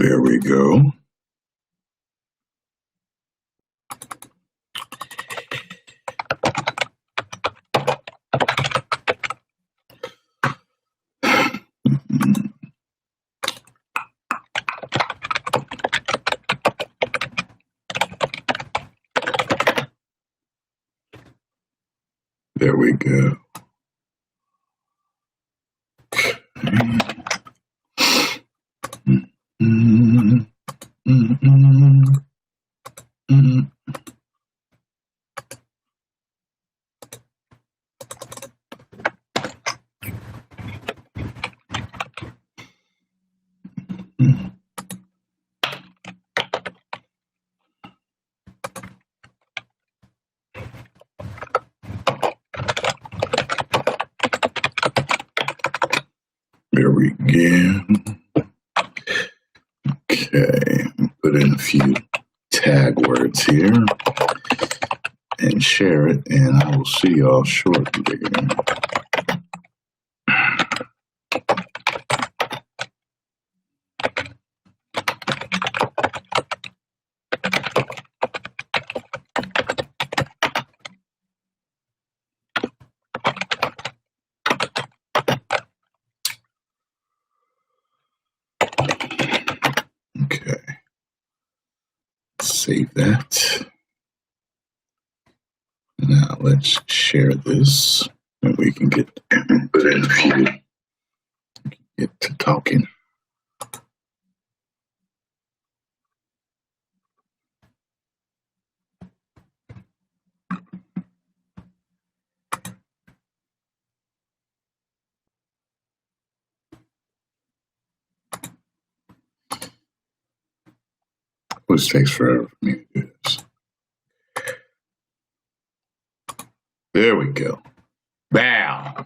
There we go. There we go. There we go. Okay, put in a few tag words here and share it, and I will see y'all shortly. Okay, save that. Now let's share this, and we can get put in a few. Get to talking. Which takes forever for me to do this. There we go. Bam!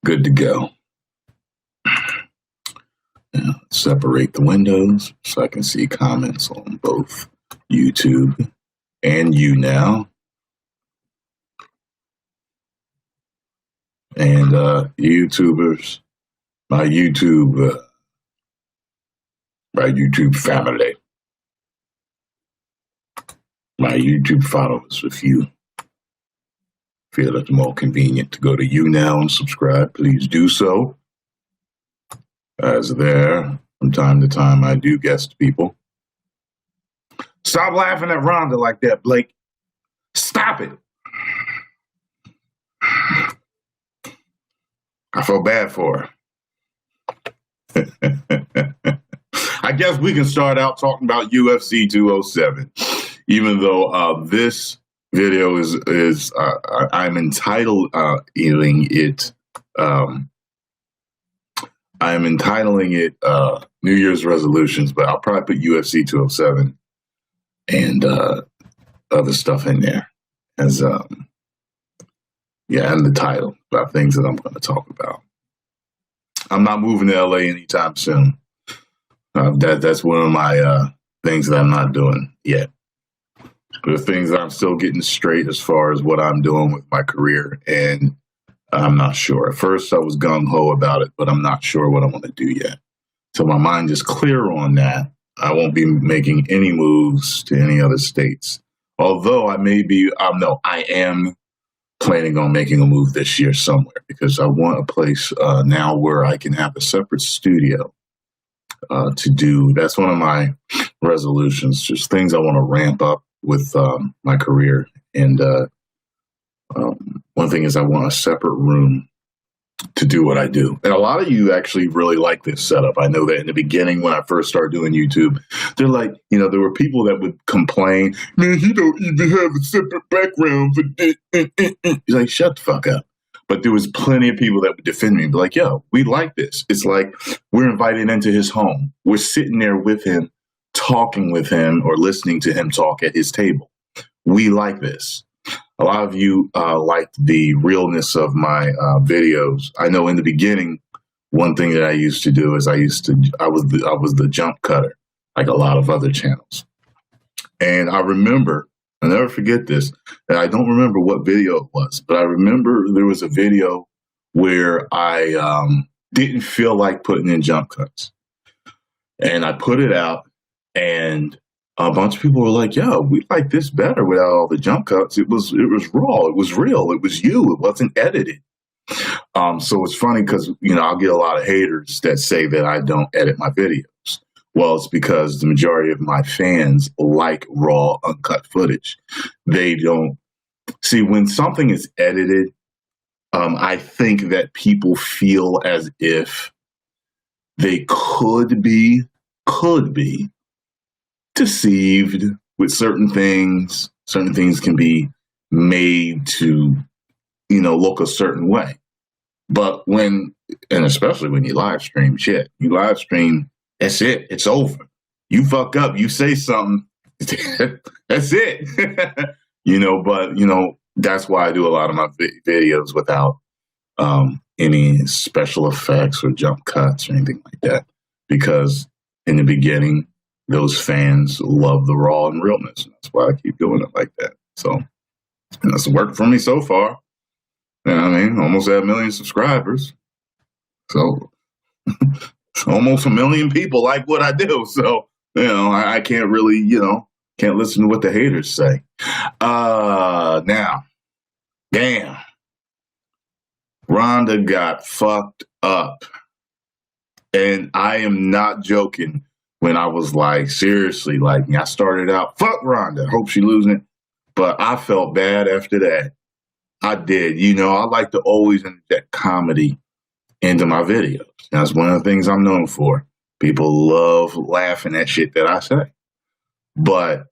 Good to go. Now, separate the windows so I can see comments on both YouTube and YouNow. And YouTubers, my YouTube family. My YouTube followers, if you feel it's more convenient to go to YouNow and subscribe, please do so. As there, from time to time, I do guest people. Stop laughing at Rhonda like that, Blake. Stop it. I feel bad for her. I guess we can start out talking about UFC 207. Even though this video is I'm entitling it New Year's resolutions, but I'll probably put UFC 207 and other stuff in there as and the title about things that I'm going to talk about. I'm not moving to LA anytime soon. That's one of my things that I'm not doing yet. The things that I'm still getting straight as far as what I'm doing with my career, and I'm not sure. At first, I was gung-ho about it, but I'm not sure what I want to do yet. So my mind is clear on that. I won't be making any moves to any other states. Although I am planning on making a move this year somewhere, because I want a place now where I can have a separate studio to do. That's one of my resolutions, just things I want to ramp up with my career. And one thing is I want a separate room to do what I do. And a lot of you actually really like this setup. I know that in the beginning when I first started doing YouTube, they're like, there were people that would complain, man, he don't even have a separate background for this. He's like, shut the fuck up. But there was plenty of people that would defend me and be like, yo, we like this. It's like we're invited into his home. We're sitting there with him, talking with him or listening to him talk at his table. We like this. A lot of you liked the realness of my videos. I know in the beginning, one thing that I used to do is I was the jump cutter, like a lot of other channels. And I remember, I'll never forget this, and I don't remember what video it was, but I remember there was a video where I didn't feel like putting in jump cuts. And I put it out, and a bunch of people were like, "Yo, we like this better without all the jump cuts. It was raw. It was real. It was you. It wasn't edited." So it's funny because, I'll get a lot of haters that say that I don't edit my videos. Well, it's because the majority of my fans like raw, uncut footage. They don't see when something is edited. I think that people feel as if they could be deceived with certain things. Certain things can be made to, look a certain way. But and especially when you live stream, you live stream, that's it. It's over. You fuck up, you say something, that's it. But, that's why I do a lot of my videos without any special effects or jump cuts or anything like that. Because in the beginning, those fans love the raw and realness. And that's why I keep doing it like that. So, and that's worked for me so far. Almost at 1 million subscribers. So almost 1 million people like what I do. So, I can't really, can't listen to what the haters say. Now, damn. Rhonda got fucked up. And I am not joking when I was like, seriously, I started out, fuck Rhonda, hope she losing it. But I felt bad after that. I did. I like to always inject comedy into my videos. That's one of the things I'm known for. People love laughing at shit that I say. But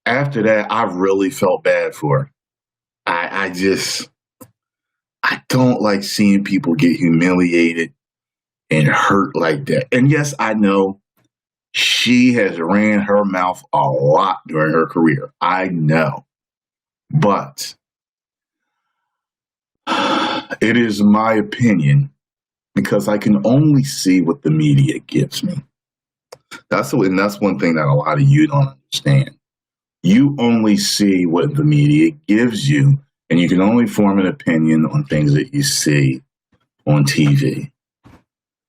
after that, I really felt bad for her. I don't like seeing people get humiliated and hurt like that. And yes, I know she has ran her mouth a lot during her career. I know. But it is my opinion, because I can only see what the media gives me. That's one thing that a lot of you don't understand. You only see what the media gives you, and you can only form an opinion on things that you see on TV,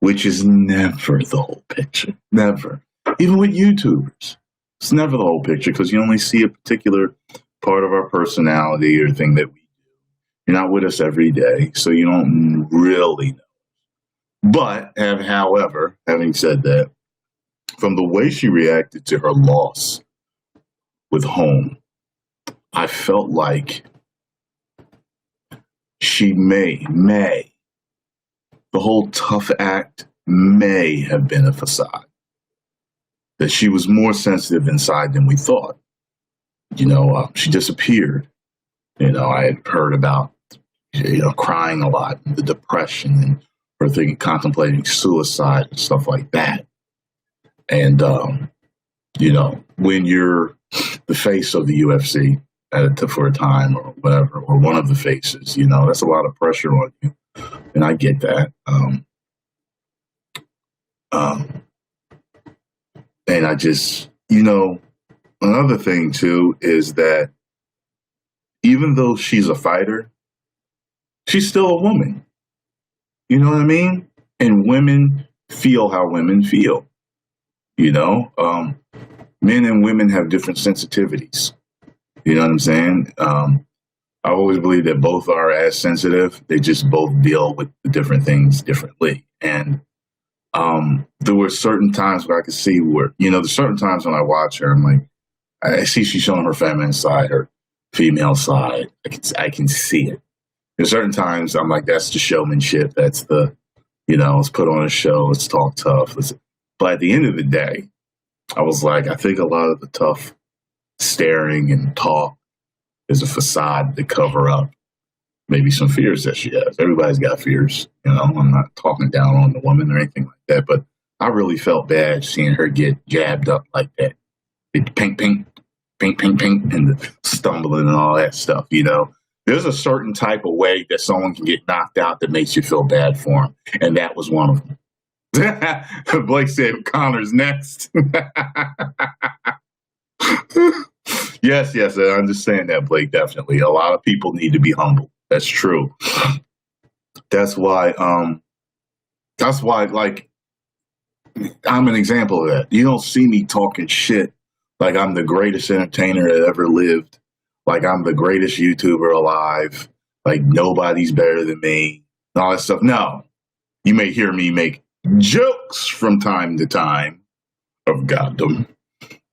which is never the whole picture. Never. Even with YouTubers, it's never the whole picture, because you only see a particular part of our personality or thing that we do. You're not with us every day, so you don't really know. But, however, having said that, from the way she reacted to her loss with Home, I felt like she may, the whole tough act may have been a facade. That she was more sensitive inside than we thought. She disappeared. I had heard about, crying a lot, the depression, and her contemplating suicide and stuff like that. And, when you're the face of the UFC for a time or whatever, or one of the faces, that's a lot of pressure on you. And I get that. And I just, another thing too is that even though she's a fighter, she's still a woman. You know what I mean? And women feel how women feel. Men and women have different sensitivities. You know what I'm saying? I always believe that both are as sensitive. They just both deal with the different things differently. And there were certain times where I could see where, there's certain times when I watch her, I'm like, I see she's showing her feminine side, her female side. I can see it. There's certain times I'm like, that's the showmanship. That's the, let's put on a show. Let's talk tough. But at the end of the day, I was like, I think a lot of the tough staring and talk is a facade to cover up maybe some fears that she has. Everybody's got fears. I'm not talking down on the woman or anything like that, but I really felt bad seeing her get jabbed up like that. Pink, pink, pink, pink, pink, and the stumbling and all that stuff, There's a certain type of way that someone can get knocked out that makes you feel bad for them, and that was one of them. Blake said Connor's next. Yes, I understand that, Blake, definitely. A lot of people need to be humble. That's true. That's why, like, I'm an example of that. You don't see me talking shit like I'm the greatest entertainer that ever lived, like I'm the greatest YouTuber alive, like nobody's better than me, and all that stuff. No, you may hear me make jokes from time to time of goddom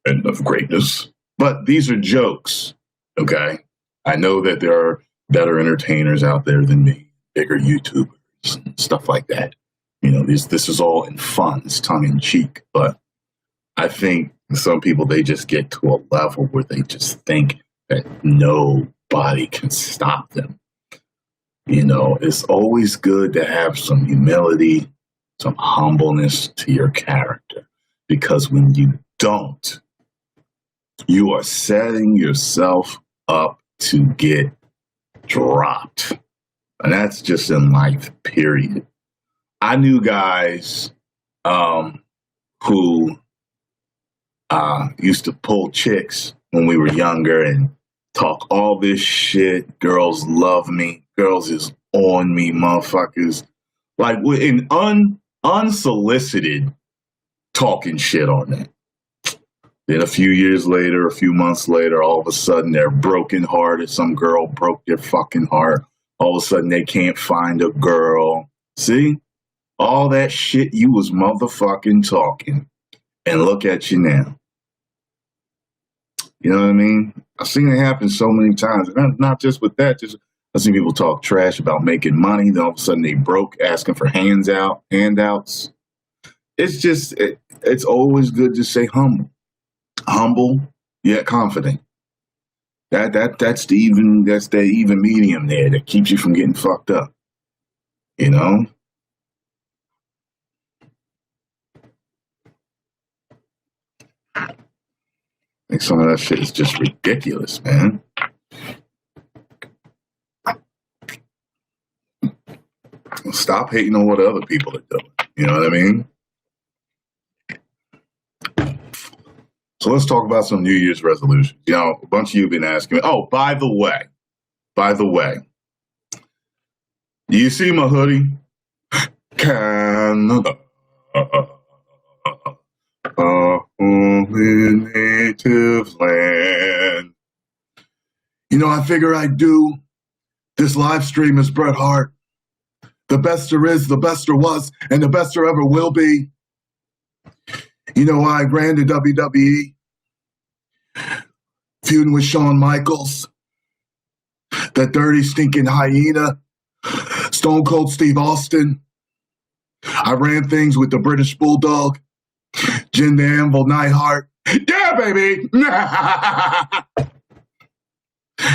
and of greatness, but these are jokes, okay? I know that there are better entertainers out there than me, bigger YouTubers, and stuff like that. You know, this is all in fun, it's tongue in cheek, but I think some people, they just get to a level where they just think that nobody can stop them. You know, it's always good to have some humility, some humbleness to your character, because when you don't, you are setting yourself up to get dropped. And that's just in life, period. I knew guys who used to pull chicks when we were younger and talk all this shit. Girls love me. Girls is on me, motherfuckers. Like, in unsolicited talking shit on that. Then a few years later, a few months later, all of a sudden they're brokenhearted. Some girl broke their fucking heart. All of a sudden they can't find a girl. See? All that shit you was motherfucking talking. And look at you now. You know what I mean? I've seen it happen so many times. And not just with that, just I've seen people talk trash about making money. Then all of a sudden they broke, asking for handouts. It's just, it's always good to say humble. Humble, yet confident. That's the even medium there that keeps you from getting fucked up. You know? I think some of that shit is just ridiculous, man. Stop hating on what other people are doing. You know what I mean? So let's talk about some New Year's resolutions. You know, a bunch of you have been asking me. Oh, by the way, do you see my hoodie? Canada, only native land. You know, I figure I'd do this live stream as Bret Hart. The best there is, the best there was, and the best there ever will be. You know why I ran to WWE? Feuding with Shawn Michaels, that dirty, stinking hyena, Stone Cold Steve Austin. I ran things with the British Bulldog, Jim the Anvil Neidhart. Yeah, baby!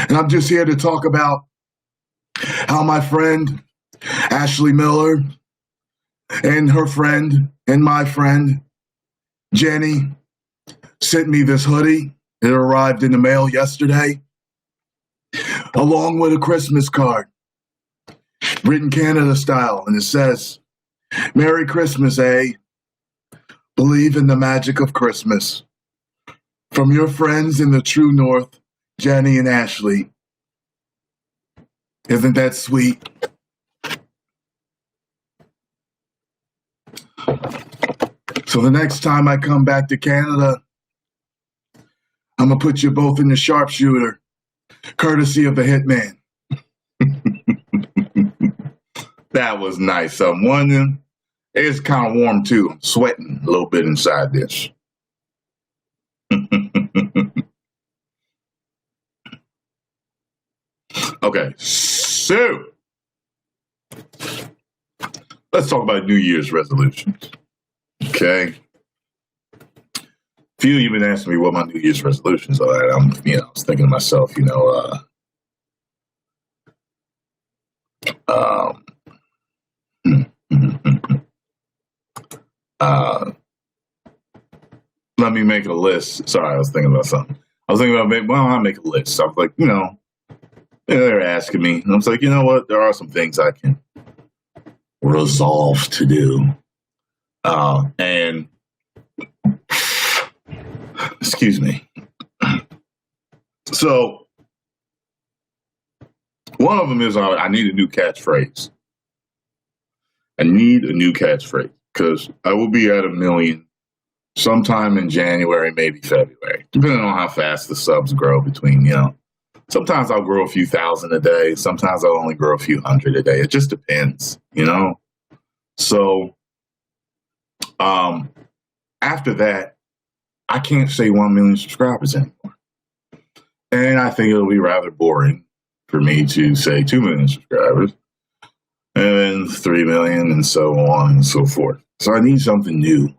And I'm just here to talk about how my friend, Ashley Miller, and her friend, and my friend, Jenny, sent me this hoodie. It arrived in the mail yesterday, along with a Christmas card, written Canada style, and it says, "Merry Christmas, eh? Believe in the magic of Christmas. From your friends in the true north, Jenny and Ashley." Isn't that sweet? So the next time I come back to Canada, I'm going to put you both in the sharpshooter, courtesy of the hitman. That was nice. I'm wondering, it's kind of warm too. I'm sweating a little bit inside this. Okay, so let's talk about New Year's resolutions. Okay. Few of you have been asking me what my New Year's resolutions are. I was thinking to myself, let me make a list. Sorry, I was thinking about something. I was thinking about, I'll make a list. So I was like, they're asking me. And I was like, you know what? There are some things I can resolve to do. And excuse me. So one of them is I need a new catchphrase. because I will be at 1 million sometime in January, maybe February, depending on how fast the subs grow between, sometimes I'll grow a few thousand a day. Sometimes I'll only grow a few hundred a day. It just depends, So after that, I can't say 1 million subscribers anymore. And I think it'll be rather boring for me to say 2 million subscribers and then 3 million and so on and so forth. So I need something new.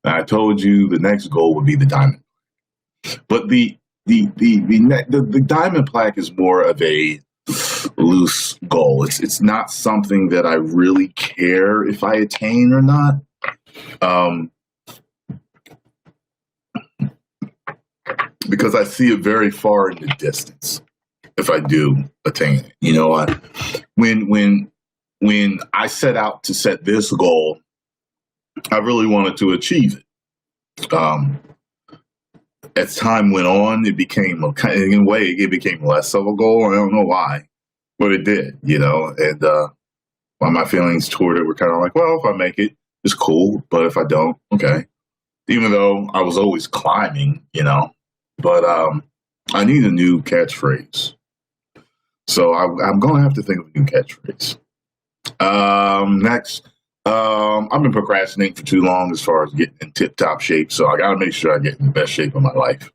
And I told you the next goal would be the diamond. But the diamond plaque is more of a loose goal. It's not something that I really care if I attain or not. Because I see it very far in the distance if I do attain it. You know what? When I set out to set this goal, I really wanted to achieve it. As time went on, it became in a way, it became less of a goal. I don't know why, but it did, and while my feelings toward it were kind of like, well, if I make it, it's cool, but if I don't, okay. Even though I was always climbing, but I need a new catchphrase. So I'm going to have to think of a new catchphrase. Next, I've been procrastinating for too long as far as getting in tip-top shape, so I got to make sure I get in the best shape of my life.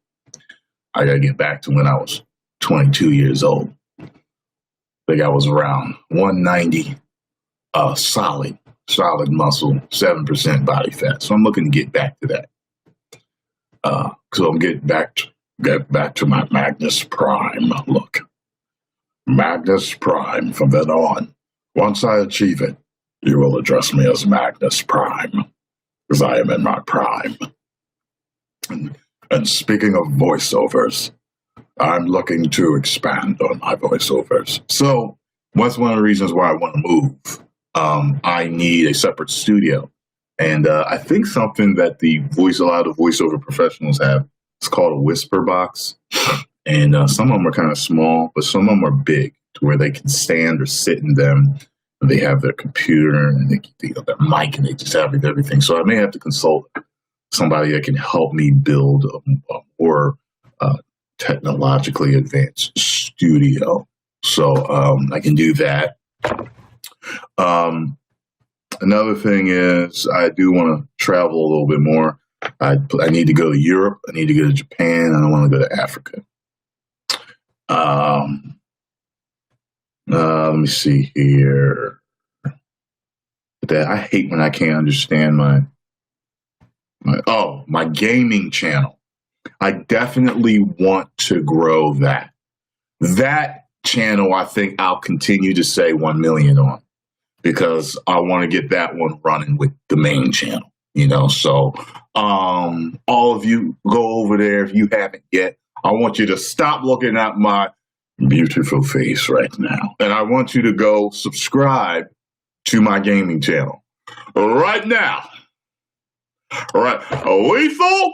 I got to get back to when I was 22 years old. I think I was around 190, solid muscle, 7% body fat. So I'm looking to get back to that. So I'm getting back to my Magnus Prime look. Magnus Prime from then on. Once I achieve it, you will address me as Magnus Prime, because I am in my prime. And speaking of voiceovers, I'm looking to expand on my voiceovers. So that's one of the reasons why I want to move. I need a separate studio. And I think something that a lot of voiceover professionals have, it's called a whisper box. And some of them are kind of small, but some of them are big to where they can stand or sit in them. And they have their computer and their mic, and they just have everything. So I may have to consult somebody that can help me build a more technologically advanced studio. So I can do that. Another thing is I do want to travel a little bit more. I need to go to Europe. I need to go to Japan. I want to go to Africa. Let me see here. I hate when I can't understand my gaming channel. I definitely want to grow that. That channel, I think I'll continue to say 1 million on, because I want to get that one running with the main channel, So all of you, go over there if you haven't yet. I want you to stop looking at my beautiful face right now. And I want you to go subscribe to my gaming channel right now. All right. Lethal,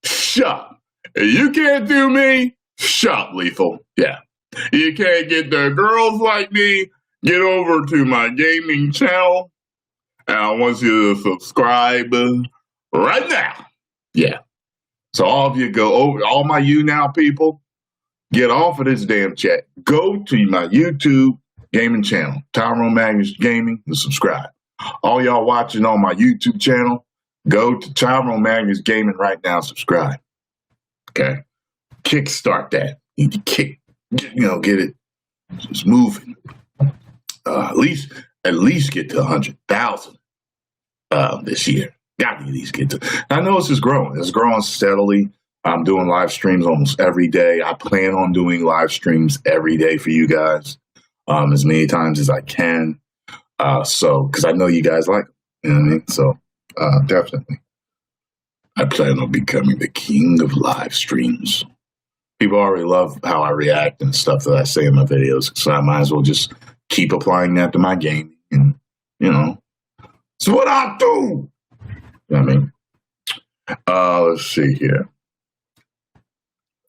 shut. You can't do me. Shut, Lethal. Yeah. You can't get the girls like me. Get over to my gaming channel. And I want you to subscribe right now. Yeah. So all of you go over, all my YouNow people, get off of this damn chat. Go to my YouTube gaming channel, Tyrone Magnus Gaming, and subscribe. All y'all watching on my YouTube channel, go to Tyrone Magnus Gaming right now, subscribe. Okay? Kickstart that. You need to get it just moving. At least get to 100,000 this year. Got to at least get to. I know it's just growing. It's growing steadily. I'm doing live streams almost every day. I plan on doing live streams every day for you guys, as many times as I can. Because I know you guys like them. You know what I mean? So definitely. I plan on becoming the king of live streams. People already love how I react and stuff that I say in my videos. So I might as well just keep applying that to my gaming. And, it's what I do. You know what I mean? Let's see here.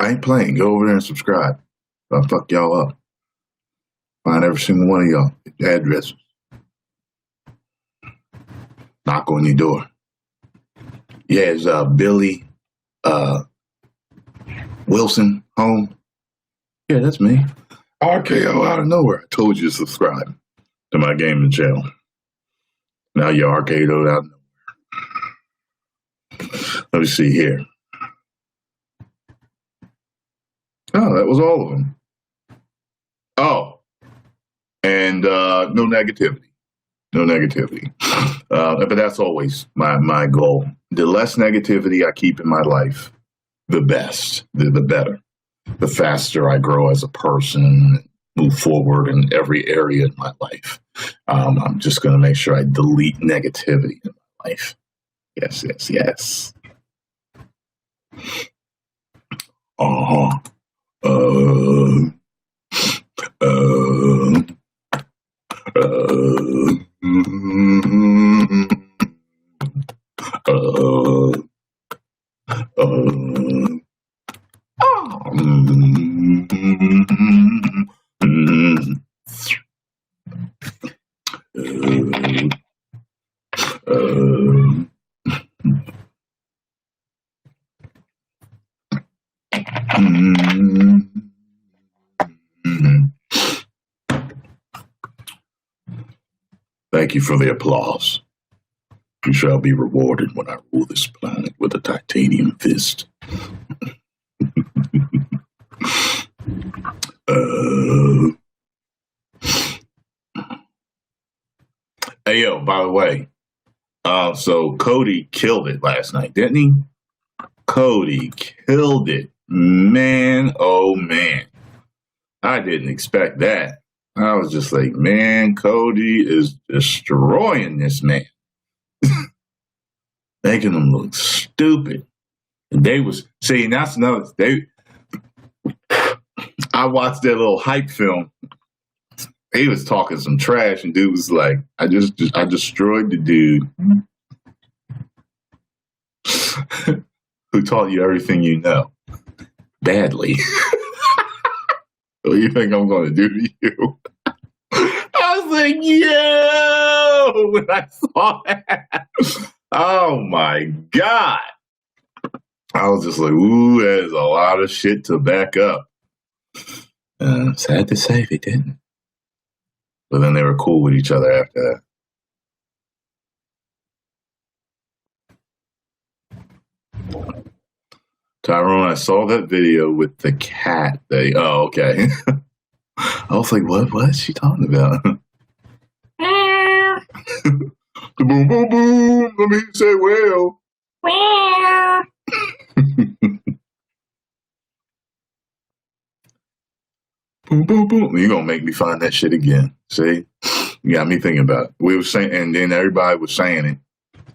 I ain't playing. Go over there and subscribe. I'll fuck y'all up. Find every single one of y'all addresses. Knock on your door. Yeah, is Billy Wilson home? Yeah, that's me. RKO out of nowhere. I told you to subscribe to my gaming channel. Now you're RKO'd out of nowhere. Let me see here. Oh, that was all of them. Oh, and no negativity. No negativity. But that's always my goal. The less negativity I keep in my life, the best, the better. The faster I grow as a person, move forward in every area in my life. I'm just going to make sure I delete negativity in my life. Yes, yes, yes. Uh-huh. Thank you for the applause. You shall be rewarded when I rule this planet with a titanium fist. Hey, yo, by the way, so Cody killed it last night, didn't he? Cody killed it. Man, oh man. I didn't expect that. I was just like, man, Cody is destroying this man. Making him look stupid. And they was saying that's another I watched that little hype film. He was talking some trash and dude was like, I destroyed the dude who taught you everything you know. Badly. What do you think I'm going to do to you? I was like, yo, when I saw that. Oh my God. I was just like, ooh, there's a lot of shit to back up. Sad to say they didn't. But then they were cool with each other after that. Tyrone, I saw that video with the cat. Oh, okay. I was like, what is she talking about? Boom, boom, boom. Let me say, well. Boom, boom, boom. You're going to make me find that shit again. See? You got me thinking about it. We were saying, and then everybody was saying it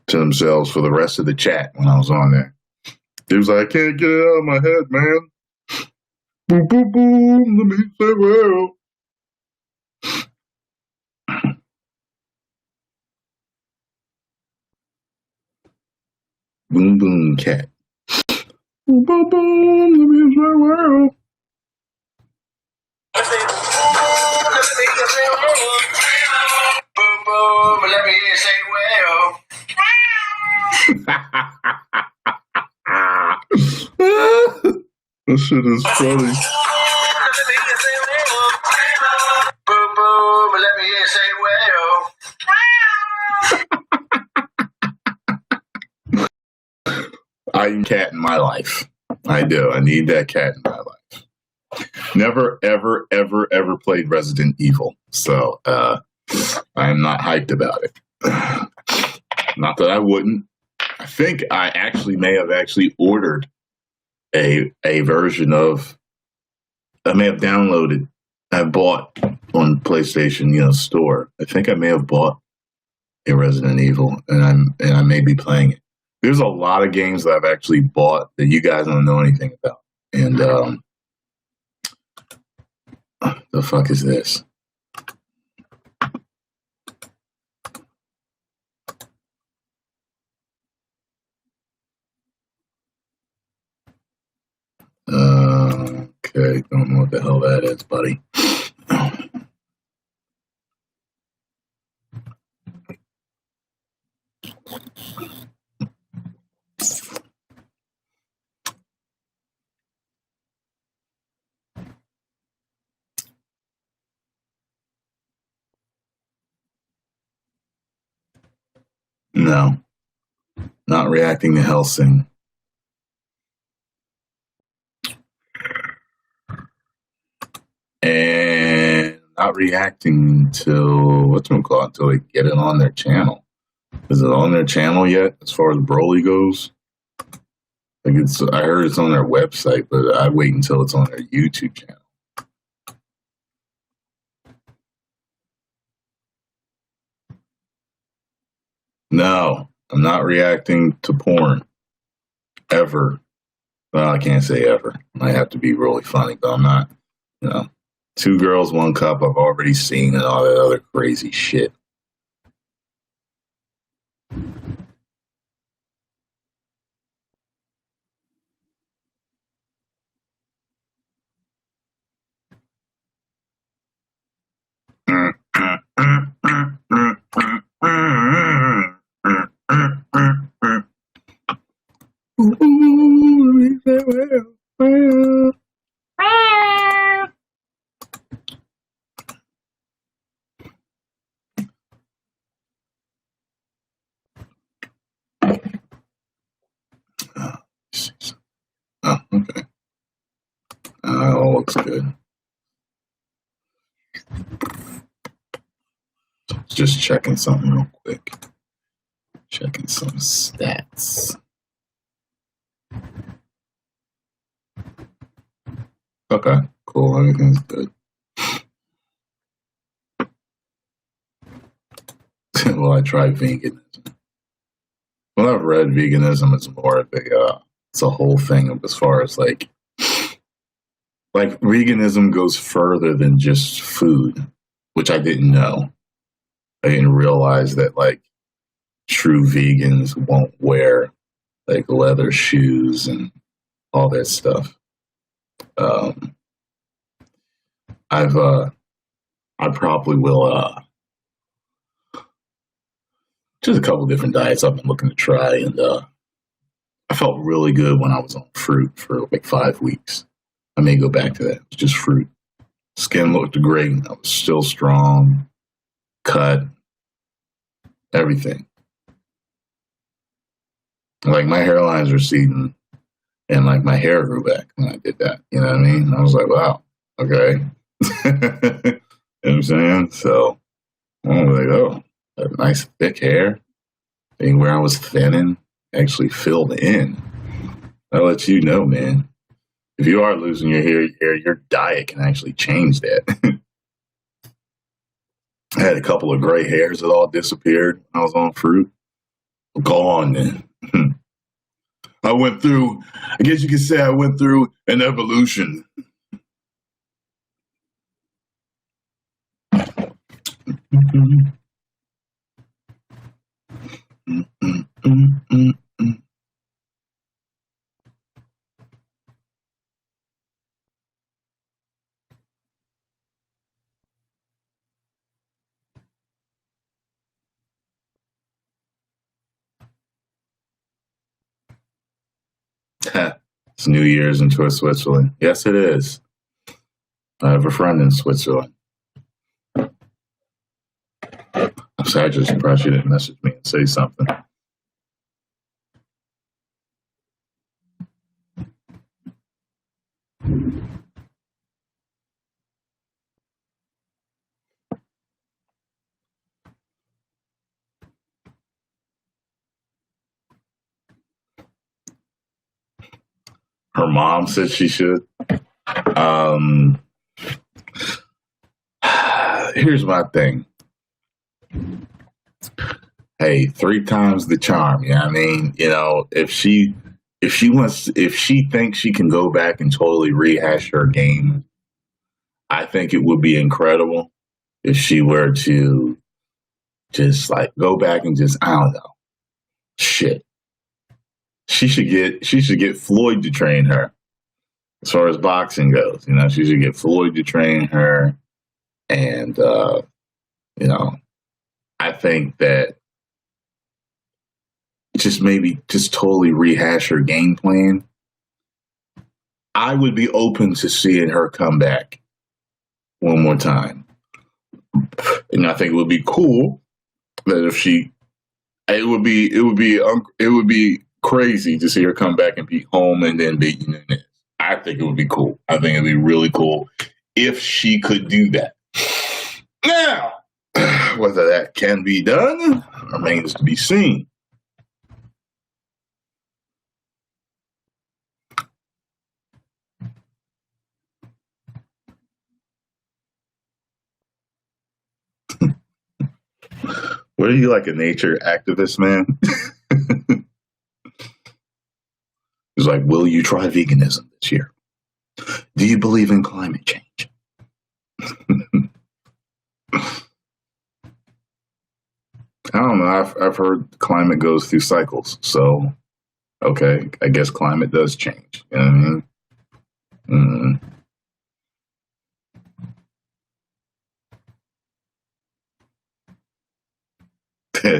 to themselves for the rest of the chat when I was on there. He was like, I can't get it out of my head, man. Boom, boom, boom. Let me say, well. Boom, boom, cat. Boom, boom, boom. Let me say, well. Boom, boom. Let me say, well. That shit is funny. Boom, boom, let me say, well. I need a cat in my life. I do. I need that cat in my life. Never, ever, ever, ever played Resident Evil. So I am not hyped about it. Not that I wouldn't. I think I may have ordered a version of, I may have downloaded, I bought on PlayStation, store. I think I may have bought a Resident Evil and I may be playing it. There's a lot of games that I've actually bought that you guys don't know anything about. And the fuck is this? Okay, don't know what the hell that is, buddy. No, not reacting to Helsing. And not reacting to whatchamacallit until they get it on their channel. Is it on their channel yet as far as Broly goes? I heard it's on their website, but I wait until it's on their YouTube channel. No, I'm not reacting to porn. Ever. Well, I can't say ever. Might have to be really funny, but I'm not, you know. 2 Girls, 1 Cup, I've already seen, and all that other crazy shit. Oh, okay. All looks good. Just checking something real quick. Checking some stats. Okay, cool. Everything's good. Well, I tried veganism. Well, I've read veganism is more of it's a whole thing as far as like veganism goes further than just food, which I didn't know. I didn't realize that like true vegans won't wear like leather shoes and all that stuff. I probably will just a couple different diets I've been looking to try, and I felt really good when I was on fruit for like 5 weeks. I may go back to that. It's just fruit. Skin looked great. I was still strong, cut, everything. Like my hairline's receding, and like my hair grew back when I did that. You know what I mean? I was like, wow, okay. You know what I'm saying? So I was like, oh, that nice thick hair. And where I was thinning actually filled in. I'll let you know, man. If you are losing your hair, your diet can actually change that. I had a couple of gray hairs that all disappeared when I was on fruit. Go on then. I guess you could say I went through an evolution. It's New Year's in Switzerland. Yes, it is. I have a friend in Switzerland. I'm sad, just surprised she didn't message me and say something. Her mom said she should. Here's my thing. Hey, 3 times the charm. You know what I mean? You know, if she thinks she can go back and totally rehash her game, I think it would be incredible if she were to just like go back and just, I don't know, shit. She should get Floyd to train her as far as boxing goes. You know, she should get Floyd to train her. And, you know, I think that maybe totally rehash her game plan. I would be open to seeing her come back one more time. And I think it would be cool that if she it would be crazy to see her come back and be home and then be Nunez. I think it would be cool. I think it'd be really cool if she could do that. Now, whether that can be done remains to be seen. What are you, like a nature activist, man? He's like, will you try veganism this year? Do you believe in climate change? I don't know. I've heard climate goes through cycles. So, okay, I guess climate does change. You know what I mean? Mm-hmm.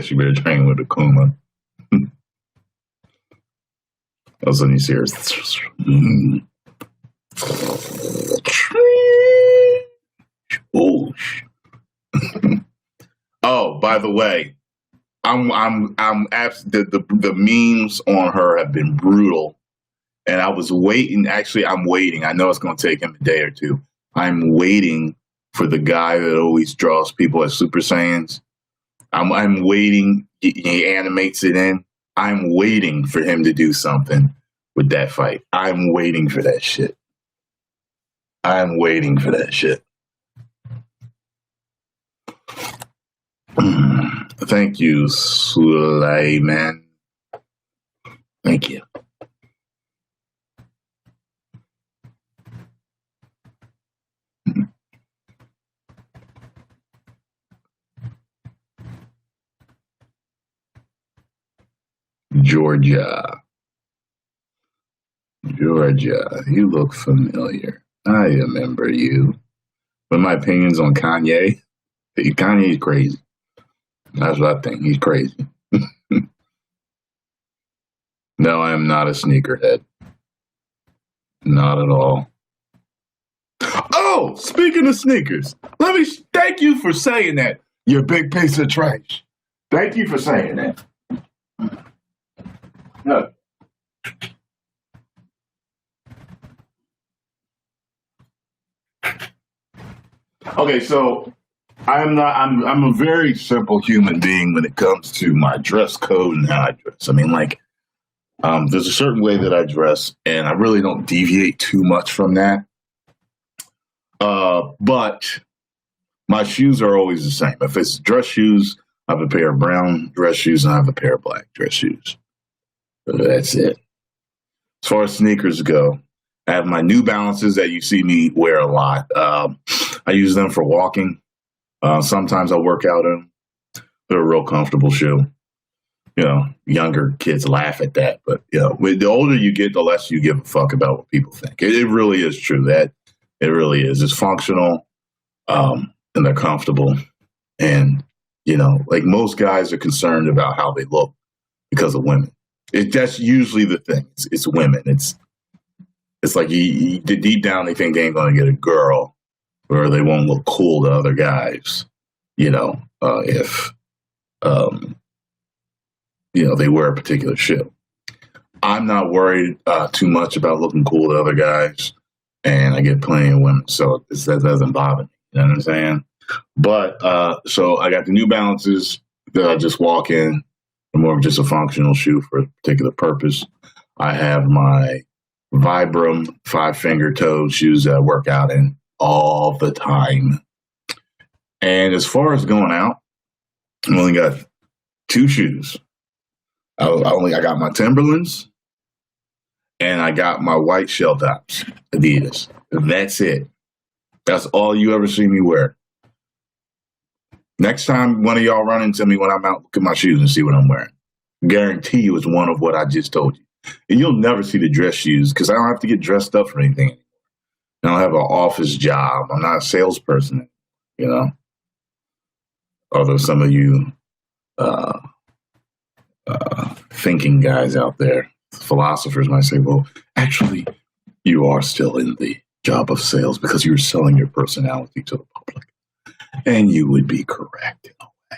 She better train with Akuma. All of a sudden you see her. Oh, by the way, the memes on her have been brutal, and I was waiting. Actually, I'm waiting. I know it's going to take him a day or two. I'm waiting for the guy that always draws people as Super Saiyans. I'm waiting. He animates it in. I'm waiting for him to do something with that fight. I'm waiting for that shit. I'm waiting for that shit. Thank you, Suleiman. Thank you. Georgia, you look familiar. I remember you. But my opinions on Kanye, Kanye's crazy. That's what I think. He's crazy. No, I am not a sneakerhead. Not at all. Oh, speaking of sneakers, thank you for saying that, you big piece of trash. Thank you for saying that. No. Okay, so I'm a very simple human being when it comes to my dress code and how I dress. I mean, like, there's a certain way that I dress, and I really don't deviate too much from that. But my shoes are always the same. If it's dress shoes, I have a pair of brown dress shoes, and I have a pair of black dress shoes. That's it. As far as sneakers go, I have my New Balances that you see me wear a lot. I use them for walking. Sometimes I work out in them. They're a real comfortable shoe. You know, younger kids laugh at that, but you know, the older you get, the less you give a fuck about what people think. It really is true. That it really is. It's functional, and they're comfortable. And you know, like most guys are concerned about how they look because of women. That's usually the thing. It's women. It's like deep down they think they ain't gonna get a girl, or they won't look cool to other guys. You know, if you know, they wear a particular shoe. I'm not worried too much about looking cool to other guys, and I get plenty of women, so that doesn't bother me. You know what I'm saying? But so I got the New Balances that I just walk in. More of just a functional shoe for a particular purpose. I have my Vibram 5-finger toe shoes that I work out in all the time. And as far as going out, I only got 2 shoes. I got my Timberlands, and I got my white shell tops, Adidas. That's it. That's all you ever see me wear. Next time one of y'all run into me when I'm out, look at my shoes and see what I'm wearing. Guarantee you it's one of what I just told you. And you'll never see the dress shoes because I don't have to get dressed up for anything anymore. I don't have an office job. I'm not a salesperson, you know. Although some of you thinking guys out there, philosophers might say, well, actually, you are still in the job of sales because you're selling your personality to the public. And you would be correct in a way.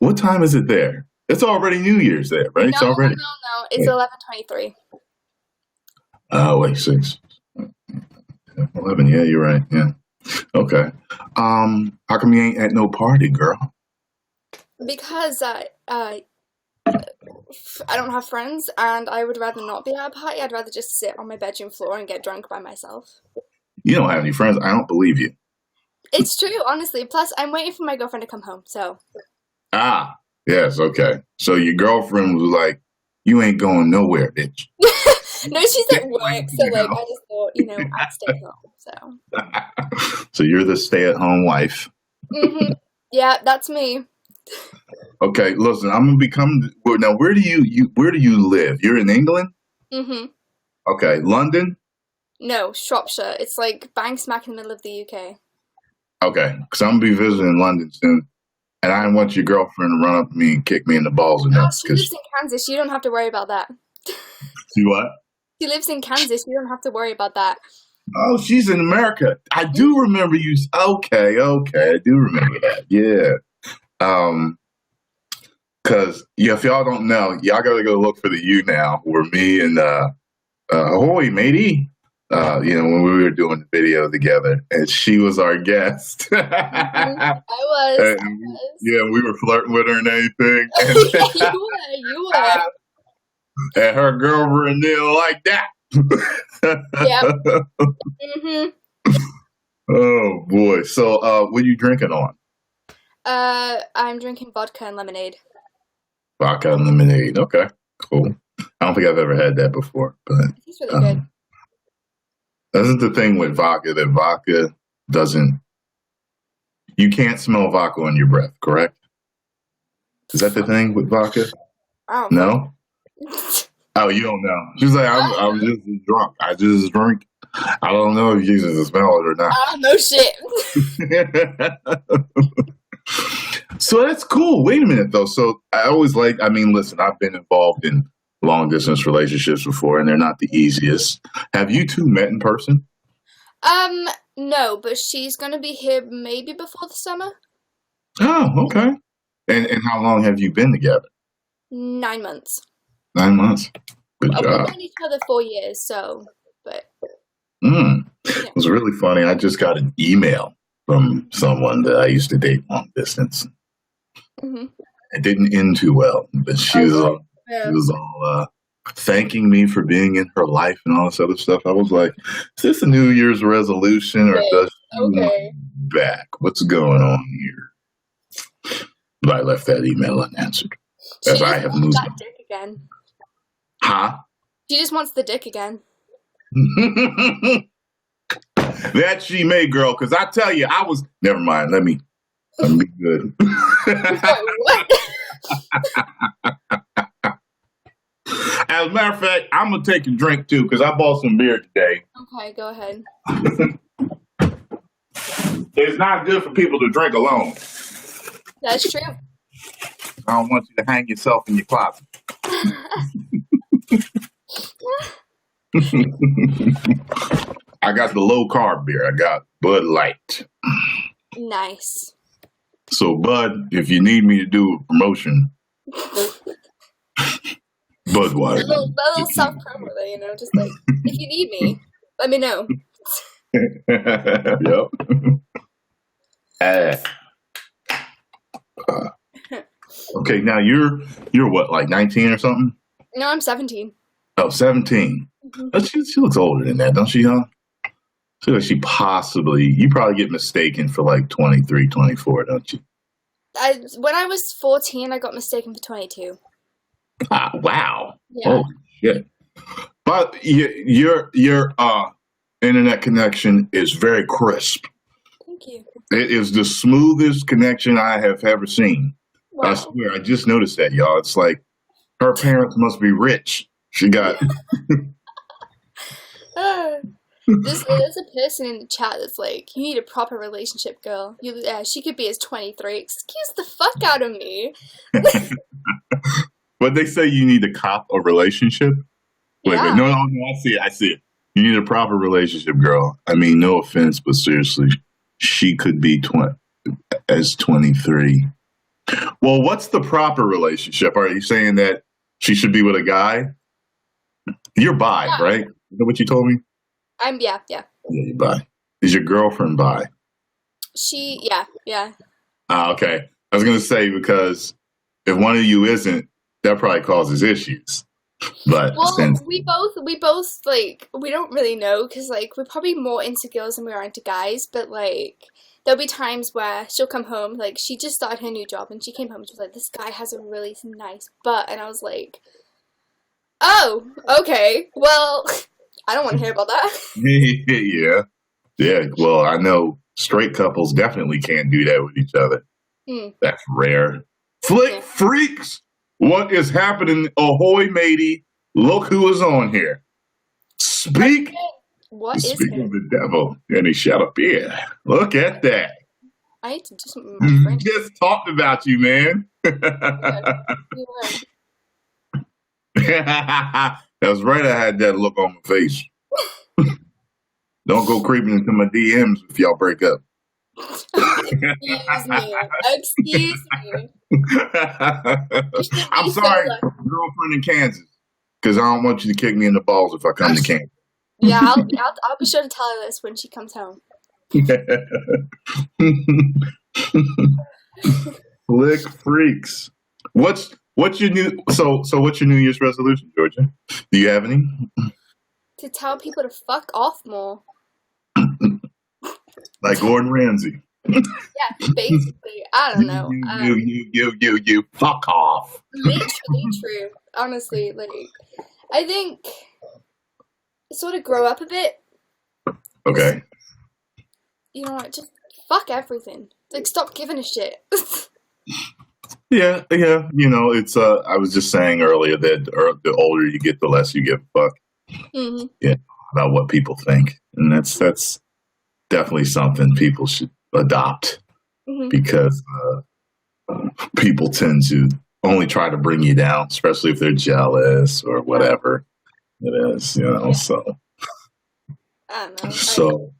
What time is it there? It's already New Year's there, right? It's already. No. It's 11:23. Oh, wait, 6. 11, yeah, you're right. Yeah. Okay. How come you ain't at no party, girl? Because I don't have friends, and I would rather not be at a party. I'd rather just sit on my bedroom floor and get drunk by myself. You don't have any friends. I don't believe you. It's true, honestly. Plus, I'm waiting for my girlfriend to come home, so. Ah, yes, okay. So your girlfriend was like, you ain't going nowhere, bitch. No, she's at work, so like I just thought, I'd stay home. So. So you're the stay-at-home wife. Mm-hmm. Yeah, that's me. Okay, listen, I'm gonna become. Now, where do you live? You're in England. Mm-hmm. Okay, London. No, Shropshire. It's like bang smack in the middle of the UK. Okay, because I'm gonna be visiting London soon, and I want your girlfriend to run up to me and kick me in the balls Oh, enough. she lives in Kansas. You don't have to worry about that. See what? She lives in Kansas. You don't have to worry about that. Oh, she's in America. I do remember you. Okay, I do remember that. Yeah. Because if y'all don't know, y'all gotta go look for the YouNow, where me and ahoy matey, when we were doing the video together, and she was our guest. I was. Yeah, we were flirting with her and everything. Yeah, you were. And her girlfriend didn't like that. Yep. Mm-hmm. Oh boy. So what are you drinking on? I'm drinking vodka and lemonade. Vodka and lemonade. Okay, cool. I don't think I've ever had that before, but It's really good. That's the thing with vodka, that vodka doesn't. You can't smell vodka on your breath, correct? Is that the thing with vodka? No? Oh, you don't know. She's like, I was just drunk. I just drink. I don't know if you can smell it or not. I don't know shit. So that's cool. Wait a minute, though. So listen, I've been involved in long distance relationships before, and they're not the easiest. Have you two met in person? No, but she's gonna be here maybe before the summer. Oh, okay. And how long have you been together? 9 months. 9 months. Good We've job. known each other 4 years, so, but. It was really funny. I just got an email from someone that I used to date long distance. Mm-hmm. It didn't end too well, but she was all thanking me for being in her life and all this other stuff. I was like, is this a New Year's resolution, or does she want back? What's going on here? But I left that email unanswered. As I have moved that dick again. Huh? She just wants the dick again. That she may, girl, because I tell you, I was. Never mind. Let me be good. What? As a matter of fact, I'm gonna take a drink too, because I bought some beer today. Okay, go ahead. It's not good for people to drink alone. That's true. I don't want you to hang yourself in your closet. I got the low carb beer. I got Bud Light. Nice. So, Bud, if you need me to do a promotion, Budweiser. A little self-promo, just like, if you need me, let me know. Yep. Okay, now you're what, like 19 or something? No, I'm 17. Oh, 17. Mm-hmm. She looks older than that, don't she, huh? So like you probably get mistaken for like 23, 24, don't you? When I was 14, I got mistaken for 22. Wow. Yeah. Holy shit. But your internet connection is very crisp. Thank you. It is the smoothest connection I have ever seen. Wow. I swear, I just noticed that, y'all. It's like her parents must be rich. She got. There's a person in the chat that's like, you need a proper relationship, girl. She could be as 23. Excuse the fuck out of me. But they say you need to cop a relationship. Wait, Yeah. no, I see it. You need a proper relationship, girl. I mean, no offense, but seriously, she could be 23. Well, what's the proper relationship? Are you saying that she should be with a guy? You're bi, Yeah. right? Is that what you told me? Yeah. Yeah, you're bi. Is your girlfriend bi? Yeah. Ah, okay. I was gonna say, because if one of you isn't, that probably causes issues. But Well, since we both like, we don't really know, because like we're probably more into girls than we are into guys. But like there'll be times where she'll come home, like she just started her new job and she came home and she was like, "This guy has a really nice butt," and I was like, "Oh, okay. Well, I don't want to hear about that." yeah. Well, I know straight couples definitely can't do that with each other. That's rare. Flick Yeah. freaks, what is happening? Ahoy, matey! Look who is on here. Speak What is Speak it? of the devil, and he shut up here. Look at that. I need to do something with my friend. Just talked about you, man. You That's right. I had that look on my face. Don't go creeping into my DMs if y'all break up. Excuse me. Excuse me. I'm sorry, girlfriend in Kansas, because I don't want you to kick me in the balls if I come to Kansas. Yeah, I'll be sure to tell her this when she comes home. Flick freaks. What's your new what's your New Year's resolution, Georgia? Do you have any? To tell people to fuck off more. Like Gordon Ramsay. Yeah, basically. I don't know. You fuck off. Literally true. Honestly, like, I think sort of grow up a bit. Okay. You know what? Just fuck everything. Like, stop giving a shit. Yeah. You know, it's I was just saying earlier that the older you get, the less you give a fuck. Mm-hmm. Yeah, about what people think, and that's definitely something people should adopt, because people tend to only try to bring you down, especially if they're jealous or whatever it is, you know. So I don't know. So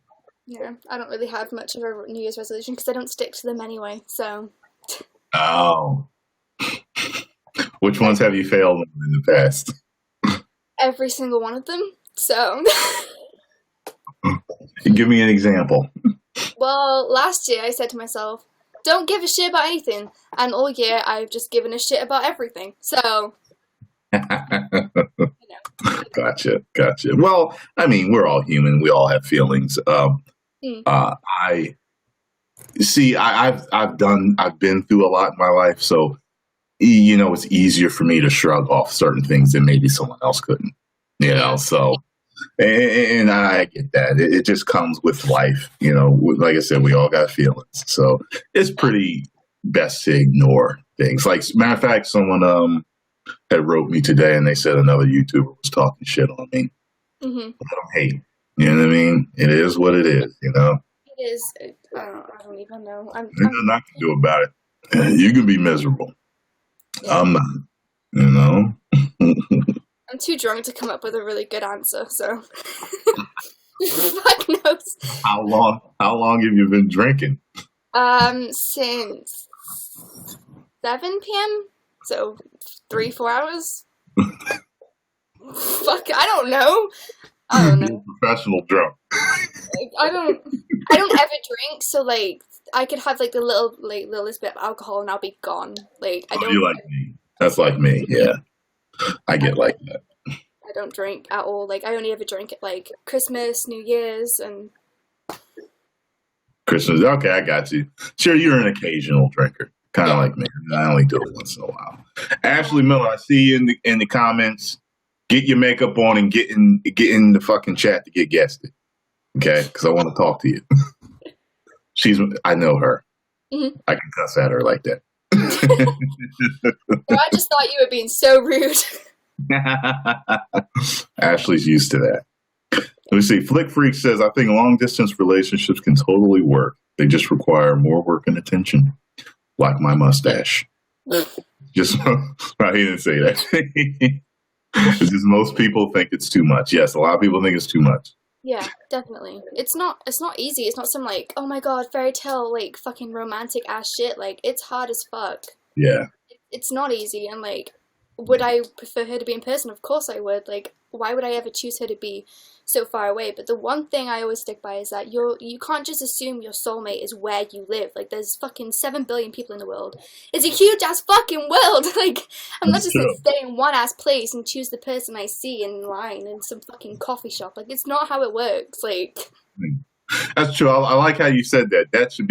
I don't really have much of a New Year's resolution because I don't stick to them anyway. So. Oh. Which ones have you failed on in the past? Every single one of them. So. Give me an example. Well, last year I said to myself, don't give a shit about anything. And all year I've just given a shit about everything. So. Gotcha. Well, I mean, we're all human. We all have feelings. I see. I've been through a lot in my life, so you know, it's easier for me to shrug off certain things than maybe someone else couldn't. You know, so and I get that. It just comes with life. You know, like I said, we all got feelings, so it's pretty best to ignore things. Like, matter of fact, someone had wrote me today, and they said another YouTuber was talking shit on me. Let them hate. You know what I mean? It is what it is. You know. It is. I don't even know. There's nothing I can do about it. You can be miserable. Yeah. I'm not. You know. I'm too drunk to come up with a really good answer. So. Fuck knows. How long have you been drinking? Since 7 p.m. So 3-4 hours. Fuck, I don't know. You're a professional drunk. Like, I don't ever drink, so like I could have like the littlest bit of alcohol and I'll be gone. Like I don't. You like me? That's like me. Yeah, I get like that. I don't drink at all. Like I only ever drink at like Christmas, New Year's, and Christmas. Okay, I got you. Sure, you're an occasional drinker, kind of like me. I only do it once in a while. Ashley Miller, I see you in the comments. Get your makeup on and get in the fucking chat to get guested. Okay, because I want to talk to you. I know her. I can cuss at her like that. Well, I just thought you were being so rude. Ashley's used to that. Let me see. Flick Freak says, I think long distance relationships can totally work. They just require more work and attention. Like my mustache. Just right, he didn't say that. It's just most people think it's too much. Yes, a lot of people think it's too much. Yeah, definitely. It's not easy. It's not some like, oh my god, fairy tale like fucking romantic ass shit. Like it's hard as fuck. Yeah. It's not easy, and like, would I prefer her to be in person? Of course I would. Like, why would I ever choose her to be so far away? But the one thing I always stick by is that you can't just assume your soulmate is where you live. Like, there's fucking 7 billion people in the world. It's a huge ass fucking world. Like, I'm not just gonna stay in one ass place and choose the person I see in line in some fucking coffee shop. Like, it's not how it works. Like, that's true. I like how you said that. That should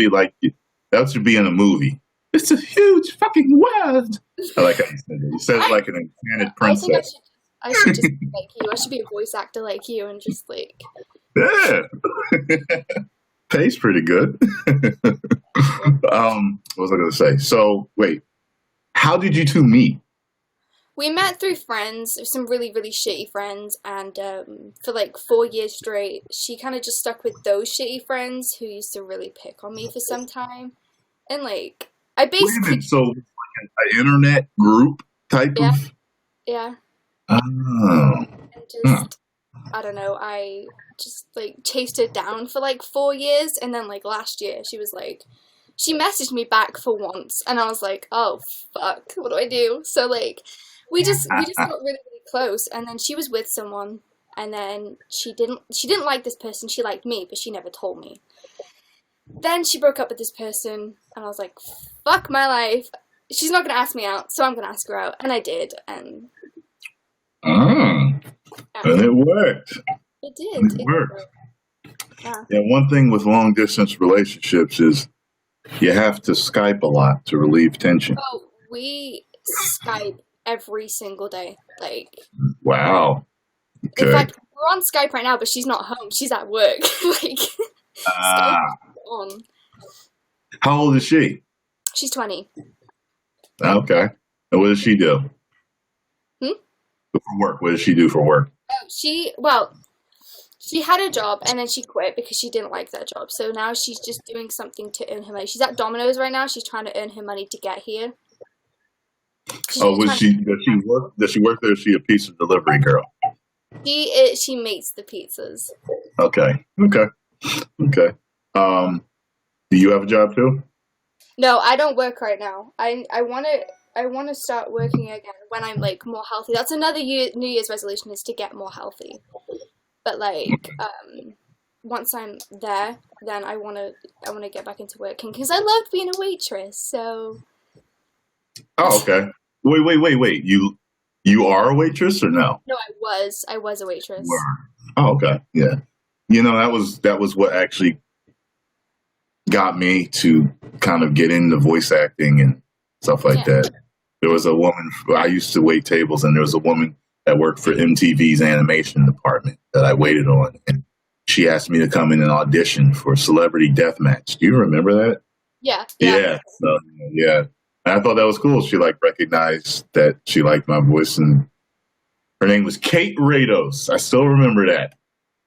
be in a movie. It's a huge fucking world. I like how you said that. You said it like an enchanted princess. I think I should just be like you. I should be a voice actor like you and just like. Yeah. Pays pretty good. What was I going to say? So, wait. How did you two meet? We met through friends, some really, really shitty friends, and for like 4 years straight, she kind of just stuck with those shitty friends who used to really pick on me for some time. And like, I basically... So, like an internet group type of... Yeah. Oh. And just, I don't know, I just like chased her down for like 4 years, and then like last year, she was like... She messaged me back for once, and I was like, oh, fuck, what do I do? So like... We just got really, really close, and then she was with someone, and then she didn't like this person. She liked me, but she never told me. Then she broke up with this person, and I was like, fuck my life. She's not gonna ask me out, so I'm gonna ask her out, and I did, and and it worked. It did. It worked. Yeah, one thing with long distance relationships is you have to Skype a lot to relieve tension. Oh, we Skype every single day. Like, wow. Okay. In fact, we're on Skype right now, but she's not home. She's at work. Like, Skype is on. How old is she? She's 20. Okay. And what does she do? For work. What does she do for work? She had a job, and then she quit because she didn't like that job. So now she's just doing something to earn her money. She's at Domino's right now. She's trying to earn her money to get here. Does she work there? Is she a pizza delivery girl? She makes the pizzas. Okay. Do you have a job too? No, I don't work right now. I want to start working again when I'm like more healthy. That's another New Year's resolution, is to get more healthy. But like once I'm there, then I want to get back into working because I loved being a waitress. So. Oh, okay. Wait. You are a waitress or no? No, I was a waitress. You were. Oh, okay. Yeah. You know, that was what actually got me to kind of get into voice acting and stuff like that. There was a woman, I used to wait tables, and there was a woman that worked for MTV's animation department that I waited on, and she asked me to come in and audition for Celebrity Deathmatch. Do you remember that? Yeah. So, yeah. And I thought that was cool. She recognized that she liked my voice, and her name was Kate Rados. I still remember that.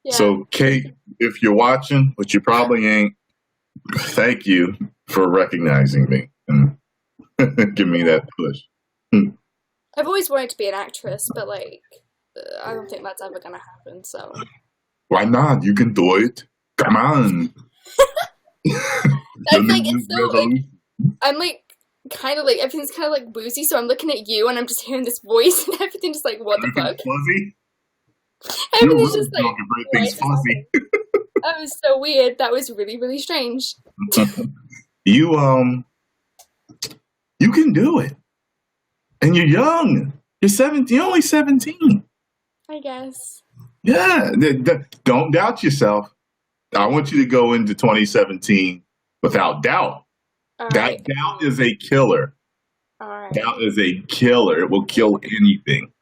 Yeah. So Kate, if you're watching, which you probably ain't, thank you for recognizing me and give me that push. I've always wanted to be an actress, but like, I don't think that's ever gonna happen. So why not? You can do it. Come on. That's like, it's so like, I'm like, kind of like, everything's kind of like woozy, so I'm looking at you and I'm just hearing this voice and everything's just like, what the fuck? Fuzzy? Everything's just like, everything's fuzzy. That was so weird. That was really, really strange. You can do it. And you're young. You're 17. You're only 17. I guess. Yeah. Don't doubt yourself. I want you to go into 2017 without doubt. That doubt is a killer. All right. Doubt is a killer. It will kill anything.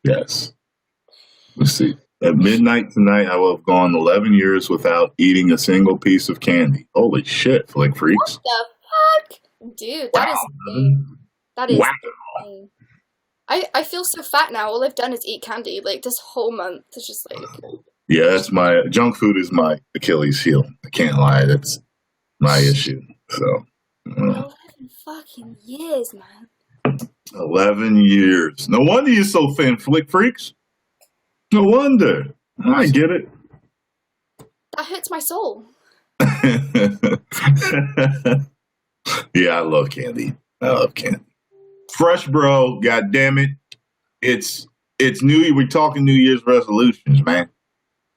Yes. Let's see. At midnight tonight, I will have gone 11 years without eating a single piece of candy. Holy shit, Flick Freaks. What the fuck? Dude, that is insane. That is insane. I feel so fat now. All I've done is eat candy. Like, this whole month is just like... Yeah, that's my... Junk food is my Achilles heel. I can't lie. That's my issue. So... 11 fucking years, man. 11 years. No wonder you're so thin, Flick Freaks. No wonder. I get it. That hurts my soul. Yeah, I love candy. I love candy. Fresh, bro. God damn it. It's New Year. We're talking New Year's resolutions, man.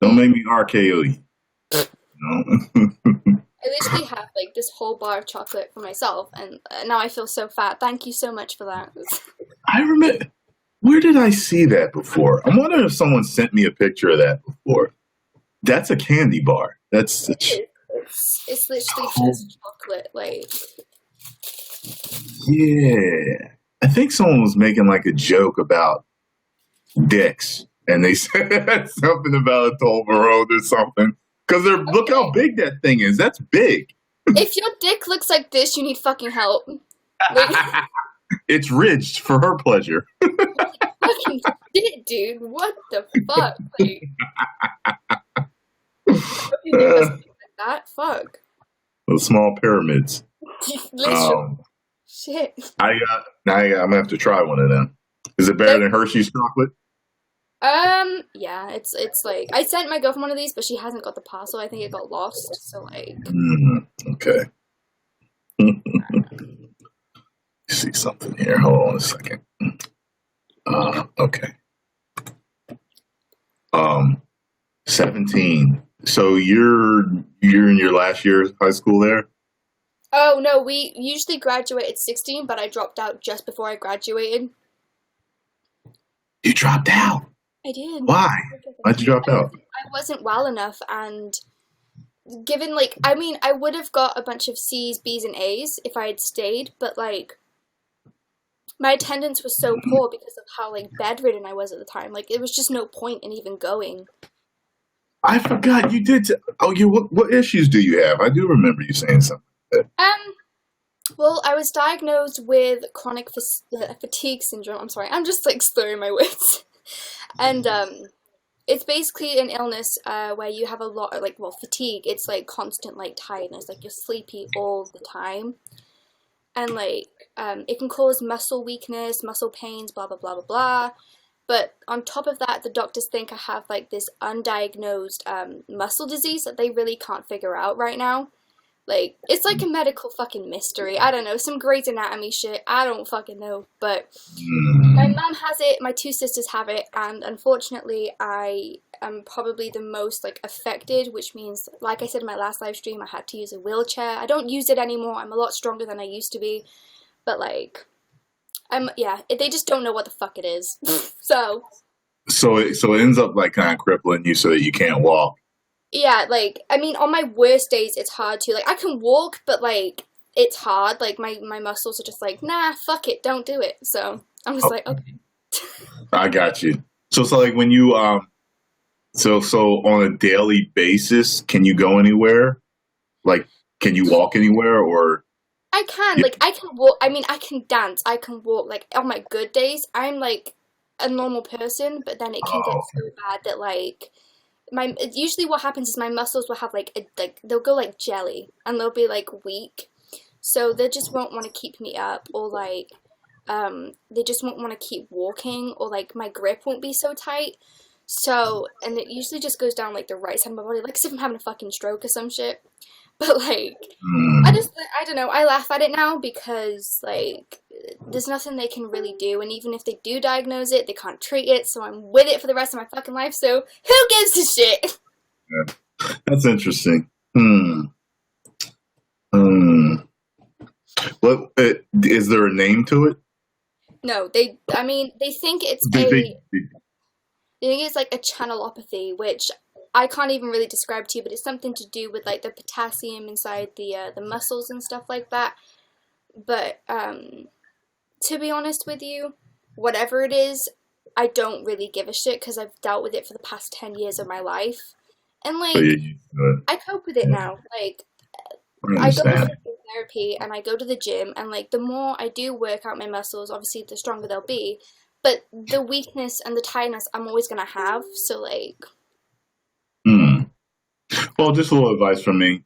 Don't make me RKO you. No. I literally have like this whole bar of chocolate for myself, and now I feel so fat. Thank you so much for that. I remember. Where did I see that before? I'm wondering if someone sent me a picture of that before. That's a candy bar. That's it's literally just chocolate, like. Yeah. I think someone was making like a joke about dicks, and they said something about a Toblerone or something. Because look how big that thing is. That's big. If your dick looks like this, you need fucking help. Like, it's ridged for her pleasure. fucking shit, dude. What the fuck? Like that? Fuck. The small pyramids. Literally. Shit. I'm gonna have to try one of them. Is it better than Hershey's chocolate? Yeah, it's like I sent my girlfriend one of these, but she hasn't got the parcel. I think it got lost. So like, okay. See something here. Hold on a second. Okay. 17. So you're in your last year of high school there? Oh no, we usually graduate at 16, but I dropped out just before I graduated. You dropped out. I did. Why? Why'd you drop out? I wasn't well enough, and given like, I mean, I would have got a bunch of C's, B's, and A's if I had stayed, but like, my attendance was so poor because of how like bedridden I was at the time. Like, there was just no point in even going. I forgot you did. What issues do you have? I do remember you saying something. Well, I was diagnosed with chronic fatigue syndrome. I'm sorry, I'm just like slurring my words. And it's basically an illness where you have a lot of like, fatigue. It's like constant like tiredness, like you're sleepy all the time, and like it can cause muscle weakness, muscle pains, blah blah blah blah blah. But on top of that, the doctors think I have like this undiagnosed muscle disease that they really can't figure out right now. Like, it's like a medical fucking mystery. I don't know, some Grey's Anatomy shit. I don't fucking know. But my mum has it, my two sisters have it, and unfortunately, I am probably the most, like, affected, which means, like I said in my last live stream, I had to use a wheelchair. I don't use it anymore. I'm a lot stronger than I used to be. But, like, they just don't know what the fuck it is. So it ends up, like, kind of crippling you so that you can't walk. Yeah, like, I mean, on my worst days, it's hard to, like, I can walk, but, like, it's hard. Like, my muscles are just like, nah, fuck it, don't do it. So, I'm just like, okay. I got you. So, like, when you, so on a daily basis, can you go anywhere? Like, can you walk anywhere, or? I can, like, I can walk, I mean, I can dance, I can walk, like, on my good days, I'm, like, a normal person, but then it can get so bad that, like, usually what happens is my muscles will have like they'll go like jelly and they'll be like weak, so they just won't want to keep me up, or like they just won't want to keep walking, or like my grip won't be so tight. So, and it usually just goes down like the right side of my body, like as if I'm having a fucking stroke or some shit. But like I don't know, I laugh at it now because like there's nothing they can really do, and even if they do diagnose it, they can't treat it, so I'm with it for the rest of my fucking life, so who gives a shit? Yeah. That's interesting. What is there a name to it? No, they think it's they think it's like a channelopathy, which I can't even really describe to you, but it's something to do with like the potassium inside the muscles and stuff like that. But to be honest with you, whatever it is, I don't really give a shit because I've dealt with it for the past 10 years of my life, and like I cope with it now. Like I go to therapy and I go to the gym, and like the more I do work out my muscles, obviously the stronger they'll be. But the weakness and the tiredness I'm always gonna have. So like. Well, just a little advice from me.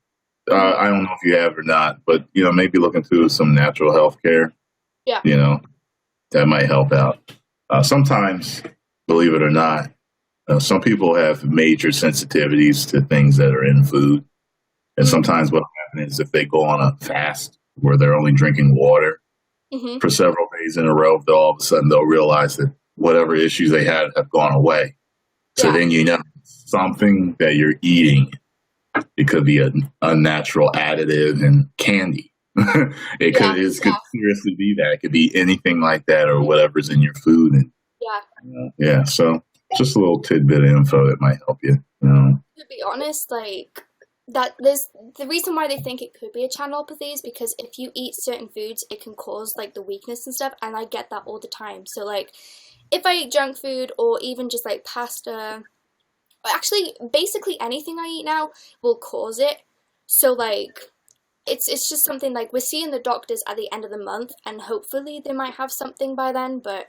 I don't know if you have or not, but, you know, maybe look into some natural health care. Yeah. You know, that might help out. Sometimes, believe it or not, some people have major sensitivities to things that are in food. And sometimes what happens is if they go on a fast, where they're only drinking water Mm-hmm. for several days in a row, all of a sudden they'll realize that whatever issues they had have gone away. So Yeah. then you know something that you're eating. It could be an unnatural additive in candy. It could seriously be that. It could be anything like that or whatever's in your food. And Yeah. So just a little tidbit of info that might help you. To be honest, like that, there's the reason why they think it could be a channelopathy is because if you eat certain foods, it can cause like the weakness and stuff, and I get that all the time. So like, if I eat junk food or even just like pasta, actually basically anything I eat now will cause it. So like, it's just something like we're seeing the doctors at the end of the month, and hopefully they might have something by then. But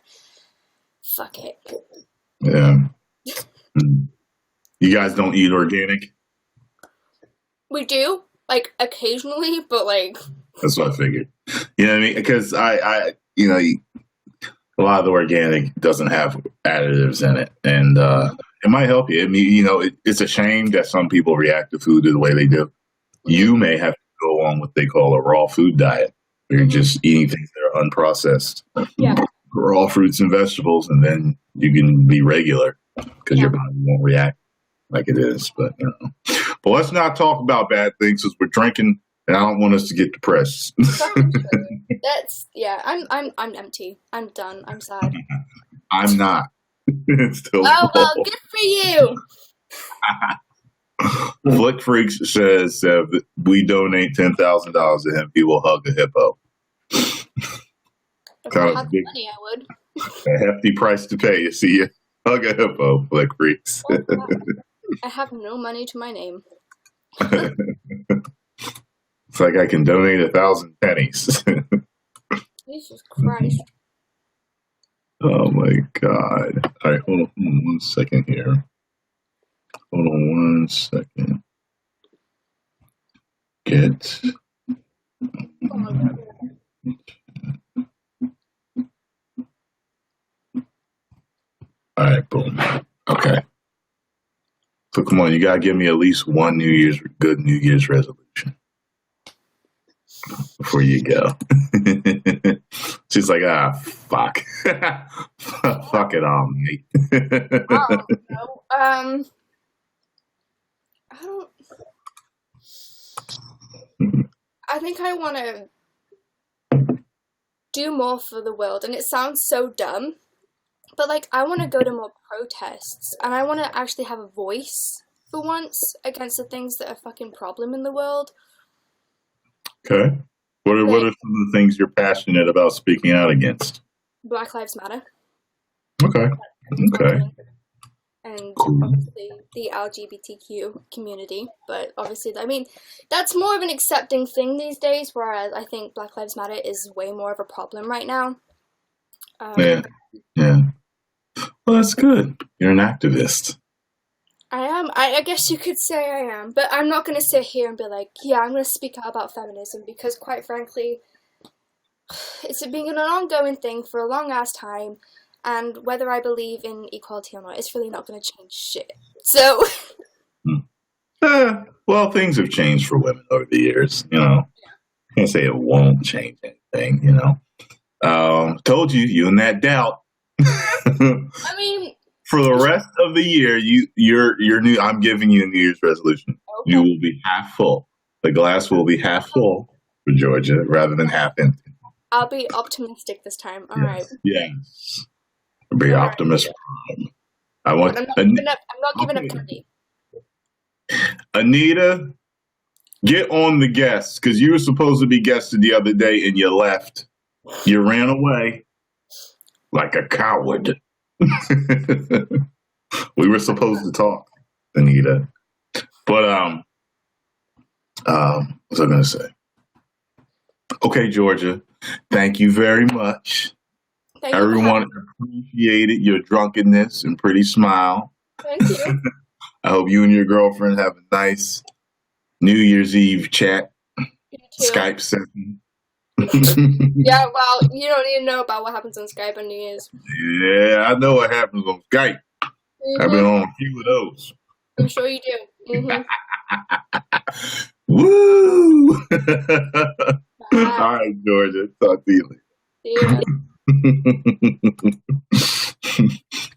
fuck it. Yeah. You guys don't eat organic? We do, like, occasionally, but, like... That's what I figured. You know what I mean? Because I you know, a lot of the organic doesn't have additives in it. And it might help you. I mean, you know, it's a shame that some people react to food the way they do. You may have to go on what they call a raw food diet, where you're just eating things that are unprocessed. Yeah. Raw fruits and vegetables, and then you can be regular because your body won't react like it is. But you know, but let's not talk about bad things because we're drinking, and I don't want us to get depressed. That's I'm empty. I'm done. I'm sad. I'm not. It's still well, good for you. Flick Freaks says that we donate $10,000 to him, he will hug a hippo. If I had the money, I would. A hefty price to pay to see you hug a hippo, Flick Freaks. I have no money to my name. It's like I can donate 1,000 pennies. Jesus Christ. Oh my God. All right, hold on 1 second here. Hold on 1 second. Get. Oh my God. All right, boom. Okay. So come on, you gotta give me at least one good New Year's resolution before you go. She's like, fuck. Fuck it all, mate. Oh, no. I don't. I think I want to do more for the world, and it sounds so dumb, but like I want to go to more protests, and I want to actually have a voice for once against the things that are fucking problem in the world. Okay. What are some of the things you're passionate about speaking out against? Black Lives Matter. Okay. And cool. obviously the LGBTQ community, but obviously, I mean, that's more of an accepting thing these days, whereas I think Black Lives Matter is way more of a problem right now. Yeah. Well, that's good. You're an activist. I am. I guess you could say I am, but I'm not going to sit here and be like, yeah, I'm going to speak out about feminism, because quite frankly, it's been an ongoing thing for a long-ass time, and whether I believe in equality or not, it's really not going to change shit. So... well, things have changed for women over the years, you know. I can't say it won't change anything, you know. Told you and that doubt. I mean... For the rest of the year, you're new. I'm giving you a New Year's resolution. Okay. You will be half full. The glass will be half full for Georgia rather than half empty. I'll be optimistic this time. All right. Yes. I'll be optimistic. I'm not giving up candy. Anita, get on the guest, because you were supposed to be guested the other day and you left. You ran away like a coward. We were supposed to talk, Anita. But what was I gonna say? Okay, Georgia, thank you very much. Everyone appreciated your drunkenness and pretty smile. Thank you. I hope you and your girlfriend have a nice New Year's Eve chat, Skype session. Yeah, well, you don't even know about what happens on Skype on New Year's. Yeah, I know what happens on Skype. I've been on a few of those. I'm sure you do. Woo! All right, Georgia. Talk to you Yeah. later.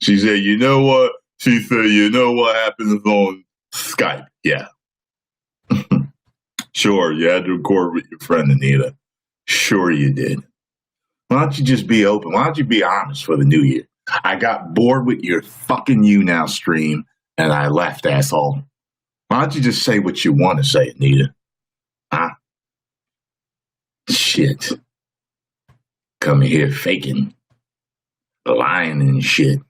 She said, you know what? She said, you know what happens on Skype? Yeah. Sure, you had to record with your friend Anita. Sure you did. Why don't you just be open? Why don't you be honest for the new year? I got bored with your fucking YouNow stream and I left, asshole. Why don't you just say what you want to say, Anita? Huh? Shit. Coming here faking, lying and shit.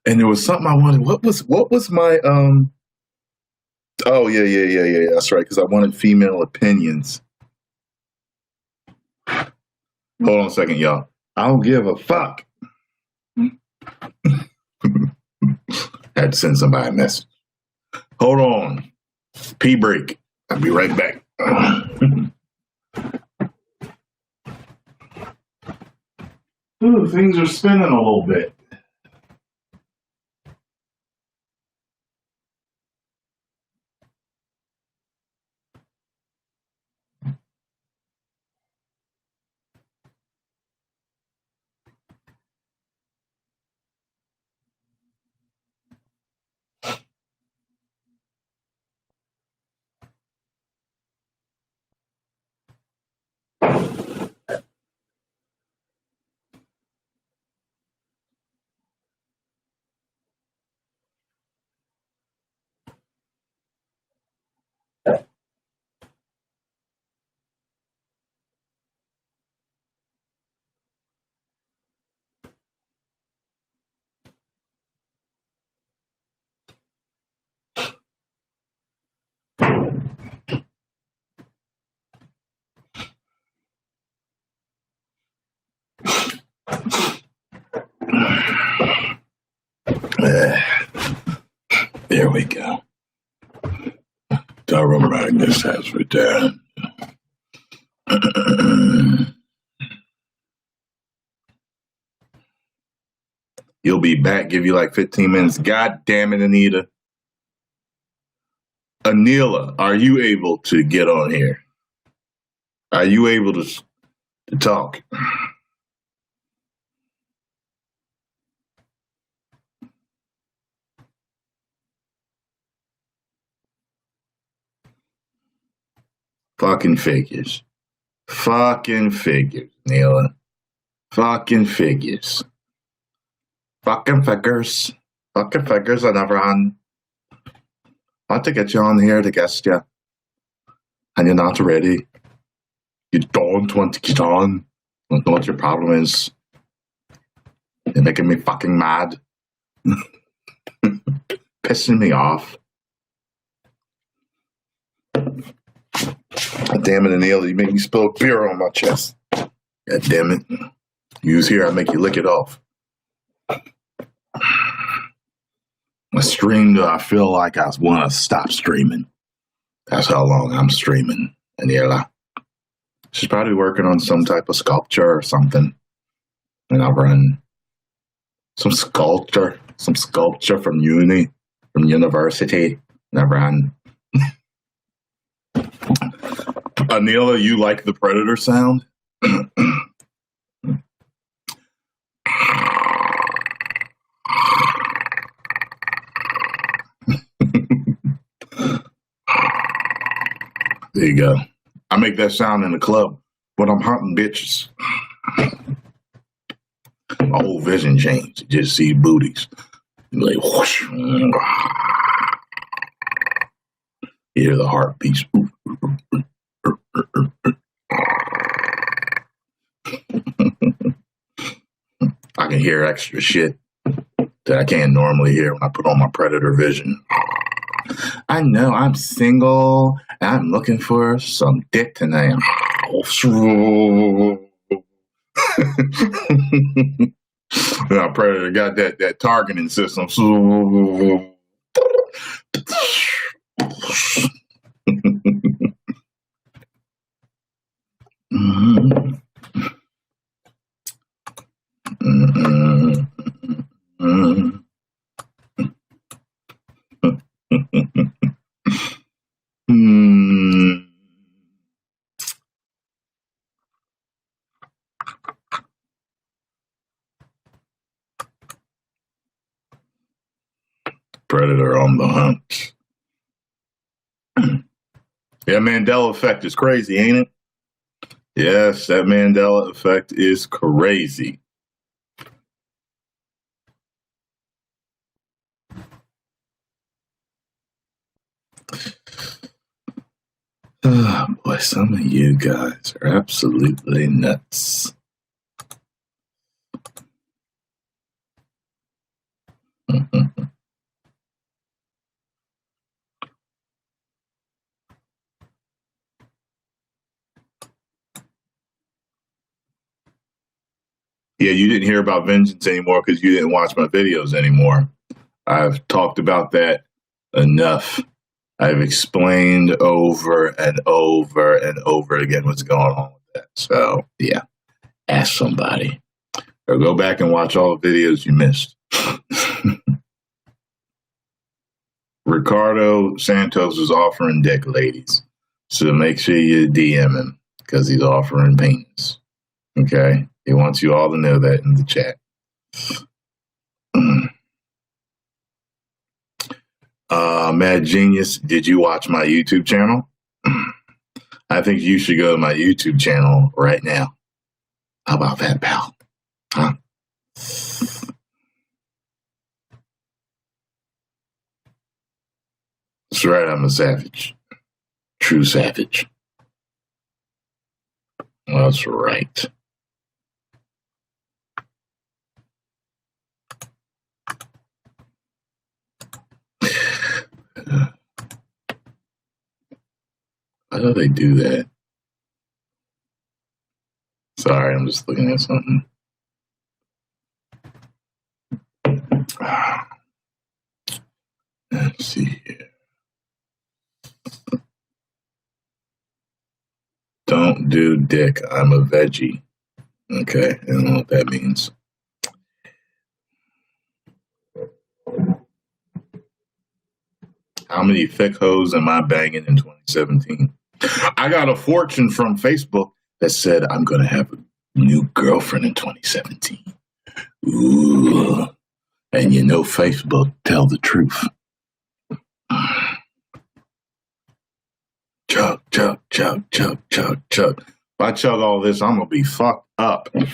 And there was something I wanted. What was my oh yeah. That's right, because I wanted female opinions. Hold on a second, y'all. I don't give a fuck. Had to send somebody a message. Hold on. Pee break. I'll be right back. Ooh, things are spinning a little bit. There we go. Tyrone Magnus has returned. You'll be back. Give you like 15 minutes. God damn it, Anita. Anila, are you able to get on here? Are you able to talk? Fucking figures. Fucking figures, Neela. Fucking figures. Fucking figures. Fucking figures on everyone. I want to get you on here to guest you. And you're not ready. You don't want to get on. I don't know what your problem is. You're making me fucking mad. Pissing me off. God damn it, Anil, you make me spill beer on my chest. God damn it. You was here, I make you lick it off. I streamed, I feel like I want to stop streaming. That's how long I'm streaming. Anila. She's probably working on some type of sculpture or something. And I'll run some sculpture from university. And I run. Anila, you like the Predator sound? There you go. I make that sound in the club when I'm hunting bitches. My whole vision changed. You just see booties. Like whoosh. You hear the heartbeats. I can hear extra shit that I can't normally hear when I put on my Predator vision. I know I'm single and I'm looking for some dick tonight. Now Predator got that targeting system. Predator on the hunt. Yeah, Mandela effect is crazy, ain't it? Yes, that Mandela effect is crazy. Oh boy, some of you guys are absolutely nuts. Yeah, you didn't hear about vengeance anymore because you didn't watch my videos anymore. I've talked about that enough. I've explained over and over and over again what's going on with that. So, yeah, ask somebody. Or go back and watch all the videos you missed. Ricardo Santos is offering dick, ladies. So make sure you DM him because he's offering penis. Okay? He wants you all to know that in the chat. Mad Genius, did you watch my YouTube channel? I think you should go to my YouTube channel right now. How about that, pal? Huh? That's right, I'm a savage. True savage. That's right. How do they do that? Sorry, I'm just looking at something. Let's see here. Don't do dick. I'm a veggie. Okay, I don't know what that means. How many thick hoes am I banging in 2017? I got a fortune from Facebook that said I'm going to have a new girlfriend in 2017. Ooh. And you know Facebook tell the truth. Chug, chug, chug, chug, chug, chug. If I chug all this, I'm going to be fucked up. And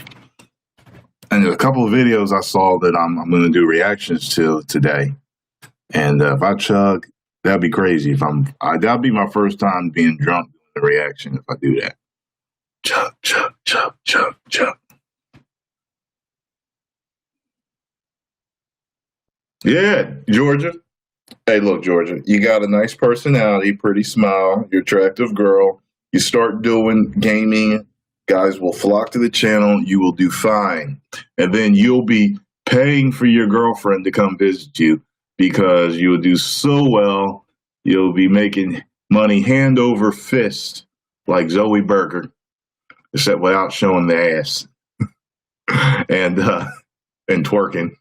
there's a couple of videos I saw that I'm going to do reactions to today. And if I chug, that'd be crazy. That'll be my first time being drunk doing the reaction if I do that. Chug, chug, chug, chug, chug. Yeah, Georgia. Hey, look, Georgia, you got a nice personality, pretty smile, you're an attractive girl. You start doing gaming, guys will flock to the channel, you will do fine. And then you'll be paying for your girlfriend to come visit you because you will do so well. You'll be making money hand over fist like Zoe Berger, except without showing the ass and twerking.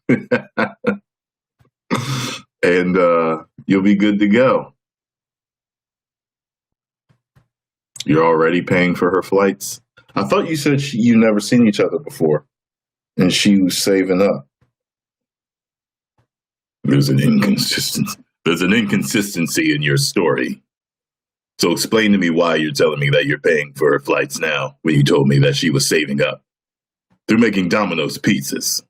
And you'll be good to go. You're already paying for her flights. I thought you said you never seen each other before, and she was saving up. There's an inconsistency. There's an inconsistency in your story. So explain to me why you're telling me that you're paying for her flights now when you told me that she was saving up through making Domino's pizzas.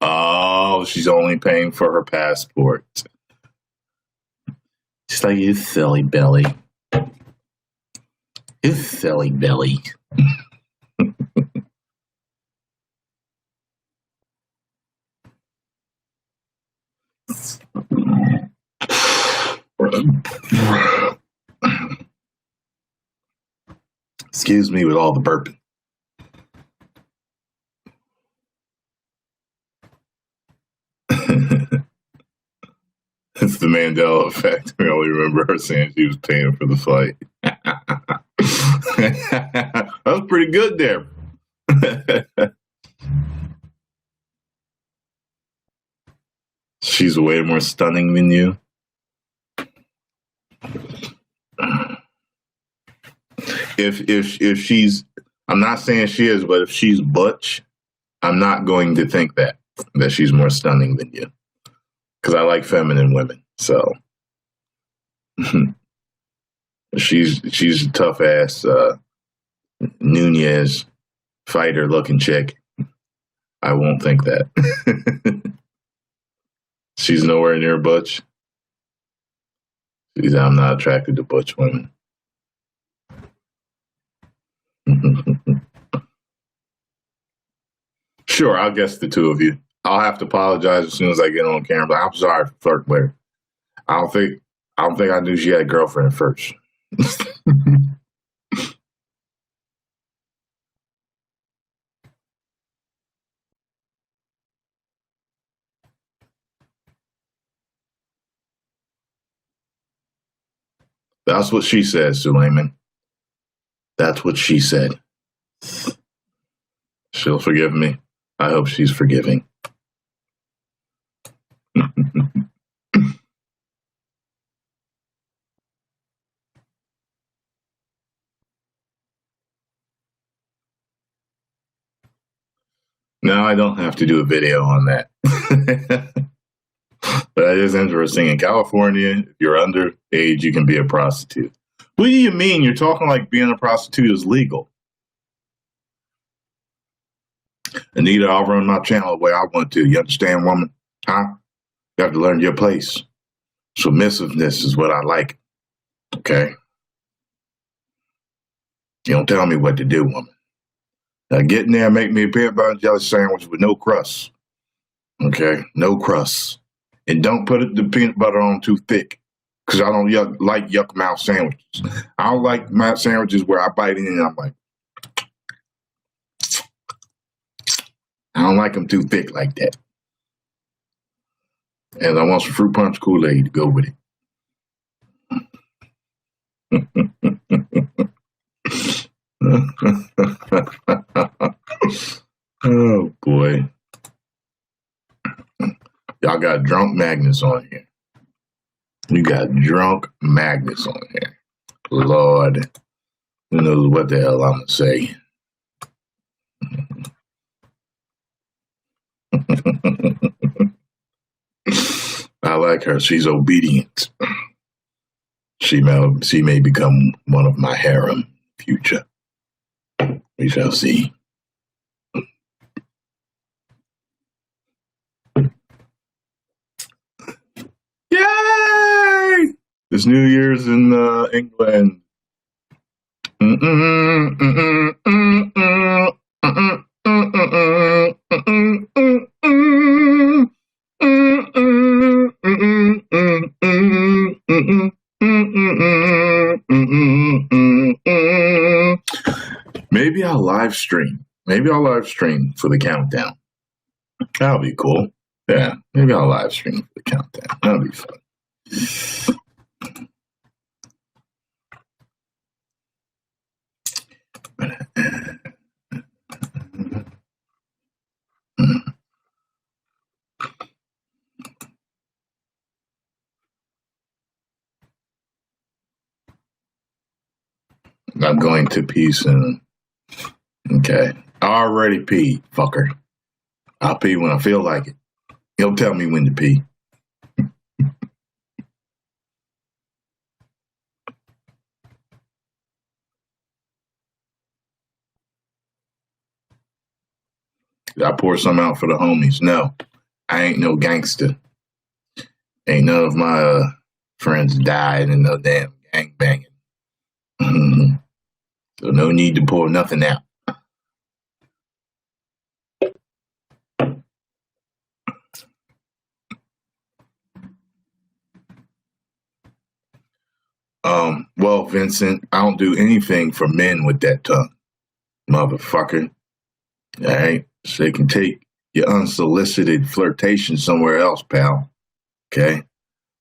Oh, she's only paying for her passport. Just like you silly belly. You silly belly. Excuse me with all the burping. It's the Mandela effect. I only remember her saying she was paying for the flight. That was pretty good there. She's way more stunning than you. If she's I'm not saying she is, but if she's butch, I'm not going to think that she's more stunning than you, because I like feminine women. So she's a tough ass Nunez fighter looking chick. I won't think that. She's nowhere near butch. I'm not attracted to butch women. Sure, I'll guess the two of you. I'll have to apologize as soon as I get on camera. But I'm sorry, Flirt Blair. I don't think I knew she had a girlfriend at first. That's what she said, Suleiman. That's what she said. She'll forgive me. I hope she's forgiving. Now I don't have to do a video on that. But that is interesting. In California, if you're underage, you can be a prostitute. What do you mean? You're talking like being a prostitute is legal. Anita, I'll run my channel the way I want to. You understand, woman? Huh? You have to learn your place. Submissiveness is what I like. Okay? You don't tell me what to do, woman. Now get in there and make me a peanut butter and jelly sandwich with no crust. Okay? No crust. And don't put the peanut butter on too thick, because I don't like yuck mouth sandwiches. I don't like my sandwiches where I bite in and I'm like, I don't like them too thick like that. And I want some fruit punch Kool-Aid to go with it. Oh, boy. Y'all got drunk Magnus on here. You got drunk Magnus on here. Lord. Who knows what the hell I'm going to say. I like her. She's obedient. She may become one of my harem future. We shall see. Yay! This New Year's in England. Maybe I'll live stream. Maybe I'll live stream for the countdown. That'll be cool. Yeah, maybe I'll live stream for the countdown. That'll be fun. I'm going to pee soon. Okay. I already peed, fucker. I'll pee when I feel like it. He'll tell me when to pee. I pour some out for the homies. No, I ain't no gangster. Ain't none of my friends died in no damn gang banging. So no need to pour nothing out. Well, Vincent, I don't do anything for men with that tongue, motherfucker. All right, so they can take your unsolicited flirtation somewhere else, pal. Okay,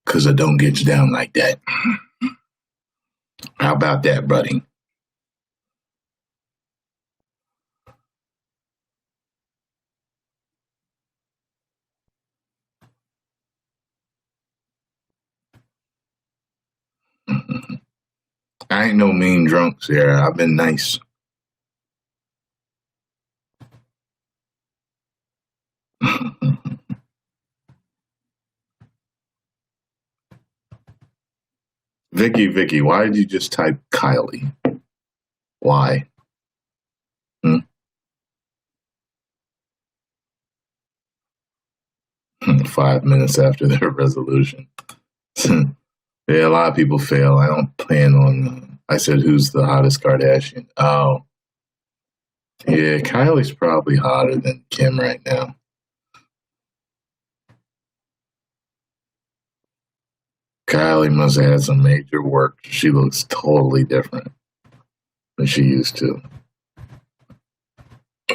because I don't get you down like that. How about that, buddy? I ain't no mean drunk, Sarah. I've been nice. Vicky, why did you just type Kylie? Why? 5 minutes after their resolution. Yeah, a lot of people fail. I don't plan on. I said, who's the hottest Kardashian? Oh, yeah, Kylie's probably hotter than Kim right now. Kylie must have had some major work. She looks totally different than she used to.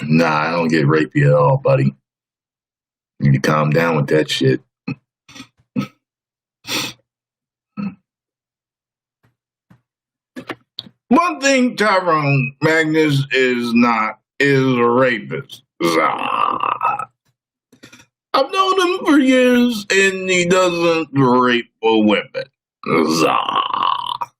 Nah, I don't get rapey at all, buddy. You need to calm down with that shit. One thing Tyrone Magnus is not is a rapist. Zah. I've known him for years, and he doesn't rape a women. Zah.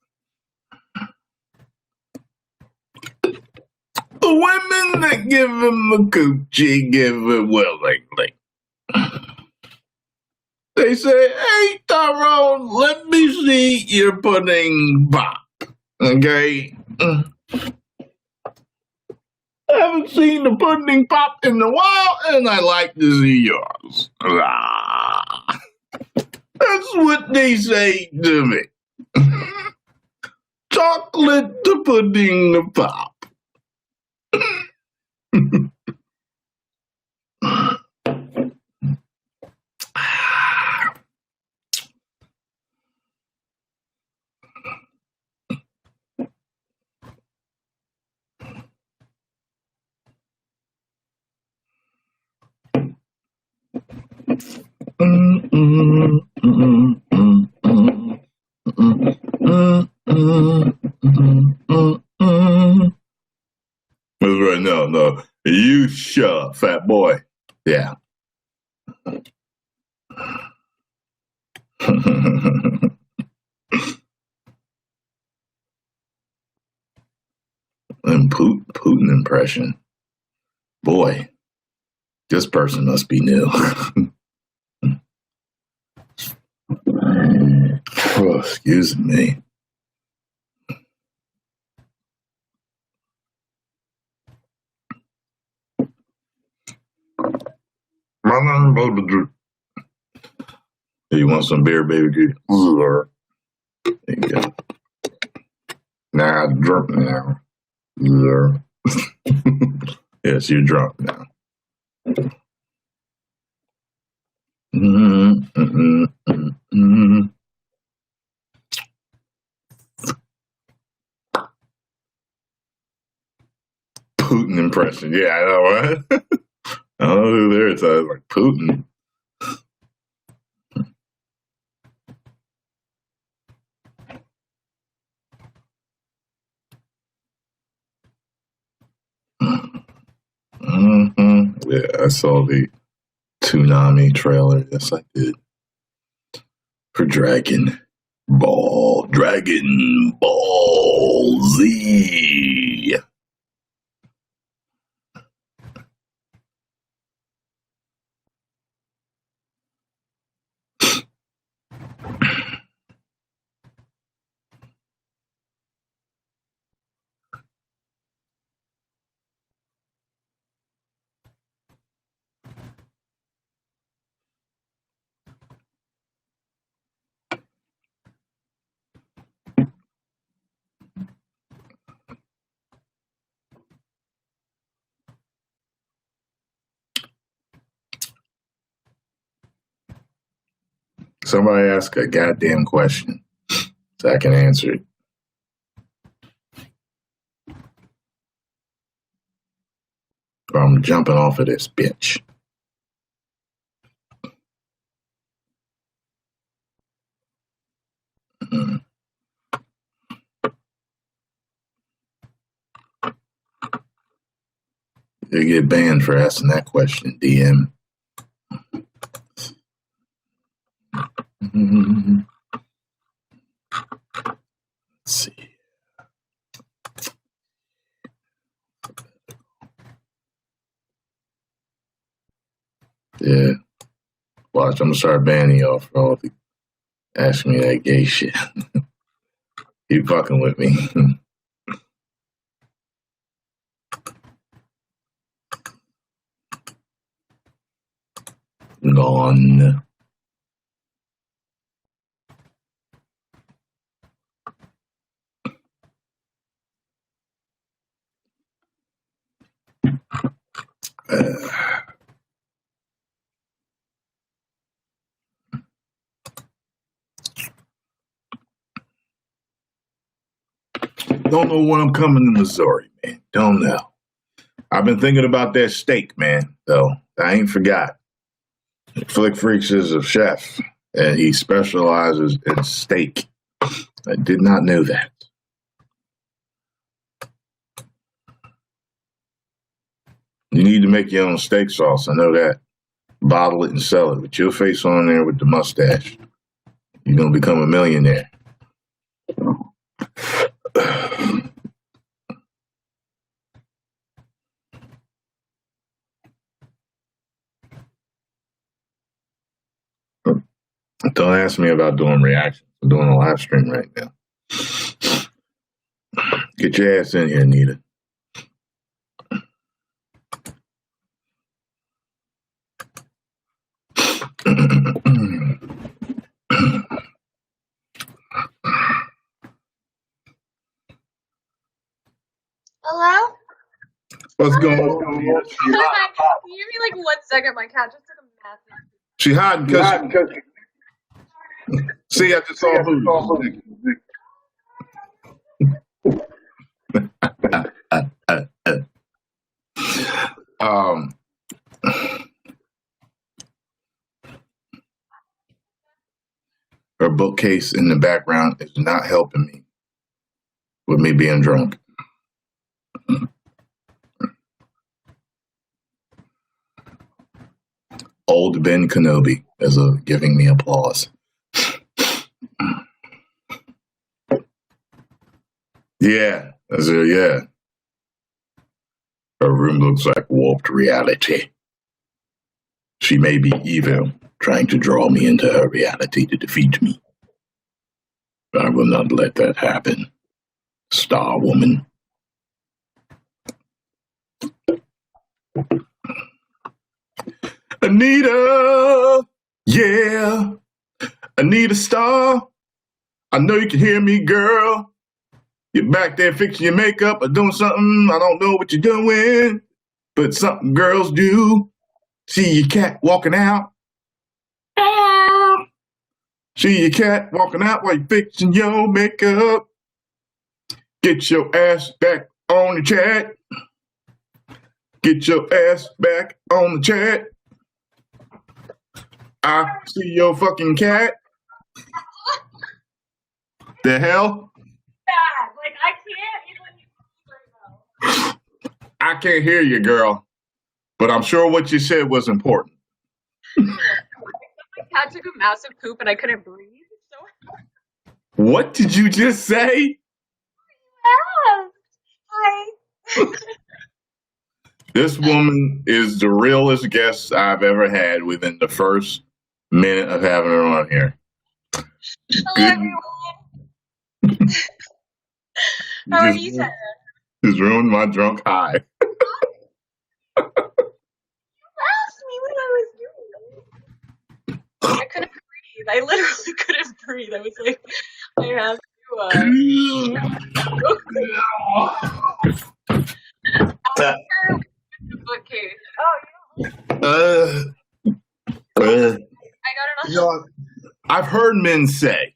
The women that give him the coochie give it willingly. They say, hey, Tyrone, let me see your pudding pop. Okay? I haven't seen the pudding pop in a while, and I like to see yours. Ah. That's what they say to me. Chocolate the pudding the pop. That's right. No. You shut up, fat boy. Yeah. And Putin impression. Boy, this person must be new. Oh, excuse me. You want some beer, baby? There you go. Nah, I'm drunk now. Yes, you're drunk now. Putin impression. Yeah, I know, right? I don't know who there is. I was like, Putin. Yeah, I saw the Tsunami trailer. Yes, I did. For Dragon Ball Z. Somebody ask a goddamn question so I can answer it. Or I'm jumping off of this bitch. You get banned for asking that question, DM. Let's see. Yeah. Watch, I'm gonna start banning y'all for all the asking me that gay shit. You fucking with me. Gone. Don't know when I'm coming to Missouri, man. Don't know. I've been thinking about that steak, man, though. I ain't forgot. Flick Freaks is a chef, and he specializes in steak. I did not know that. You need to make your own steak sauce. I know that. Bottle it and sell it with your face on there with the mustache. You're going to become a millionaire. Don't ask me about doing reactions. I'm doing a live stream right now. Get your ass in here, Anita. Hello? What's going on? Can you give me like 1 second? My cat just took a massive. She hiding because see, I just saw food. Her bookcase in the background is not helping me with me being drunk. Old Ben Kenobi is giving me applause. Yeah, yeah. Her room looks like warped reality. She may be evil, trying to draw me into her reality to defeat me. But I will not let that happen, Star Woman. Anita! Yeah! Anita Star! I know you can hear me, girl. You're back there fixing your makeup or doing something. I don't know what you're doing, but something girls do. See your cat walking out. See your cat walking out while you're fixing your makeup. Get your ass back on the chat. Get your ass back on the chat. I see your fucking cat. The hell? Like I can't even right now. I can't hear you, girl. But I'm sure what you said was important. My cat took a massive poop and I couldn't breathe. So What did you just say? Hi. This woman is the realest guest I've ever had within the first minute of having her on here. Hello, everyone. How are you, Sarah? Just ruined my drunk high. You asked me what I was doing. I couldn't breathe. I literally couldn't breathe. I was like, I have to. The bookcase. Oh, I got it. I've heard men say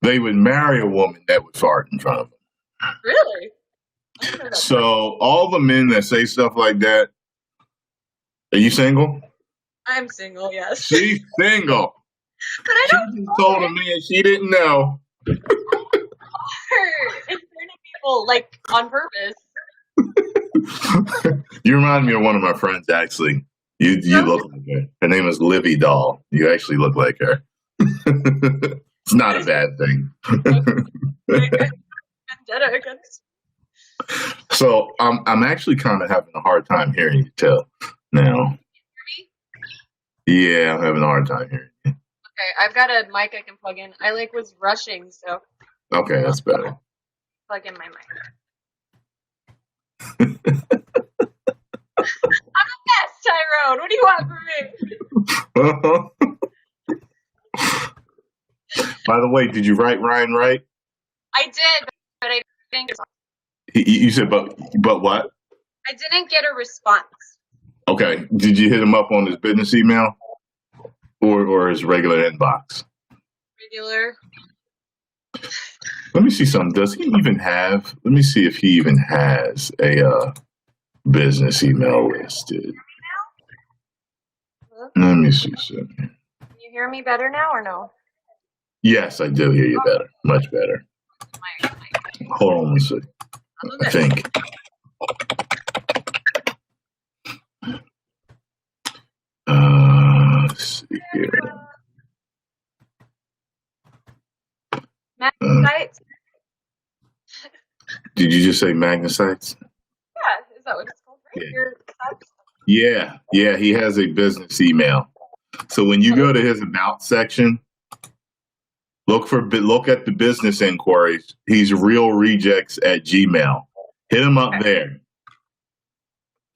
they would marry a woman that would fart in front of them. Really? I didn't know that. So all the men that say stuff like that, are you single? I'm single, yes. She's single. But I She don't just told a man she didn't know. hurt in front of people, like, on purpose. You remind me of one of my friends, actually. You look like her. Her name is Livy Doll. You actually look like her. It's not a bad thing. Vendetta against. So I'm actually kind of having a hard time hearing you tell now. Me? Yeah, I'm having a hard time hearing you. Okay, I've got a mic I can plug in. I was rushing, so Okay, that's better. plug in my mic. I'm the best, Tyrone. What do you want from me? By the way, did you write Ryan right? I did, but I didn't. You said, but what? I didn't get a response. Okay. Did you hit him up on his business email or his regular inbox? Regular. Let me see something. Does he even have? Let me see if he even has a business email listed. Let me see something. Can you hear me better now or no? Yes, I do hear you better. Much better. Hold on one second. I think. Let's see here. Magnus? Did you just say Magnusites? Yeah, is that what it's called? Right? Yeah. Yeah, he has a business email. So when you go to his about section, look at the business inquiries. He's realrejects@gmail. Hit him up there.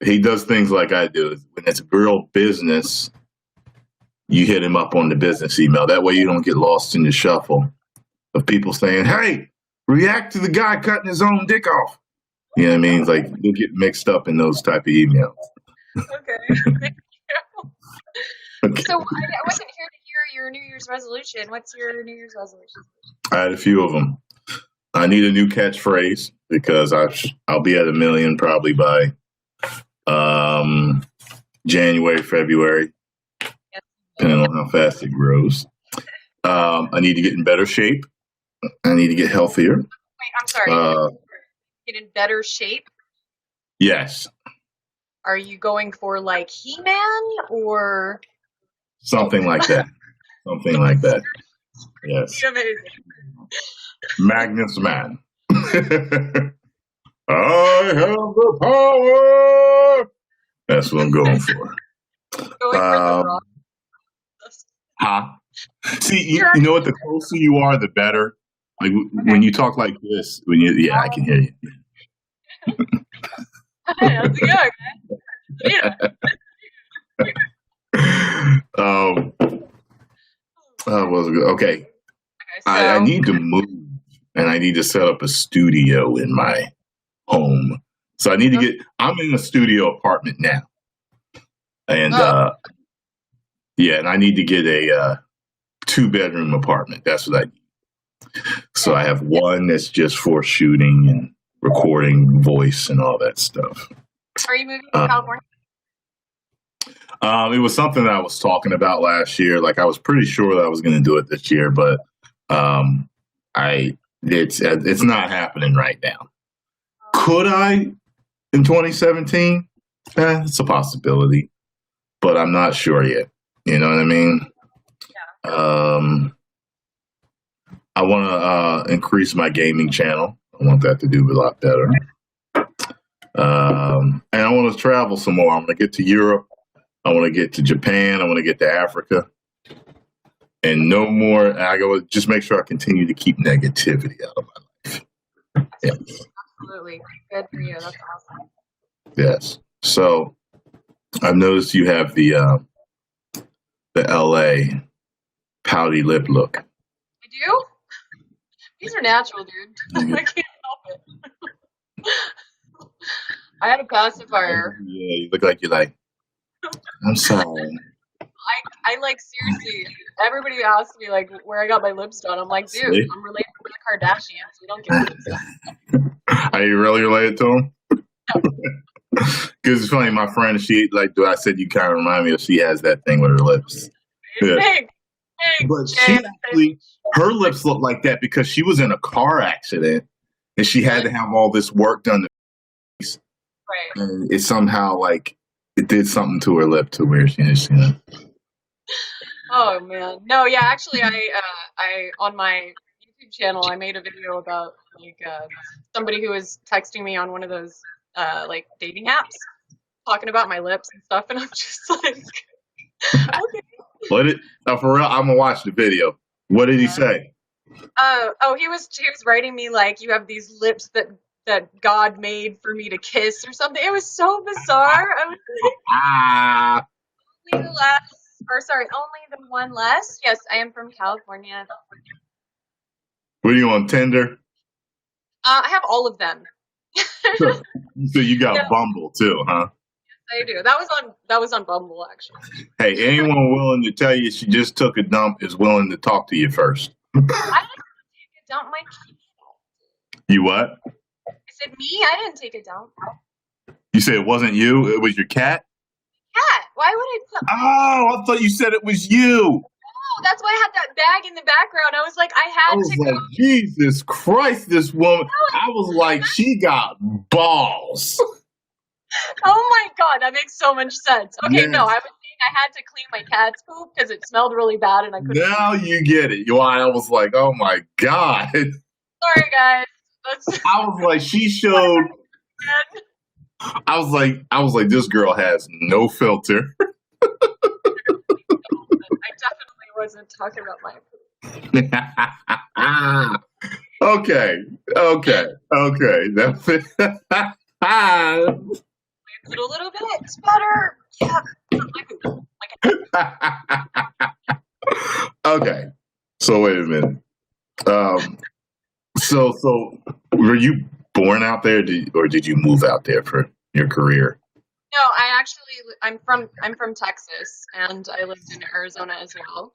He does things like I do. When it's real business, you hit him up on the business email. That way you don't get lost in the shuffle of people saying, hey, react to the guy cutting his own dick off. You know what I mean? It's like you'll get mixed up in those type of emails. Okay. Thank you. Okay. So I wasn't here to hear your New Year's resolution. What's your New Year's resolution? I had a few of them. I need a new catchphrase because I'll be at 1 million probably by January, February, depending on how fast it grows. I need to get in better shape. I need to get healthier. Wait, I'm sorry. Get in better shape? Yes. Are you going for like He-Man or something like that? Something like that. Yes. Amazing. Magnus man. I have the power. That's what I'm going for. Going for the rock. Huh? See, you know what? The closer you are, the better. Like when you talk like this, I can hear you. Hey, how's it going, man? Okay. So, I need to move, and I need to set up a studio in my home. So I need to I'm in a studio apartment now. And, and I need to get a 2-bedroom apartment. That's what I need. So I have one that's just for shooting and recording voice and all that stuff. Are you moving to California? It was something that I was talking about last year. Like I was pretty sure that I was going to do it this year, but it's not happening right now. Could I in 2017? It's a possibility, but I'm not sure yet. You know what I mean? Yeah. I want to increase my gaming channel. I want that to do a lot better. And I want to travel some more. I'm going to get to Europe. I want to get to Japan. I want to get to Africa. And no more. I go just make sure I continue to keep negativity out of my life. Yeah. Absolutely. Good for you. That's awesome. Yes. So I've noticed you have the LA pouty lip look. I do? These are natural, dude. I can't help it. I had a pacifier. Yeah, you look like you're like, I'm sorry. I seriously, everybody asks me like where I got my lips done. I'm like, dude, I'm related to the Kardashians. We don't get lips done. Are you really related to them? Because it's funny, my friend, I said you kind of remind me of, she has that thing with her lips. Yeah. But her lips look like that because she was in a car accident and she had to have all this work done to her face. Right. And it somehow it did something to her lip to where she is, Oh man. No, yeah, actually I on my YouTube channel I made a video about somebody who was texting me on one of those dating apps talking about my lips and stuff, and I'm just like, okay. What did for real? I'm gonna watch the video. What did he say? He was writing me like, you have these lips that God made for me to kiss or something. It was so bizarre. I was like, Ah, only the one less. Yes, I am from California. were you on Tinder? I have all of them. So you got Bumble too, huh? I do. That was on Bumble, actually. Hey, anyone willing to tell you she just took a dump is willing to talk to you first. I didn't take a dump. My cat. You what? I said me. I didn't take a dump. You said it wasn't you. It was your cat. Cat. Why would I put? Oh, I thought you said it was you. Oh, that's why I had that bag in the background. I was like, I I had was to like, go. Jesus Christ, this woman. I was like, she got balls. Oh my god, that makes so much sense. Okay, Yes. no, I was saying I had to clean my cat's poop because it smelled really bad and I couldn't. Now you get it. Why I was like, oh my God. Sorry, guys. That's I was like, she showed. I was like, this girl has no filter. I definitely wasn't talking about my poop. Okay. That's it. It's a little bit better. Yeah. My poop. Okay. So wait a minute. So were you born out there, or did you move out there for your career? No, I'm from Texas, and I lived in Arizona as well.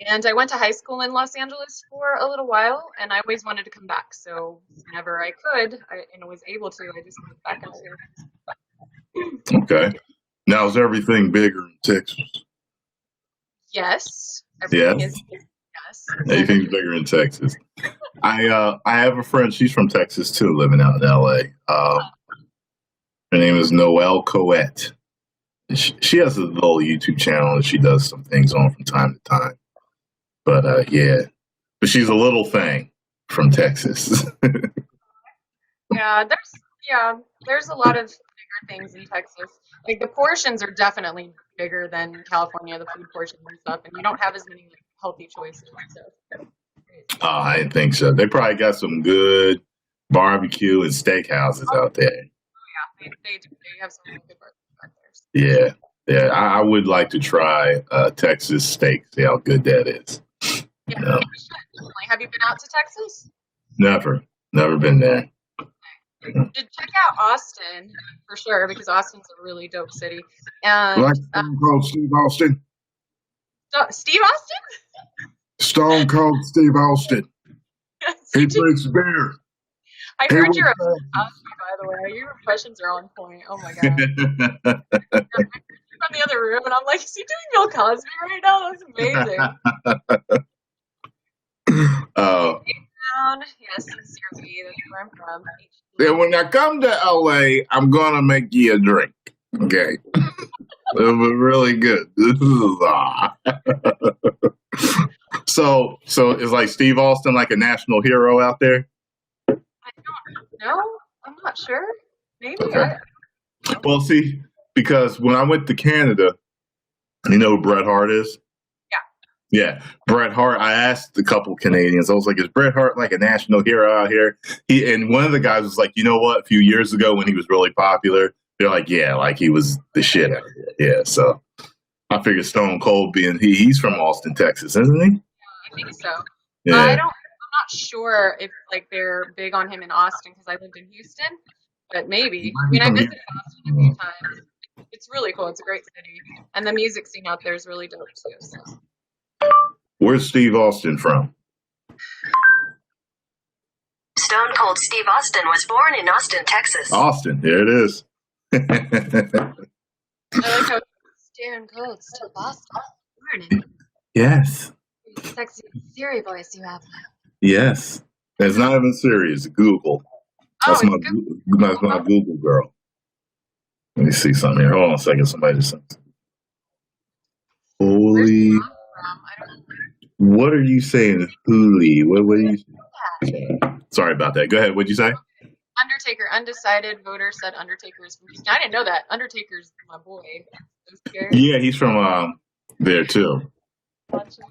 And I went to high school in Los Angeles for a little while, and I always wanted to come back. So whenever I could, and was able to, I just moved back out here. Okay. Now is everything bigger in Texas? Yes. Yeah. Everything is yes. Anything's bigger in Texas. I have a friend. She's from Texas too, living out in L.A. Her name is Noelle Coette. She has a little YouTube channel that she does some things on from time to time. But yeah, but she's a little thing from Texas. There's a lot of bigger things in Texas. Like the portions are definitely bigger than California, the food portions and stuff, and you don't have as many like, healthy choices and stuff. I didn't think so. They probably got some good barbecue and steakhouses out there. Yeah, they do. They have some really good barbecue out there. Yeah. I would like to try Texas steak. See how good that is. Yeah, You know? you should. Like, have you been out to Texas? Never been there. Check out Austin for sure, because Austin's a really dope city. And Like Stone Cold Steve Austin. Steve Austin? Stone Cold Steve Austin. He CJ, drinks beer. I He heard your was- by the way. Your impressions are on point. Oh my god. From the other room, and I'm like, is he doing Bill Cosby right now? That's amazing. Yes, sincerely, that's where I'm from. Then when I come to LA, I'm gonna make you a drink. Okay. It'll be really good. So is like Steve Austin like a national hero out there? I don't know. I'm not sure. Maybe. Okay. Well, see, because when I went to Canada, you know who Bret Hart is? Yeah, Bret Hart. I asked a couple Canadians. I was like, "Is Bret Hart like a national hero out here?" And one of the guys was like, "You know what? A few years ago when he was really popular, they're like, yeah, like he was the shit out here." Yeah, so I figured Stone Cold being he's from Austin, Texas, isn't he? I think so. Yeah. I'm not sure if like they're big on him in Austin because I lived in Houston, but maybe. I mean, I visited Austin a few times. It's really cool. It's a great city, and the music scene out there is really dope too. So. Where's Steve Austin from? Stone Cold Steve Austin was born in Austin, Texas. Austin. There it is. I like how Stone Cold Steve Austin. Morning. Yes. Sexy Siri voice you have. Yes. It's not even serious. Google. That's Oh, my Google girl. Let me see something here. Hold on a second. Somebody just sent. Holy. I don't know. What are you saying? Holy. What are you saying? Sorry about that. Go ahead. What'd you say? Undertaker, undecided voter said Undertaker is from Houston. I didn't know that. Undertaker's my boy. So scary. Yeah, he's from there too. Gotcha.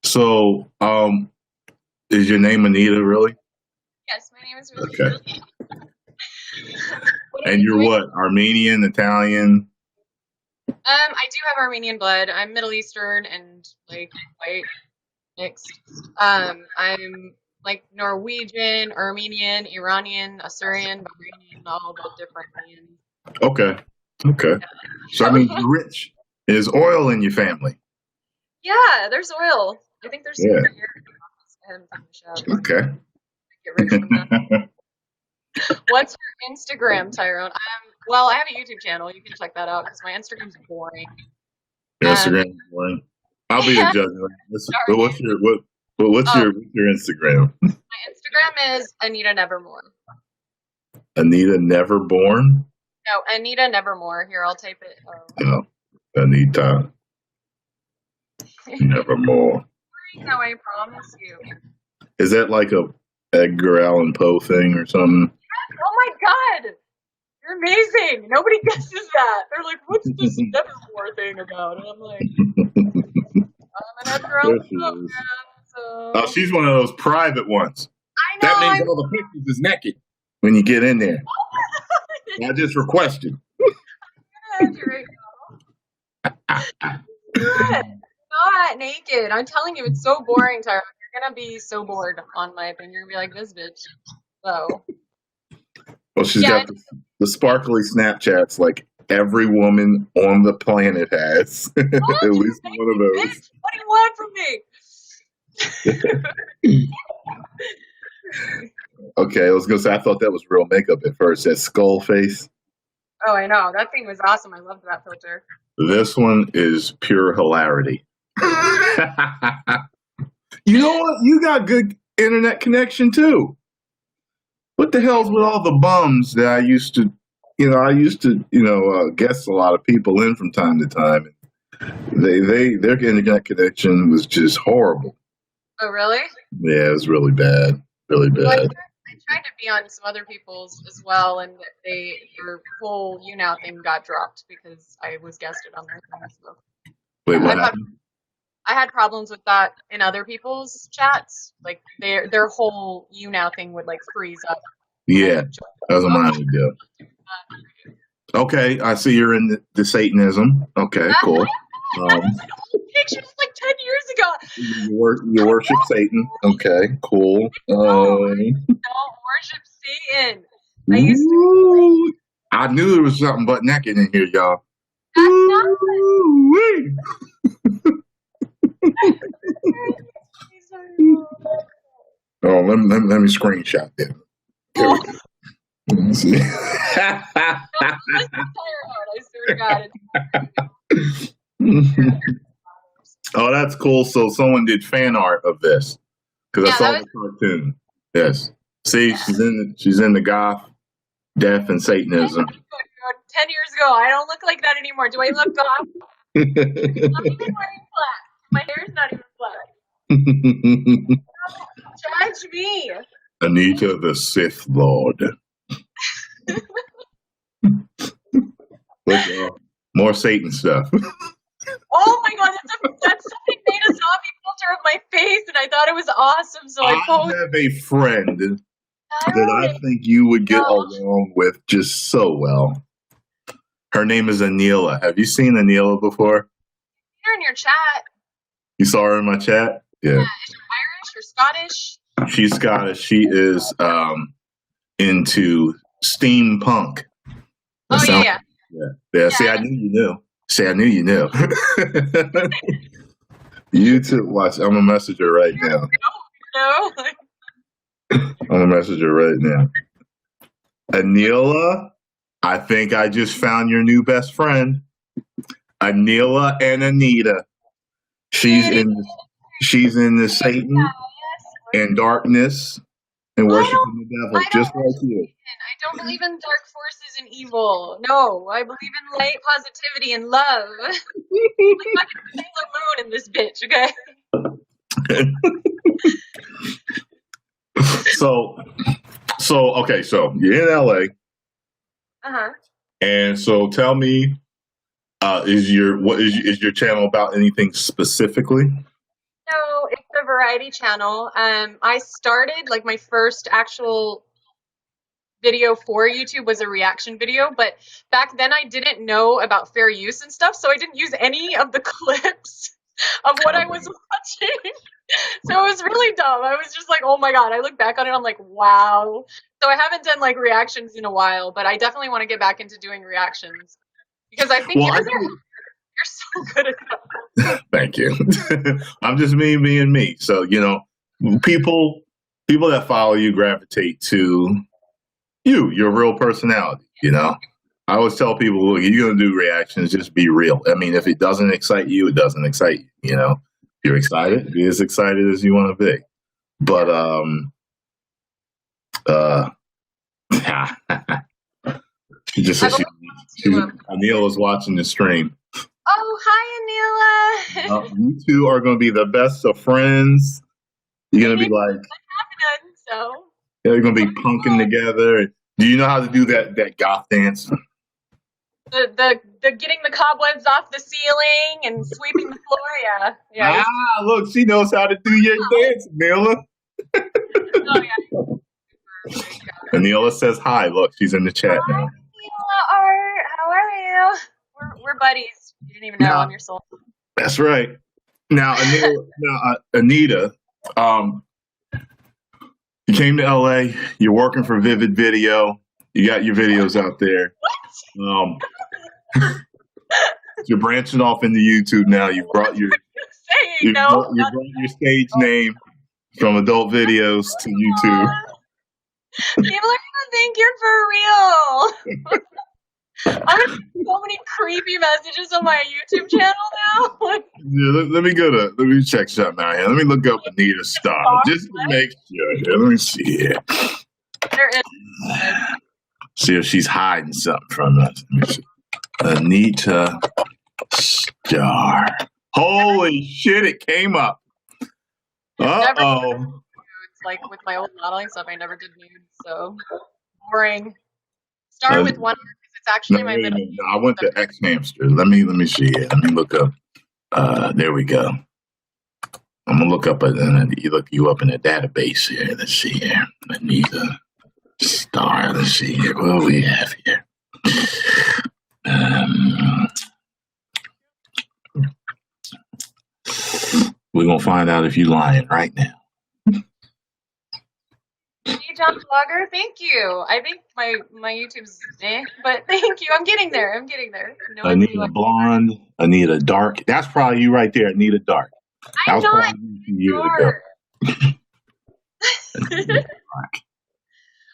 So, is your name Anita really? Yes, my name is really. Okay. What are And you you're doing? what? Armenian, Italian? I do have Armenian blood. I'm Middle Eastern and like white mixed. I'm like Norwegian, Armenian, Iranian, Assyrian, Bahrainian, all the different names. Okay. Okay. So I mean, you're rich. There's oil in your family. Yeah, there's oil. I think there's some Yeah. here. I haven't finished out. Okay. Get rich from that. What's your Instagram, Tyrone? Well, I have a YouTube channel. You can check that out because my Instagram's boring. Your Instagram is boring. I'll be a judge. But what's your Instagram? My Instagram is Anita Nevermore. Anita Neverborn? No, Anita Nevermore. Here, I'll type it. No. Anita Nevermore. No, I promise you. Is that like a Edgar Allan Poe thing or something? Oh my God! You're amazing! Nobody guesses that. They're like, what's this Nevermore thing about? And I'm like, I'm an Edgar Allan Poe fan, so... Oh, she's one of those private ones. I know, That means all the pictures is naked when you get in there. I just requested. You're not naked. I'm telling you, it's so boring, Tyrone. You're gonna be so bored on my thing. You're gonna be like, this bitch. So. Well, she's Yeah, got the sparkly Snapchats like every woman on the planet has. At least one of those. Bitch, what do you want from me? Okay, I was gonna say I thought that was real makeup at first. That skull face. Oh, I know. That thing was awesome. I loved that filter. This one is pure hilarity. You know what? You got good internet connection too. What the hell's with all the bums that I used to guest a lot of people in from time to time. Their internet connection was just horrible. Oh, really? Yeah, it was really bad. Really Well, I bad. tried to be on some other people's as well, and their whole YouNow thing got dropped because I was guested on their thing. So. Wait, what I've had- happened? I had problems with that in other people's chats. Like their whole YouNow thing would like freeze up. Yeah, that's what mine would do. Okay, I see you're in the Satanism. Okay, cool. Pictures like 10 years ago. You worship Satan. Okay, cool. Don't worship Satan. I used to. Ooh, I knew there was something but naked in here, y'all. That's not. Ooh-wee. Oh, let me screenshot that. Here we go. Let me see. I swear to God. Oh, that's cool. So someone did fan art of this because I Yeah, saw that the cartoon. Yes. See, she's in the goth, death, and Satanism. 10 years ago. I don't look like that anymore. Do I look goth? I'm not even wearing black. My hair's not even black. Judge me. Anita, the Sith Lord. Look, more Satan stuff. Oh my God, that's something made a zombie filter of my face, and I thought it was awesome. So I I posted. have a friend that I think you would get along with just so well. Her name is Anita. Have you seen Anita before? Here in your chat. You saw her in my chat? Yeah. Is she Irish or Scottish? She's Scottish. She is into steampunk. Oh, yeah. Yeah. See, I knew you knew. You too. Watch. I'm gonna message her right now. No. I'm gonna message her right now. Anila, I think I just found your new best friend. Anila and Anita. She's in the Satan and darkness and worshiping the devil, just like you. I don't believe in dark forces and evil. No, I believe in light, positivity, and love. Like Sailor Moon in this bitch, okay? So you're in LA, Uh-huh. and so tell me Is your channel about anything specifically? No, it's a variety channel. I started like my first actual video for YouTube was a reaction video, but back then I didn't know about fair use and stuff, so I didn't use any of the clips of what I was watching. So it was really dumb. I was just like, oh my god. I look back on it, I'm like, wow. So I haven't done like reactions in a while, but I definitely want to get back into doing reactions because I think you're so good at that. Thank you. I'm just me being me. So, people that follow you gravitate to your real personality, I always tell people, look, you're going to do reactions, just be real. I mean, if it doesn't excite you, it doesn't excite you, If you're excited, be as excited as you want to be. But, she just said Anita was watching the stream. Oh, hi, Anila. You two are going to be the best of friends. You're going to be like, you're going to be punking together. Do you know how to do that goth dance? The getting the cobwebs off the ceiling and sweeping the floor, yeah. Look, she knows how to do your dance, Anila. Oh, yeah. Anila says hi. Look, she's in the chat now. Hi, Anila. How are you? We're buddies. You didn't even know I'm your soul. That's right. Now, Anita, you came to LA. You're working for Vivid Video. You got your videos out there. You're branching off into YouTube now. You brought your stage name from adult videos to YouTube. People are gonna think you're for real. I'm getting so many creepy messages on my YouTube channel now. Yeah, let me check something out here. Let me look up Anita Star just to make sure. Here, let me see here. See if she's hiding something from us. Let me see. Anita Star. Holy shit! It came up. Like with my old modeling stuff, I never did nudes, so boring. Start with one. It's actually my middle. No, I went to X Hamster. Let me see it. Let me look up. There we go. I'm gonna look up look you up in the database here. Let's see here. Anita Star. Let's see here. What do we have here? We're gonna find out if you're lying right now. Hey, John Vlogger, thank you. I think my YouTube's but thank you. I'm getting there. No Anita Blonde, Anita Dark. That's probably you right there, Anita Dark. I'm not dark.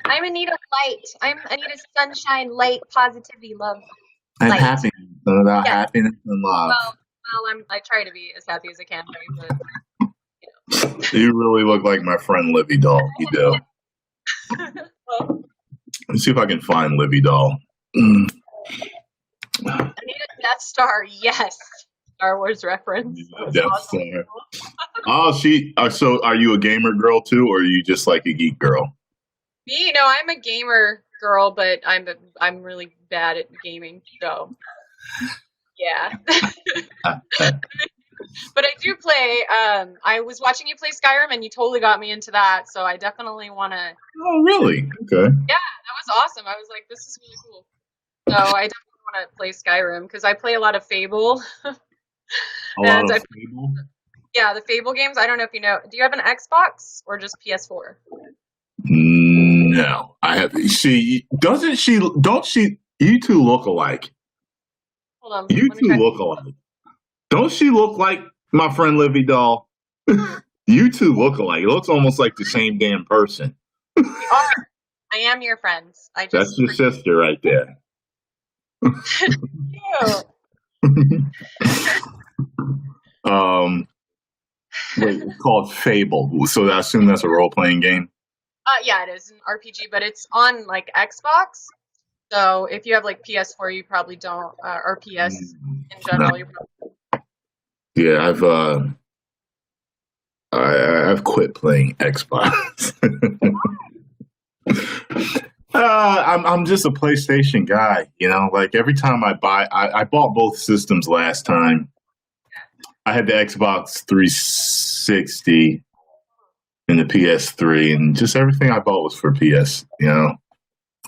I'm Anita Light. I'm Anita Sunshine, Light, Positivity, Love. And happiness. About happiness and love. Well, I try to be as happy as I can be, but You really look like my friend Livy Doll. You do. Let's see if I can find Livy Doll. Anita Death Star, yes. Star Wars reference. Death Star. Oh, so are you a gamer girl too, or are you just like a geek girl? Me, no, I'm a gamer girl, but I'm really bad at gaming, so yeah. But I do play. I was watching you play Skyrim, and you totally got me into that. So I definitely want to. Oh, really? Okay. Yeah, that was awesome. I was like, this is really cool. So I definitely want to play Skyrim because I play a lot of Fable. Fable? Yeah, the Fable games. I don't know if you know. Do you have an Xbox or just PS4? No, I have. Don't she? You two look alike. Hold on. You two look alike. Don't she look like my friend Livy Doll? You two look alike. It looks almost like the same damn person. I am your friends. That's your sister right there. It's called Fable. So I assume that's a role-playing game? Yeah, it is an RPG, but it's on like Xbox. So if you have like PS4, you probably don't, or PS in general. No. You probably. Yeah, I've quit playing Xbox. I'm just a PlayStation guy, you know. Like every time I bought both systems last time. I had the Xbox 360 and the PS3, and just everything I bought was for PS. You know,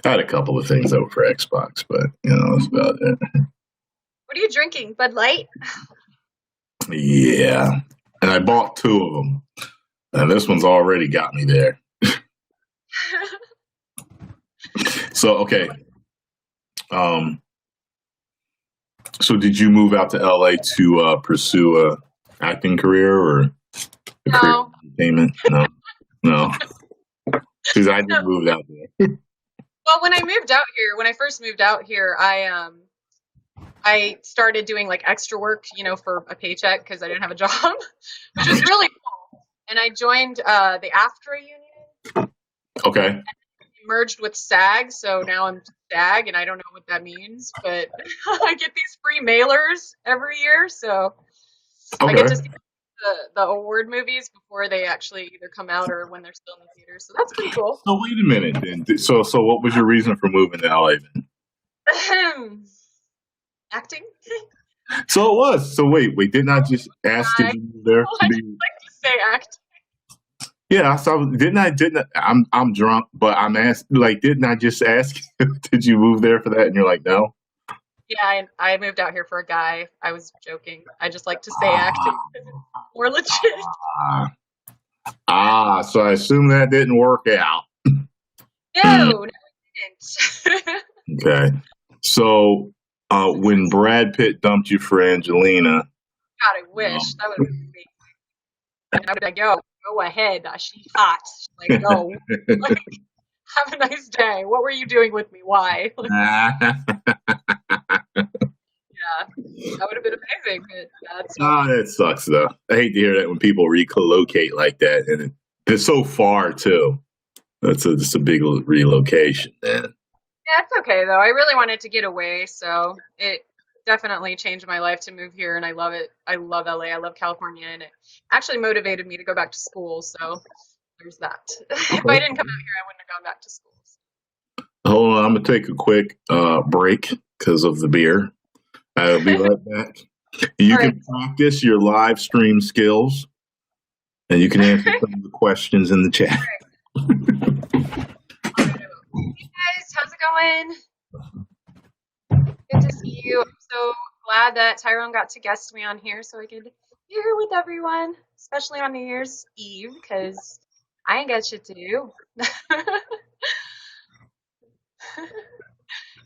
I had a couple of things that were for Xbox, but you know, that's about it. What are you drinking? Bud Light? Yeah, and I bought two of them, and this one's already got me there. So okay, so did you move out to LA to pursue a acting career or a career No. in entertainment? No, no, because I just moved out there. Well, when I first moved out here, I started doing like extra work, you know, for a paycheck because I didn't have a job, which was really cool. And I joined the AFTRA union. Okay. Merged with SAG, so now I'm SAG, and I don't know what that means, but I get these free mailers every year, so I get to see the award movies before they actually either come out or when they're still in the theater. So that's pretty cool. So wait a minute then. So what was your reason for moving to LA then? Acting? So it was. So wait, didn't I just ask did you move there? I just like to say act. Yeah, so I'm drunk, but I'm asked like didn't I just ask did you move there for that? And you're like, no. Yeah, I moved out here for a guy. I was joking. I just like to say acting because it's more legit. So I assume that didn't work out. No, it didn't. Okay. So when Brad Pitt dumped you for Angelina. God, I wish. That would be amazing. And I would be like, yo, go ahead. She's hot. Like, go. Like, have a nice day. What were you doing with me? Why? Like, yeah, that would have been amazing. But that's that sucks though. I hate to hear that when people relocate like that, and it's so far too. That's just a big relocation, man. Yeah, it's okay though. I really wanted to get away, so it definitely changed my life to move here, and I love it. I love LA. I love California, and it actually motivated me to go back to school. So there's that. If I didn't come out here, I wouldn't have gone back to school. Hold on, I'm gonna take a quick break because of the beer. I'll be right back. You can practice your live stream skills, and you can answer some of the questions in the chat. Hey guys, how's it going? Good to see you. I'm so glad that Tyrone got to guest me on here so I could be here with everyone, especially on New Year's Eve, because I ain't got shit to do.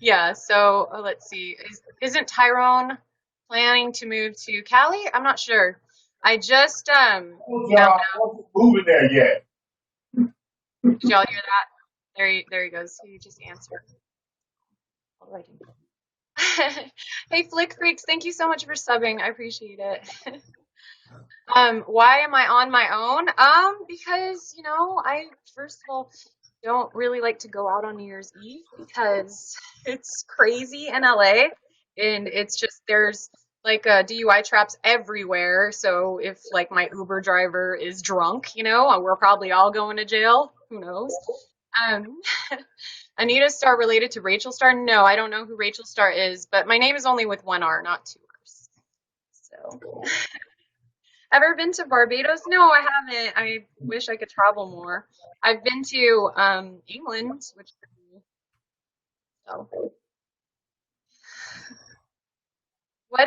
Yeah, so let's see. Isn't Tyrone planning to move to Cali? I'm not sure. I just found out. Moving there yet? Did y'all hear that? There he goes. He just answered. Alrighty. Hey, Flick Freaks, thank you so much for subbing. I appreciate it. Why am I on my own? Because, you know, I first of all don't really like to go out on New Year's Eve because it's crazy in LA, and it's just there's like DUI traps everywhere. So if like my Uber driver is drunk, you know, we're probably all going to jail. Who knows? Anita Star related to Rachel Star? No, I don't know who Rachel Star is, but my name is only with one R, not two R's. So, ever been to Barbados? No, I haven't. I wish I could travel more. I've been to England, which so. What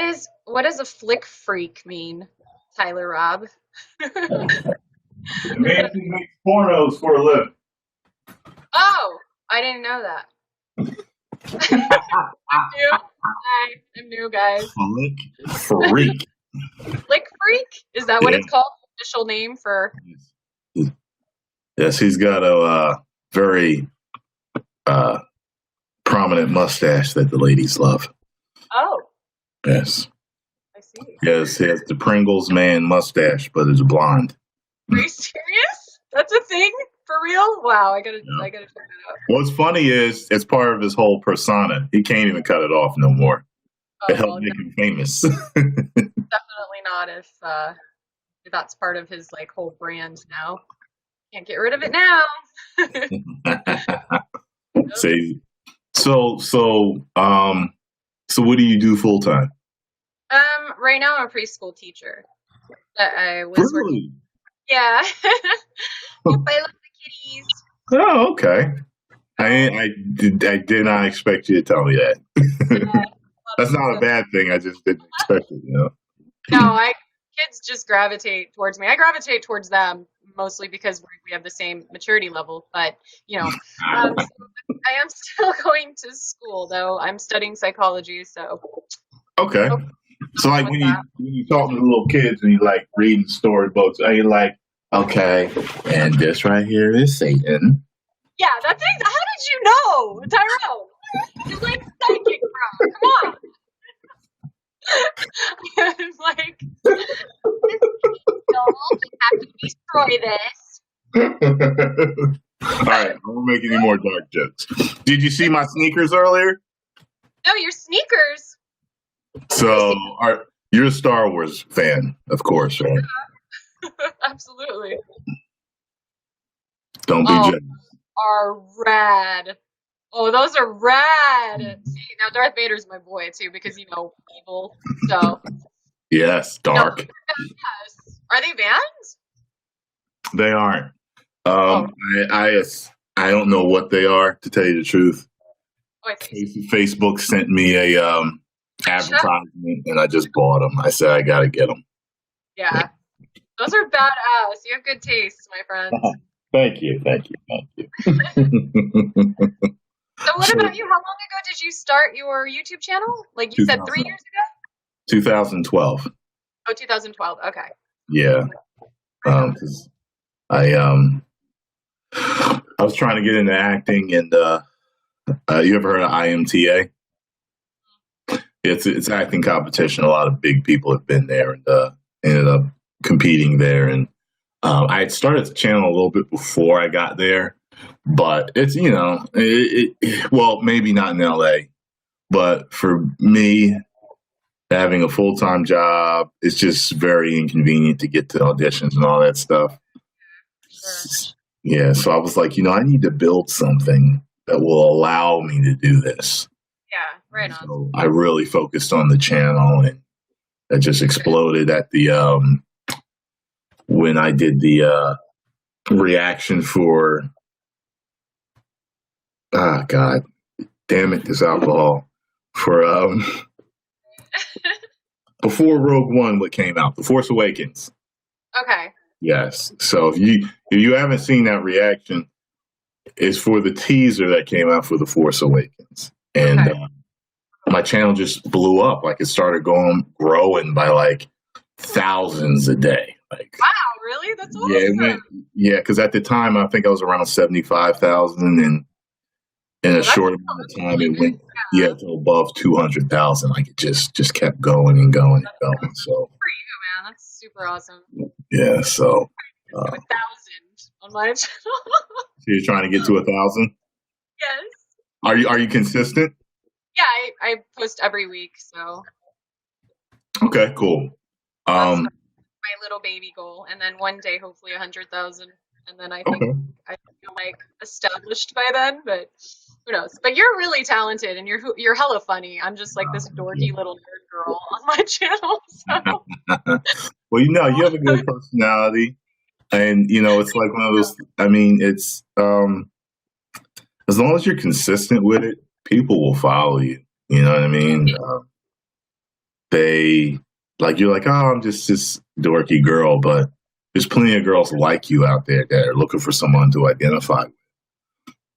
does a flick freak mean, Tyler Robb? The man who makes pornos for a living. Oh, I didn't know that. I'm new, guys. Flick freak. Flick freak? Is that what it's called? Official name for? Yes, he's got a very prominent mustache that the ladies love. Oh. Yes. I see. Yes, he has the Pringles man mustache, but it's blonde. Are you serious? That's a thing? For real? Wow, I gotta check that out. What's funny is it's part of his whole persona. He can't even cut it off no more. It helped make him famous. Definitely not if that's part of his like whole brand now. Can't get rid of it now. See, so what do you do full time? Right now I'm a preschool teacher. That I was working. Really? Yeah. Yep, I love the kitties. Oh, okay. I did not expect you to tell me that. That's not a bad thing. I just didn't expect it. No, kids just gravitate towards me. I gravitate towards them mostly because we have the same maturity level. But so I am still going to school though. I'm studying psychology, so. Okay. So like when you talk to the little kids and you like reading storybooks, are you like, okay, and this right here is Satan. Yeah, that's it. How did you know, Tyrone? You're like psychic, bro. Come on. I'm like, no, we have to destroy this. All right, I won't make any more dark jokes. Did you see my sneakers earlier? No, your sneakers. So you're a Star Wars fan, of course, right? Absolutely. Don't be jealous. Are rad. Oh, those are rad. See, now Darth Vader's my boy too because evil. So yes, dark. Yes. Are they banned? They aren't. I don't know what they are, to tell you the truth. Oh, I see. Facebook sent me a advertisement, and I just bought them. I said I got to get them. Yeah, those are badass. You have good taste, my friend. Thank you. So what about you? How long ago did you start your YouTube channel? Like you said 3 years ago? 2012. Oh, 2012. Okay. Yeah. 'Cause I was trying to get into acting, and you ever heard of IMTA? It's acting competition. A lot of big people have been there and ended up competing there. And I had started the channel a little bit before I got there, but it's well, maybe not in LA, but for me, having a full-time job, it's just very inconvenient to get to auditions and all that stuff. Sure. Yeah, so I was like, I need to build something that will allow me to do this. Yeah, right on. So I really focused on the channel, and that just exploded at the when I did the reaction for God damn it, this alcohol for before Rogue One what came out, The Force Awakens. Okay. Yes. So if you haven't seen that reaction, it's for the teaser that came out for The Force Awakens. And my channel just blew up. Like it started growing by like thousands a day. Like, wow, really? That's awesome. Yeah, because at the time I think I was around 75,000, and in a short amount of time it went to above 200,000. Like it just kept going and going and going. So for you, man, that's super awesome. Yeah, so 1,000 on my channel. So you're trying to get to 1,000? Yes. Are you consistent? Yeah, I post every week, so. Okay, cool. That's my little baby goal, and then one day hopefully 100,000, and then I think I feel like established by then, but who knows? But you're really talented, and you're hella funny. I'm just like this dorky little nerd girl on my channel. So. Well, you have a good personality, and it's like one of those. I mean, it's as long as you're consistent with it, people will follow you. You know what I mean? You're like, oh, I'm just this dorky girl, but there's plenty of girls like you out there that are looking for someone to identify with.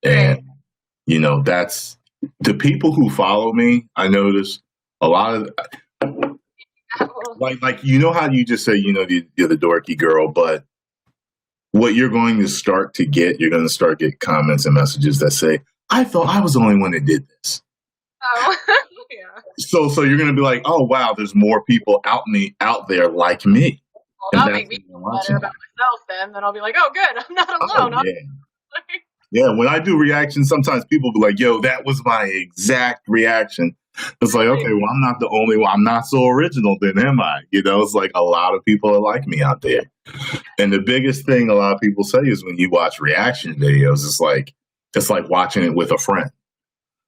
And, that's the people who follow me. I notice a lot of like, how you just say, you're the dorky girl, but what you're going to start to get, you're going to start getting comments and messages that say, I thought I was the only one that did this. Oh, yeah. So you're going to be like, oh, wow, there's more people out there like me. Well, that'll make me feel better about myself then I'll be like, oh, good, I'm not alone. Oh, yeah. Yeah, when I do reactions, sometimes people be like, yo, that was my exact reaction. It's like, okay, well, I'm not the only one. I'm not so original then, am I? It's like a lot of people are like me out there. And the biggest thing a lot of people say is when you watch reaction videos, it's like, it's like watching it with a friend.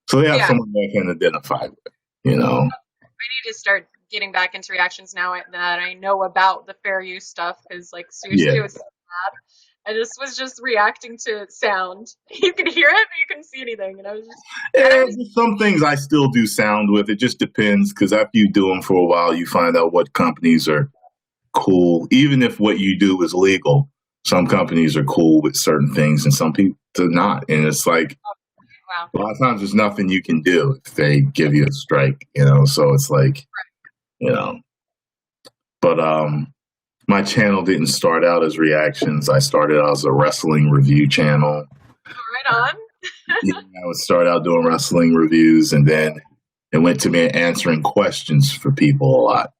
So they have Yeah. someone they can identify with, you know. I need to start getting back into reactions now that I know about the fair use stuff, because like seriously, Yeah. it was so bad. I just was reacting to sound. You could hear it, but you couldn't see anything, and I was just. There's some things I still do sound with. It just depends, because after you do them for a while, you find out what companies are cool. Even if what you do is legal, some companies are cool with certain things, and some people are not. And it's like, Wow. a lot of times there's nothing you can do if they give you a strike, you know. So it's like, you know. But my channel didn't start out as reactions. I started out as a wrestling review channel. Right on. Yeah, I would start out doing wrestling reviews, and then it went to me answering questions for people a lot.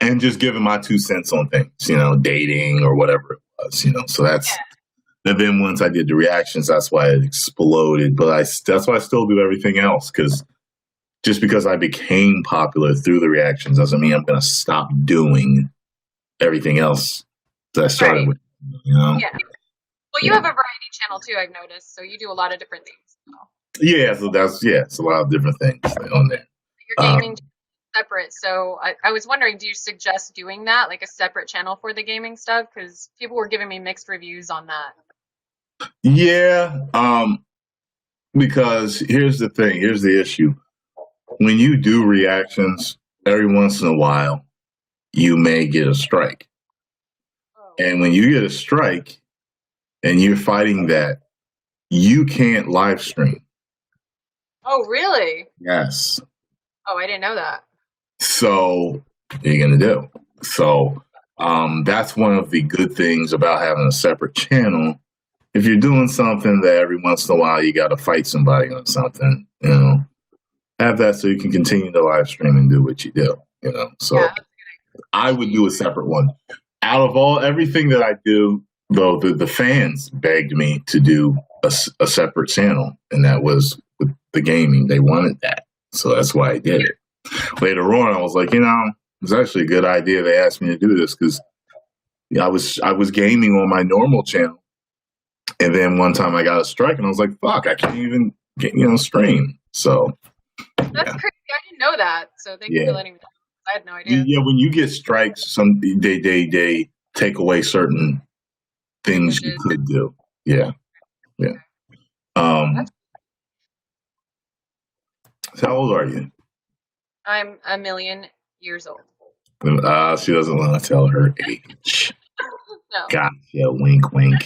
And just giving my 2 cents on things, you know, dating or whatever it was, you know. So that's, and then once I did the reactions, that's why it exploded. But that's why I still do everything else, because just because I became popular through the reactions doesn't mean I'm going to stop doing everything else that I started with, you know. Yeah. Well, you have a variety channel too, I've noticed. So you do a lot of different things. Yeah, so it's a lot of different things on there. Your gaming separate. So I was wondering, do you suggest doing that, like a separate channel for the gaming stuff? Because people were giving me mixed reviews on that. Yeah, because here's the thing, here's the issue. When you do reactions, every once in a while, you may get a strike. Oh. And when you get a strike and you're fighting that, you can't live stream. Oh, really? Yes. Oh, I didn't know that. So what are you going to do? So that's one of the good things about having a separate channel. If you're doing something that every once in a while you got to fight somebody on something, you know, have that so you can continue to live stream and do what you do, you know. So Yeah. I would do a separate one. Out of everything that I do, though, the fans begged me to do a separate channel, and that was with the gaming. They wanted that, so that's why I did it. Later on, I was like, you know, it's actually a good idea they asked me to do this, because I was gaming on my normal channel, and then one time I got a strike, and I was like, fuck, I can't even stream. So That's crazy. I didn't know that. So thank you for letting me know. I had no idea. yeah, when you get strikes, they take away certain things you could do. Yeah. So how old are you? I'm 1,000,000 years old. She doesn't want to tell her age. No. Gotcha. Wink, wink.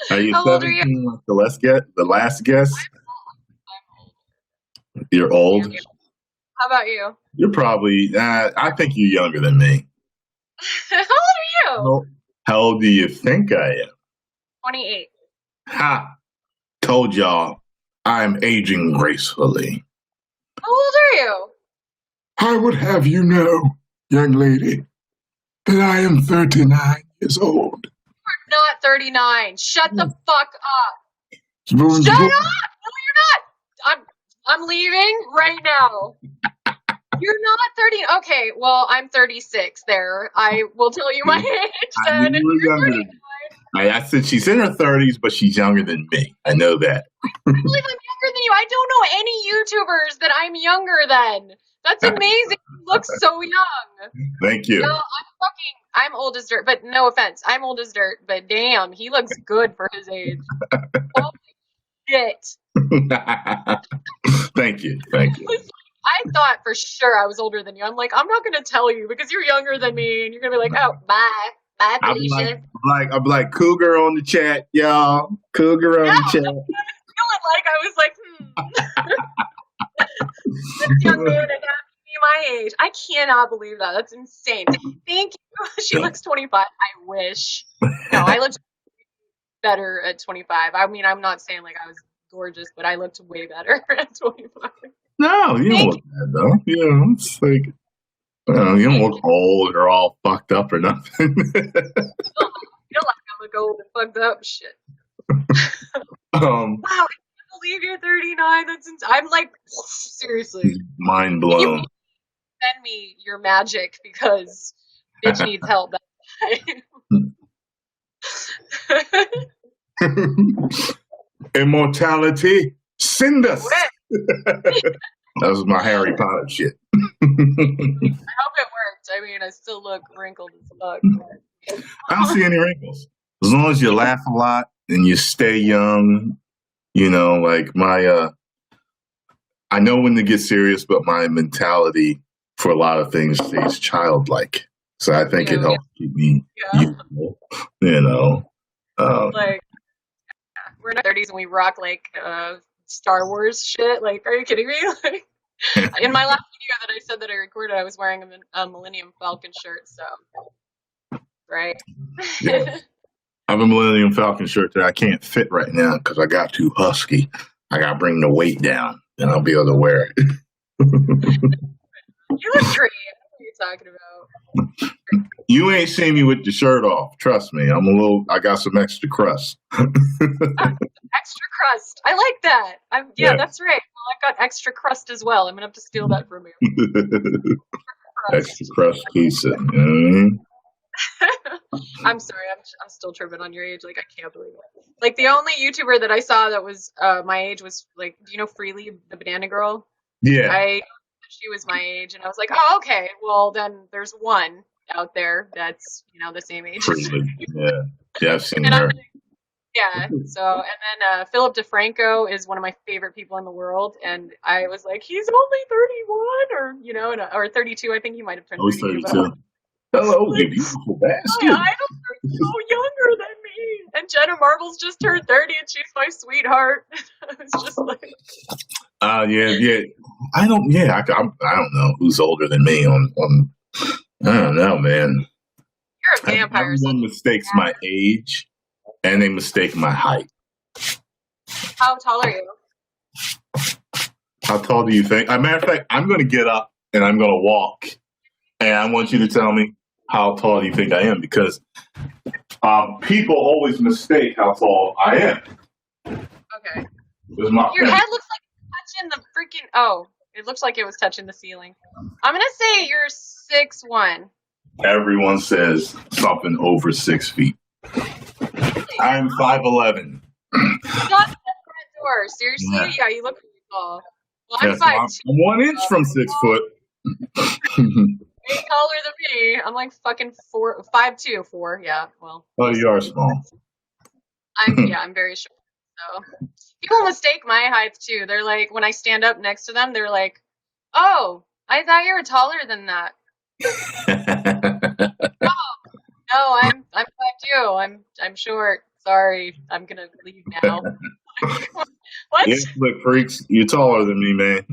Are you How old are you? 17 like the last guess? I'm old. You're old? How about you? You're probably, I think you're younger than me. How old are you? How old do you think I am? 28. Ha! Told y'all, I'm aging gracefully. How old are you? I would have you know, young lady, that I am 39 years old. You're not 39. Shut the fuck up. Shut up! No, you're not. I'm leaving right now. You're not 30. Okay, well, I'm 36 there. I will tell you my age I then. knew you were younger than me. I said she's in her 30s, but she's younger than me. I know that. I believe I'm younger than you. I don't know any YouTubers that I'm younger than. That's amazing. You look so young. Thank you. No, I'm old as dirt, but no offense. I'm old as dirt, but damn, he looks good for his age. Holy shit. Thank you. Thank you. I thought for sure I was older than you. I'm like, I'm not going to tell you because you're younger than me, and you're going to be like, oh, bye. Bye, Felicia. I'm like Cougar on the chat, y'all. Cougar on the chat. Feeling like I was like, this young man is my age. I cannot believe that. That's insane. Thank you. She looks 25. I wish. No, I looked better at 25. I mean, I'm not saying like I was gorgeous, but I looked way better at 25. No, you don't look bad though. You know, it's like you don't look old or all fucked up or nothing. I feel like I look old and fucked up. Shit. Wow, I can't believe you're 39. I'm like, seriously. Mind blown. Send me your magic because bitch needs help. Immortality, send us. That was my Harry Potter shit. I hope it worked. I mean, I still look wrinkled as fuck. I don't see any wrinkles. As long as you laugh a lot and you stay young, like I know when to get serious, but my mentality for a lot of things stays childlike. So I think it helps keep me youthful, Like, we're in our 30s and we rock like Star Wars shit. Like, are you kidding me? Like, in my last video that I said that I recorded, I was wearing a Millennium Falcon shirt. So, right? Yeah. I have a Millennium Falcon shirt that I can't fit right now because I got too husky. I got to bring the weight down, and I'll be able to wear it. You look great. I know what you're talking about. You ain't seen me with the shirt off. Trust me. I got some extra crust. Extra crust. I like that. Yeah, that's right. Well, I've got extra crust as well. I'm going to have to steal that from you. Extra crust pizza. Mm-hmm. I'm sorry, I'm still tripping on your age. Like, I can't believe it. Like, the only YouTuber that I saw that was my age was, like, do you know Freely, the banana girl? Yeah. She was my age, and I was like, oh, okay. Well, then there's one out there that's, the same age. Freely. Yeah, I've seen her. Yeah. So, and then Philip DeFranco is one of my favorite people in the world, and I was like, he's only 31, or 32. I think he might have turned 32. 32. Hello, you beautiful bastard. My idols are so younger than me. And Jenna Marbles just turned 30 and she's my sweetheart. It's just like, yeah. I don't know who's older than me on I don't know, man. You're a vampire. Everyone mistakes my age and they mistake my height. How tall are you? How tall do you think? As a matter of fact, I'm going to get up and I'm going to walk. And I want you to tell me, how tall do you think I am? Because people always mistake how tall I am. Okay. Your head looks like it's touching the freaking... Oh, it looks like it was touching the ceiling. I'm going to say you're 6'1". Everyone says something over 6 feet. I'm 5'11". Shut the front door. Seriously? Yeah, you look really tall. Well, I'm 5'2". I'm 1 inch from 6 foot. Way taller than me. I'm like fucking 5'2", 4. Yeah, well. Oh, you are small. I'm very short. So people mistake my height too. They're like, when I stand up next to them, they're like, "Oh, I thought you were taller than that." No, I'm 5'2". I'm short. Sorry, I'm gonna leave now. What? Yeah, look, freaks, you're taller than me, man.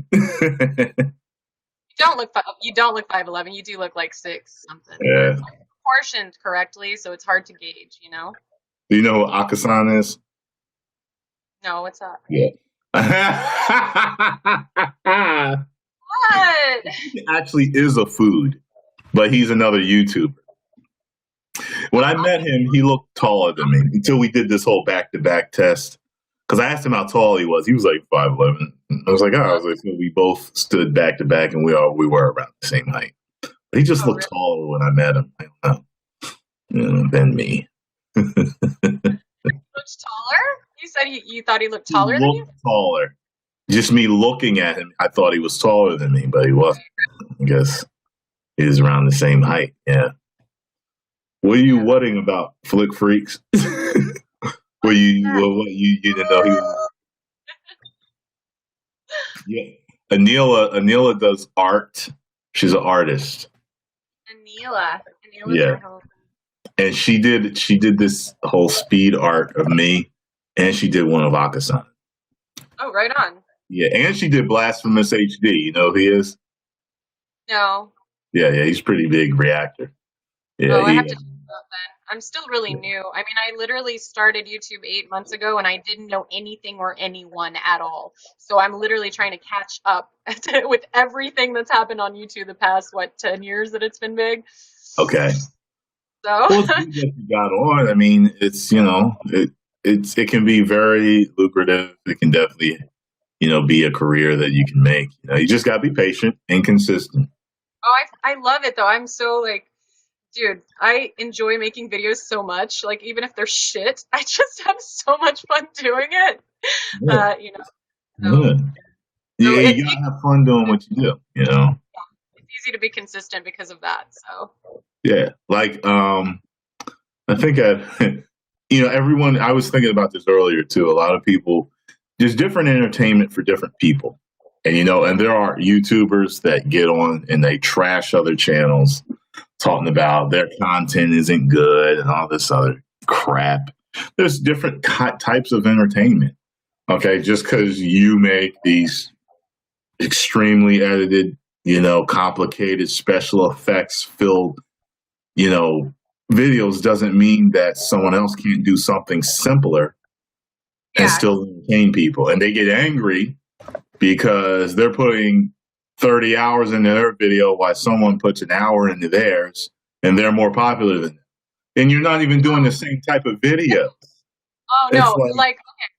You don't look 5'11". You do look like 6 something. Yeah. Proportioned correctly, so it's hard to gauge. Do you know what Akasan is? No, what's that? Yeah. What? He actually is a food, but he's another YouTuber. When I met him, he looked taller than me until we did this whole back-to-back test. Because I asked him how tall he was. He was like 5'11". I was like, so we both stood back to back, and we were around the same height. But he just looked taller when I met him. I don't know. Than me. Looked taller? You said you thought he looked taller than you? Taller. Just me looking at him, I thought he was taller than me, but he wasn't. I guess he was around the same height. Yeah. What are you whatting about, Flick Freaks? You didn't know he was? Yeah. Anila does art. She's an artist. Anila. Yeah. And she did this whole speed art of me, and she did one of Akasan. Oh, right on. Yeah, and she did Blasphemous HD. You know who he is? No. Yeah, he's a pretty big reactor. Yeah, I have to check about that. I'm still really new. I mean, I literally started YouTube 8 months ago, and I didn't know anything or anyone at all. So I'm literally trying to catch up with everything that's happened on YouTube the past, 10 years that it's been big. Okay. So well, you got on. I mean, it's it can be very lucrative. It can definitely be a career that you can make. You just got to be patient and consistent. Oh, I love it though. I'm so dude, I enjoy making videos so much. Like, even if they're shit, I just have so much fun doing it. Yeah. You know, Yeah. so Yeah, it, you gotta have fun doing what you do, you know? it's easy to be consistent because of that. So, Yeah. Like, I think you know, everyone, I was thinking about this earlier too. A lot of people, there's different entertainment for different people. And, you know, and there are YouTubers that get on and they trash other channels talking about their content isn't good and all this other crap. There's different types of entertainment. Okay. Just because you make these extremely edited, you know, complicated special effects filled, you know, videos doesn't mean that someone else can't do something simpler and yeah, still entertain people. And they get angry because they're putting 30 hours into their video while someone puts an hour into theirs and they're more popular than them. And you're not even doing the same type of video. oh It's no, like, like, okay,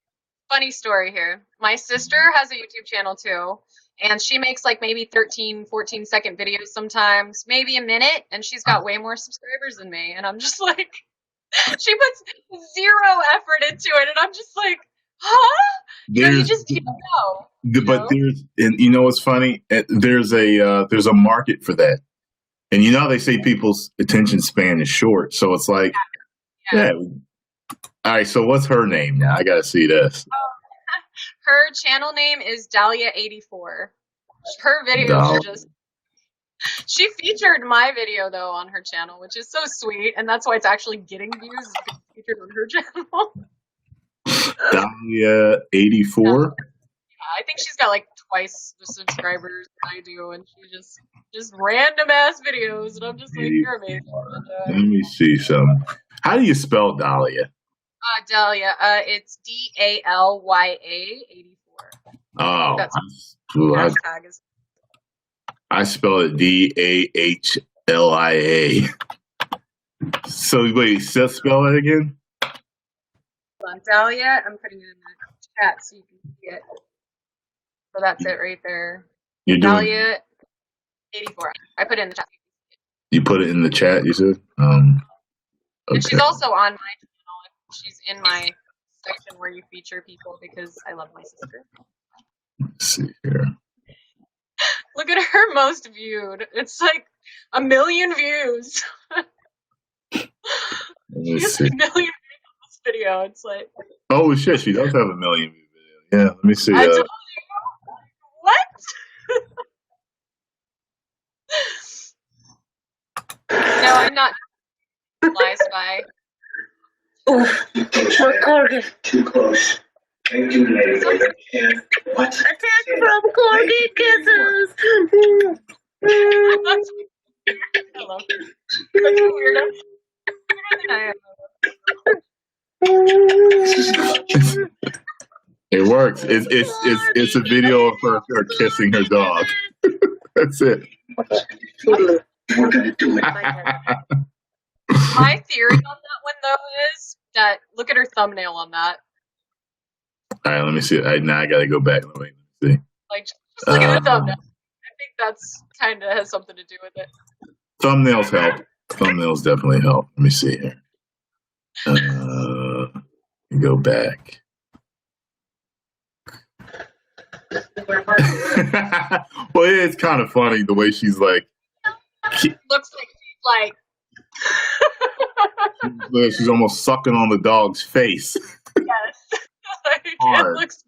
funny story here. My sister has a YouTube channel too, and she makes like maybe 13, 14-second videos sometimes, maybe a minute, and she's got way more subscribers than me. And I'm just like, she puts zero effort into it, and I'm just like, huh? You know, you don't know. but know? there's, and you know what's funny? There's a market for that. And you know, they say people's attention span is short. So it's like, Yeah. yeah. All right. So what's her name now? I got to see this. Her channel name is Dahlia84. Her videos Dahlia. are just. She featured my video though on her channel, which is so sweet, and that's why it's actually getting views. It's being featured on her channel. Dahlia 84. I think she's got like twice the subscribers I do, and she just random ass videos, and I'm just like, you're amazing. Let me see some. How do you spell Dahlia? Dahlia, it's Dalya 84. Oh, That's hashtag is. I spell it Dahlia. So wait, spell it again. Hold on, Dahlia. I'm putting it in the chat so you can see it. So that's it right there. You're doing Dahlia 84. I put it in the chat. You put it in the chat. You said. And Okay. she's also on my channel. She's in my section where you feature people because I love my sister. Let's see here. Look at her most viewed. It's like 1 million views. Let me She has see. 1 million views on this video. It's like, Oh shit, she does have 1 million view video. Yeah, let me see. I told you. What? No, I'm not lies by. Too close. Thank you, lady. What? Attack from corgi kisses. Hello. Such a weirdo. Weirder than I am. It works. It's a video of her kissing her dog. That's it. We're gonna do it. My theory on that one, though, is that look at her thumbnail on that. All right, let me see. Now I gotta go back. Let me see. Like, just look at the thumbnail. I think that's kind of has something to do with it. Thumbnails help. Thumbnails definitely help. Let me see here. Go back. Well, it's kind of funny the way she's like. Looks like she's like. She's almost sucking on the dog's face. Yes. Like, it looks.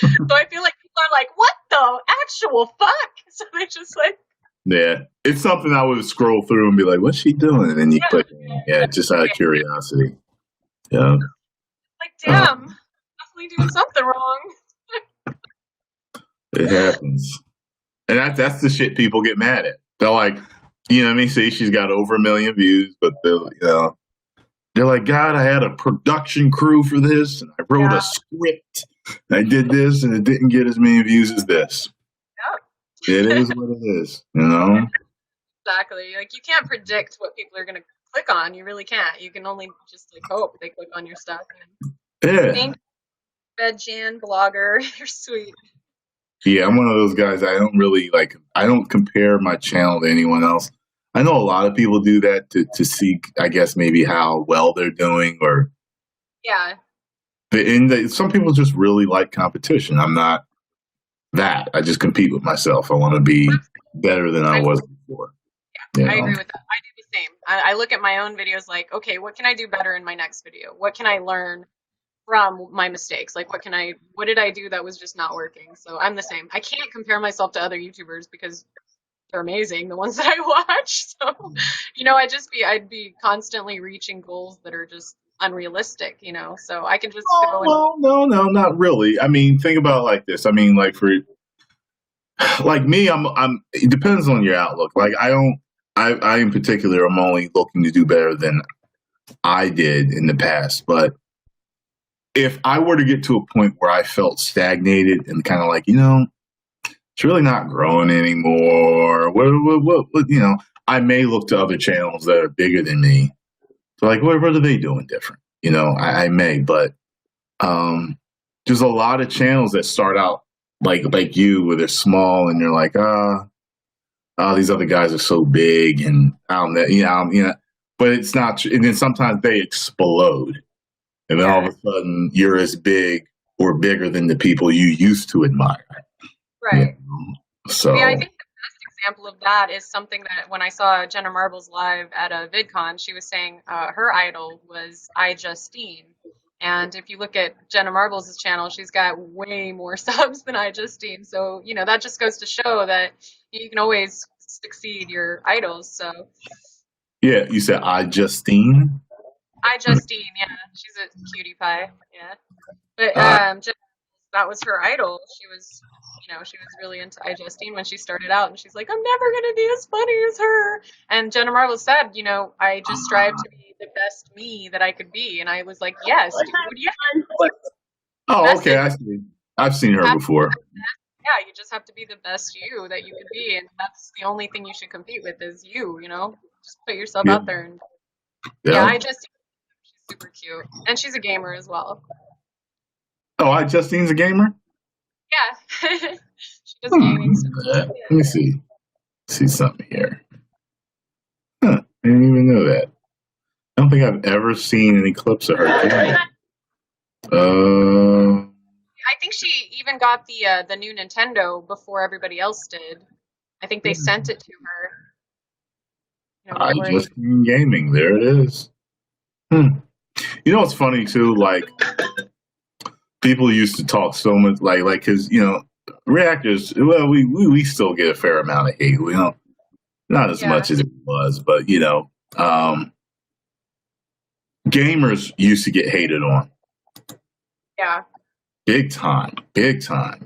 So I feel like people are like, "What the actual fuck?" So they just like. Yeah, it's something I would scroll through and be like, "What's she doing?" And then you click, yeah, just out of curiosity. Yeah. Like, damn, definitely doing something wrong. It happens, and that's the shit people get mad at. They're like, you know what I mean? See, she's got over 1 million views, but they're like, God, I had a production crew for this, and I wrote a script. And I did this, and it didn't get as many views as this. Yep. It is what it is, you know? Exactly. Like, you can't predict what people are going to click on. You really can't. You can only just, like, hope they click on your stuff. Yeah. Thank you, Bedjan, blogger. You're sweet. Yeah, I'm one of those guys. I don't really I don't compare my channel to anyone else. I know a lot of people do that to seek, I guess, maybe how well they're doing, or Yeah. some people just really like competition. I'm not that. I just compete with myself. I want to be better than I was before. I agree with that. I do the same. I look at my own videos like, okay, what can I do better in my next video? What can I learn from my mistakes? Like, what did I do that was just not working? So I'm the same. I can't compare myself to other YouTubers because they're amazing, the ones that I watch. So, I'd be constantly reaching goals that are just unrealistic, so I can just go and No, not really. I mean, think about it like this. I mean, like like me, it depends on your outlook. Like I in particular, I'm only looking to do better than I did in the past. But if I were to get to a point where I felt stagnated and kind of like, it's really not growing anymore, what, I may look to other channels that are bigger than me. So like, what are they doing different? I may, but there's a lot of channels that start out like you, where they're small and you're like, these other guys are so big, and but it's not. And then sometimes they explode, and then all of a sudden you're as big or bigger than the people you used to admire. Right. So yeah, I think the best example of that is something that when I saw Jenna Marbles live at a VidCon, she was saying her idol was iJustine. And if you look at Jenna Marbles' channel, she's got way more subs than iJustine. So, that just goes to show that you can always succeed your idols. So yeah, you said iJustine? iJustine, yeah. She's a cutie pie, yeah. But that was her idol. She was really into iJustine when she started out, and she's like, I'm never gonna be as funny as her. And Jenna Marbles said, I just strive to be the best me that I could be. And I was like, yes, dude, yes. Oh, okay, I see. I've seen her before. Yeah, you just have to be the best you that you can be, and that's the only thing you should compete with is you. Just put yourself out there. And she's super cute, and she's a gamer as well. Oh, iJustine's a gamer? Yeah, she does gaming. Let me see something here. Huh, I didn't even know that. I don't think I've ever seen any clips of her gaming. I think she even got the new Nintendo before everybody else did. I think they sent it to her. iJustine Gaming, there it is. It's funny too, like people used to talk so much like because reactors, well, we still get a fair amount of hate. We don't, not as much as it was, but gamers used to get hated on. Yeah. Big time. You ain't got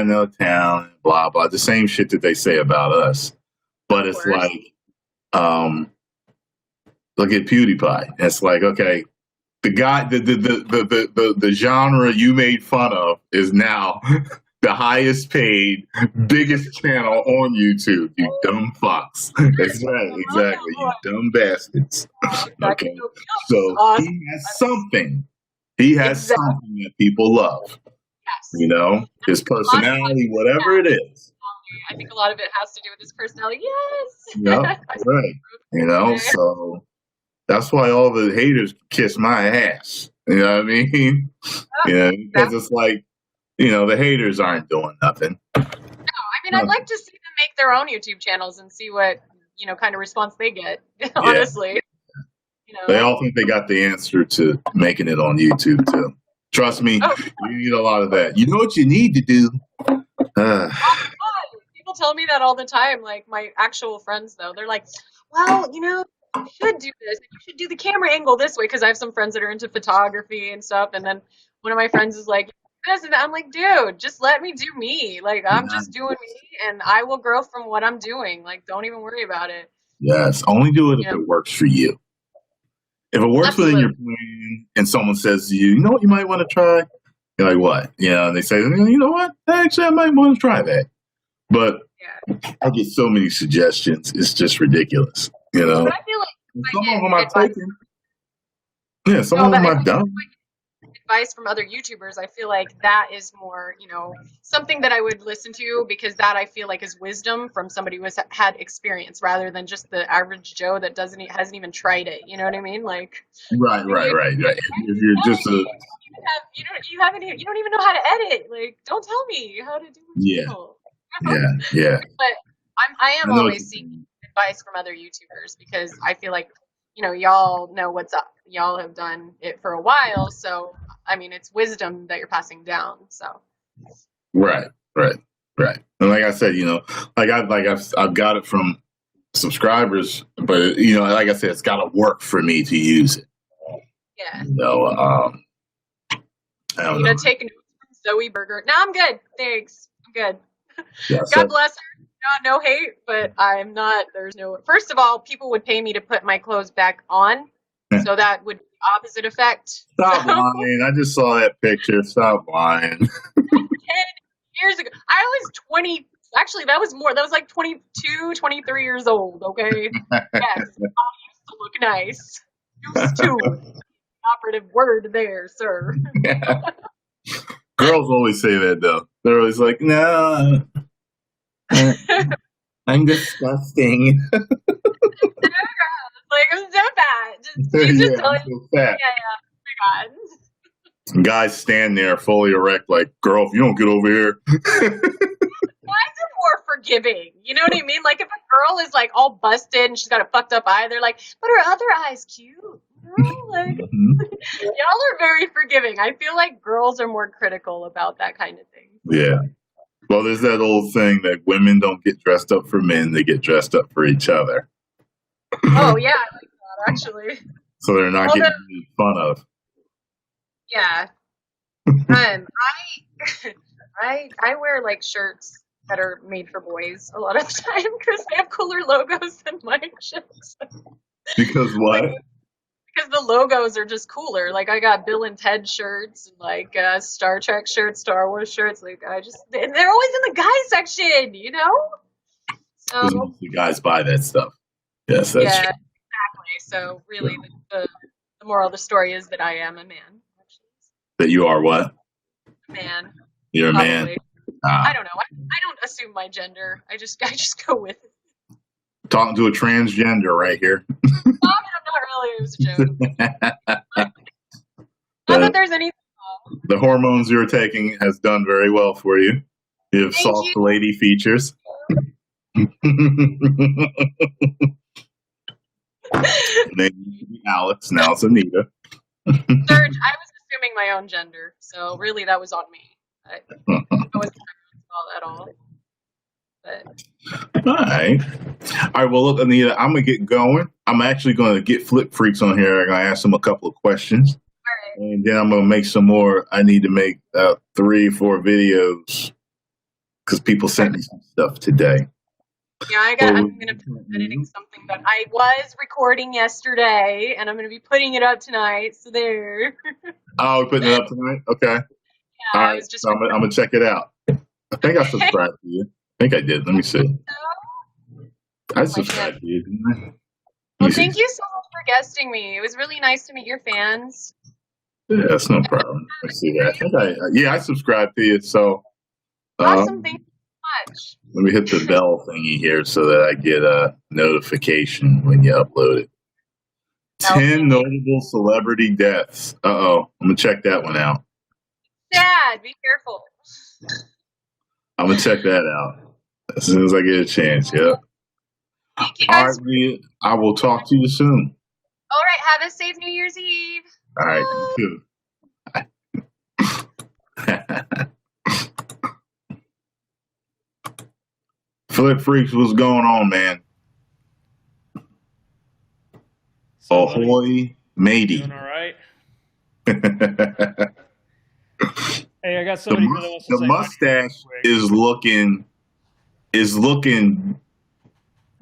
no talent, blah blah. The same shit that they say about us. But it's like, look at PewDiePie. It's like, okay, the guy, the genre you made fun of is now the highest paid, biggest channel on YouTube. You dumb fucks. Exactly. You dumb bastards. Okay. So he has something. He has something that people love. Yes. His personality, whatever it is. I think a lot of it has to do with his personality. Yes. Yeah, right. So that's why all the haters kiss my ass. You know what I mean? Because it's like, the haters aren't doing nothing. No, I mean, I'd like to see them make their own YouTube channels and see what, kind of response they get, honestly. They all think they got the answer to making it on YouTube, too. Trust me, you need a lot of that. You know what you need to do? People tell me that all the time, like my actual friends, though. They're like, well, you should do this. You should do the camera angle this way, because I have some friends that are into photography and stuff. And then one of my friends is like, this and that. I'm like, dude, just let me do me. Like, I'm just doing me, and I will grow from what I'm doing. Like, don't even worry about it. Yes, only do it if it works for you. If it works within your plan and someone says to you, you know what you might want to try? You're like, what? And they say, you know what? Actually, I might want to try that. But I get so many suggestions. It's just ridiculous. But I feel like some of them I've taken. Yeah, some of them I've done. advice from other YouTubers, I feel like that is more, something that I would listen to, because that I feel like is wisdom from somebody who has had experience, rather than just the average Joe that hasn't even tried it. You know what I mean? Like, Right. If you're just a you don't even know how to edit. Like, don't tell me how to do a channel. yeah. But I am I know always seeking advice from other YouTubers, because I feel like, y'all know what's up. Y'all have done it for a while, so I mean, it's wisdom that you're passing down. So Right. And like I said, I've got it from subscribers, but like I said, it's got to work for me to use it. yeah, I don't know. take notes from Zoe Burger. No, I'm good. Thanks. I'm good. Yeah, God bless her. No hate, but I'm not. There's no. First of all, people would pay me to put my clothes back on, so that would be opposite effect. Stop lying. I just saw that picture. Stop lying. 10 years ago, I was 20. Actually, that was more. That was like 22, 23 years old. Okay. Yes, I used to look nice. Used to. Operative word there, sir. Girls always say that though. They're always like, "No, I'm disgusting." Like, I'm so fat. Just Yeah, I'm so fat. Yeah. Oh my God. Guys stand there fully erect, like, "Girl, if you don't get over here." Guys are more forgiving. You know what I mean? Like, if a girl is like all busted and she's got a fucked up eye, they're like, "But her other eye's cute." Like, y'all are very forgiving. I feel like girls are more critical about that kind of thing. Yeah. Well, there's that old saying that women don't get dressed up for men; they get dressed up for each other. Oh yeah, I like that actually. So they're not getting made fun of. Yeah. I wear like shirts that are made for boys a lot of the time, because they have cooler logos than my shirts. Because what? Because the logos are just cooler. Like, I got Bill and Ted shirts, and like Star Trek shirts, Star Wars shirts. Like, they're always in the guy section, So the guys buy that stuff. Yes, that's true. Exactly. So really, the moral of the story is that I am a man. That you are what? A man. You're a Probably. man. I don't know. I don't assume my gender. I just go with it. Talking to a transgender right here. I'm not really. It was a joke. Not that there's anything wrong. The hormones you're taking has done very well for you. You have soft lady features. Alex, now it's Anita. Serge, I was assuming my own gender, so really that was on me. I wasn't at all. But. All right. Well, look, Anita, I'm gonna get going. I'm actually gonna get Flip Freaks on here. I'm gonna ask them a couple of questions, all right. and then I'm gonna make some more. I need to make 3-4 videos because people sent me some stuff today. Yeah, I'm gonna be editing something that I was recording yesterday, and I'm gonna be putting it up tonight. So there. Oh, we're putting it up tonight. Okay. Yeah, all right. So I'm gonna check it out. I think I subscribed to you. I think I did. Let me see. I subscribed to you, didn't I? Well, thank you so much for guesting me. It was really nice to meet your fans. Yeah, that's no problem. Let's see that. I think I subscribed to you. So awesome. Thank you so much. Let me hit the bell thingy here so that I get a notification when you upload it. 10 notable celebrity deaths. I'm gonna check that one out. Dad, be careful. I'm gonna check that out as soon as I get a chance. Yeah. Thank you All guys. right, I will talk to you soon. All right. Have a safe New Year's Eve. All right. You too. Flip Freaks, what's going on, man? Ahoy, matey. Doing all right. Hey, I got somebody that wants to the say mustache is looking.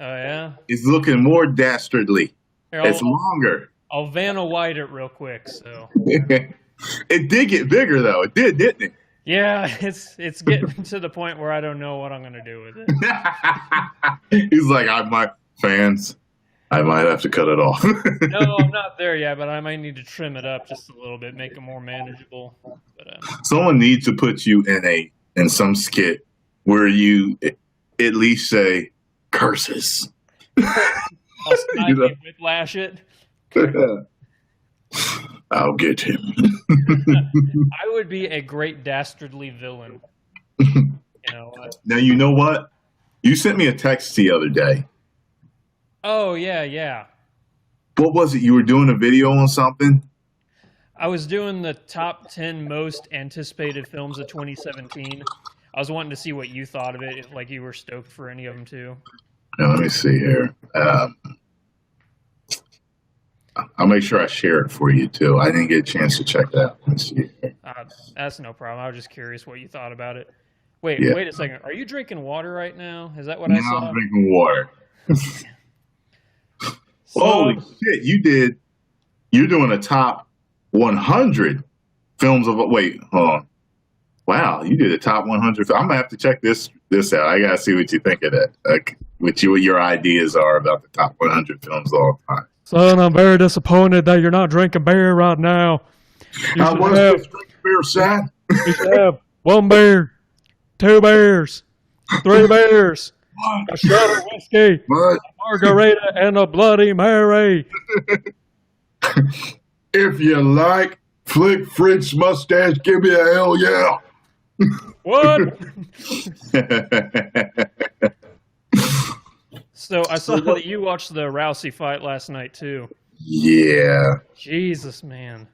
Oh yeah. It's looking more dastardly. Here, It's longer. I'll Vanna White it real quick. So it did get bigger though. It did, didn't it? yeah, it's getting to the point where I don't know what I'm gonna do with it. He's like, I my fans. I might have to cut it off. No, I'm not there yet, but I might need to trim it up just a little bit, make it more manageable. But Someone needs to put you in some skit where you at least say curses. I'll snidely whiplash it. I'll get him. I would be a great dastardly villain. Now, you know what? You sent me a text the other day. Oh, yeah. What was it? You were doing a video on something? I was doing the top 10 most anticipated films of 2017. I was wanting to see what you thought of it, if like you were stoked for any of them too. Now, let me see here. I'll make sure I share it for you too. I didn't get a chance to check that. Let's see here. That's no problem. I was just curious what you thought about it. Wait a second. Are you drinking water right now? Is that what I saw? I'm drinking water. Holy shit! You're doing a top 100 films of. Wait, hold on. Wow, you did a top 100. I'm gonna have to check this out. I gotta see what you think of that. What your ideas are about the top 100 films of all time. Son, I'm very disappointed that you're not drinking beer right now. I was just drinking beer, son. You should have 1 beer, 2 beers, 3 beers, a shot of whiskey, a margarita, and a Bloody Mary. If you like Flick Fritz mustache, give me a hell yeah. What? So I saw that you watched the Rousey fight last night too. Yeah. Jesus, man.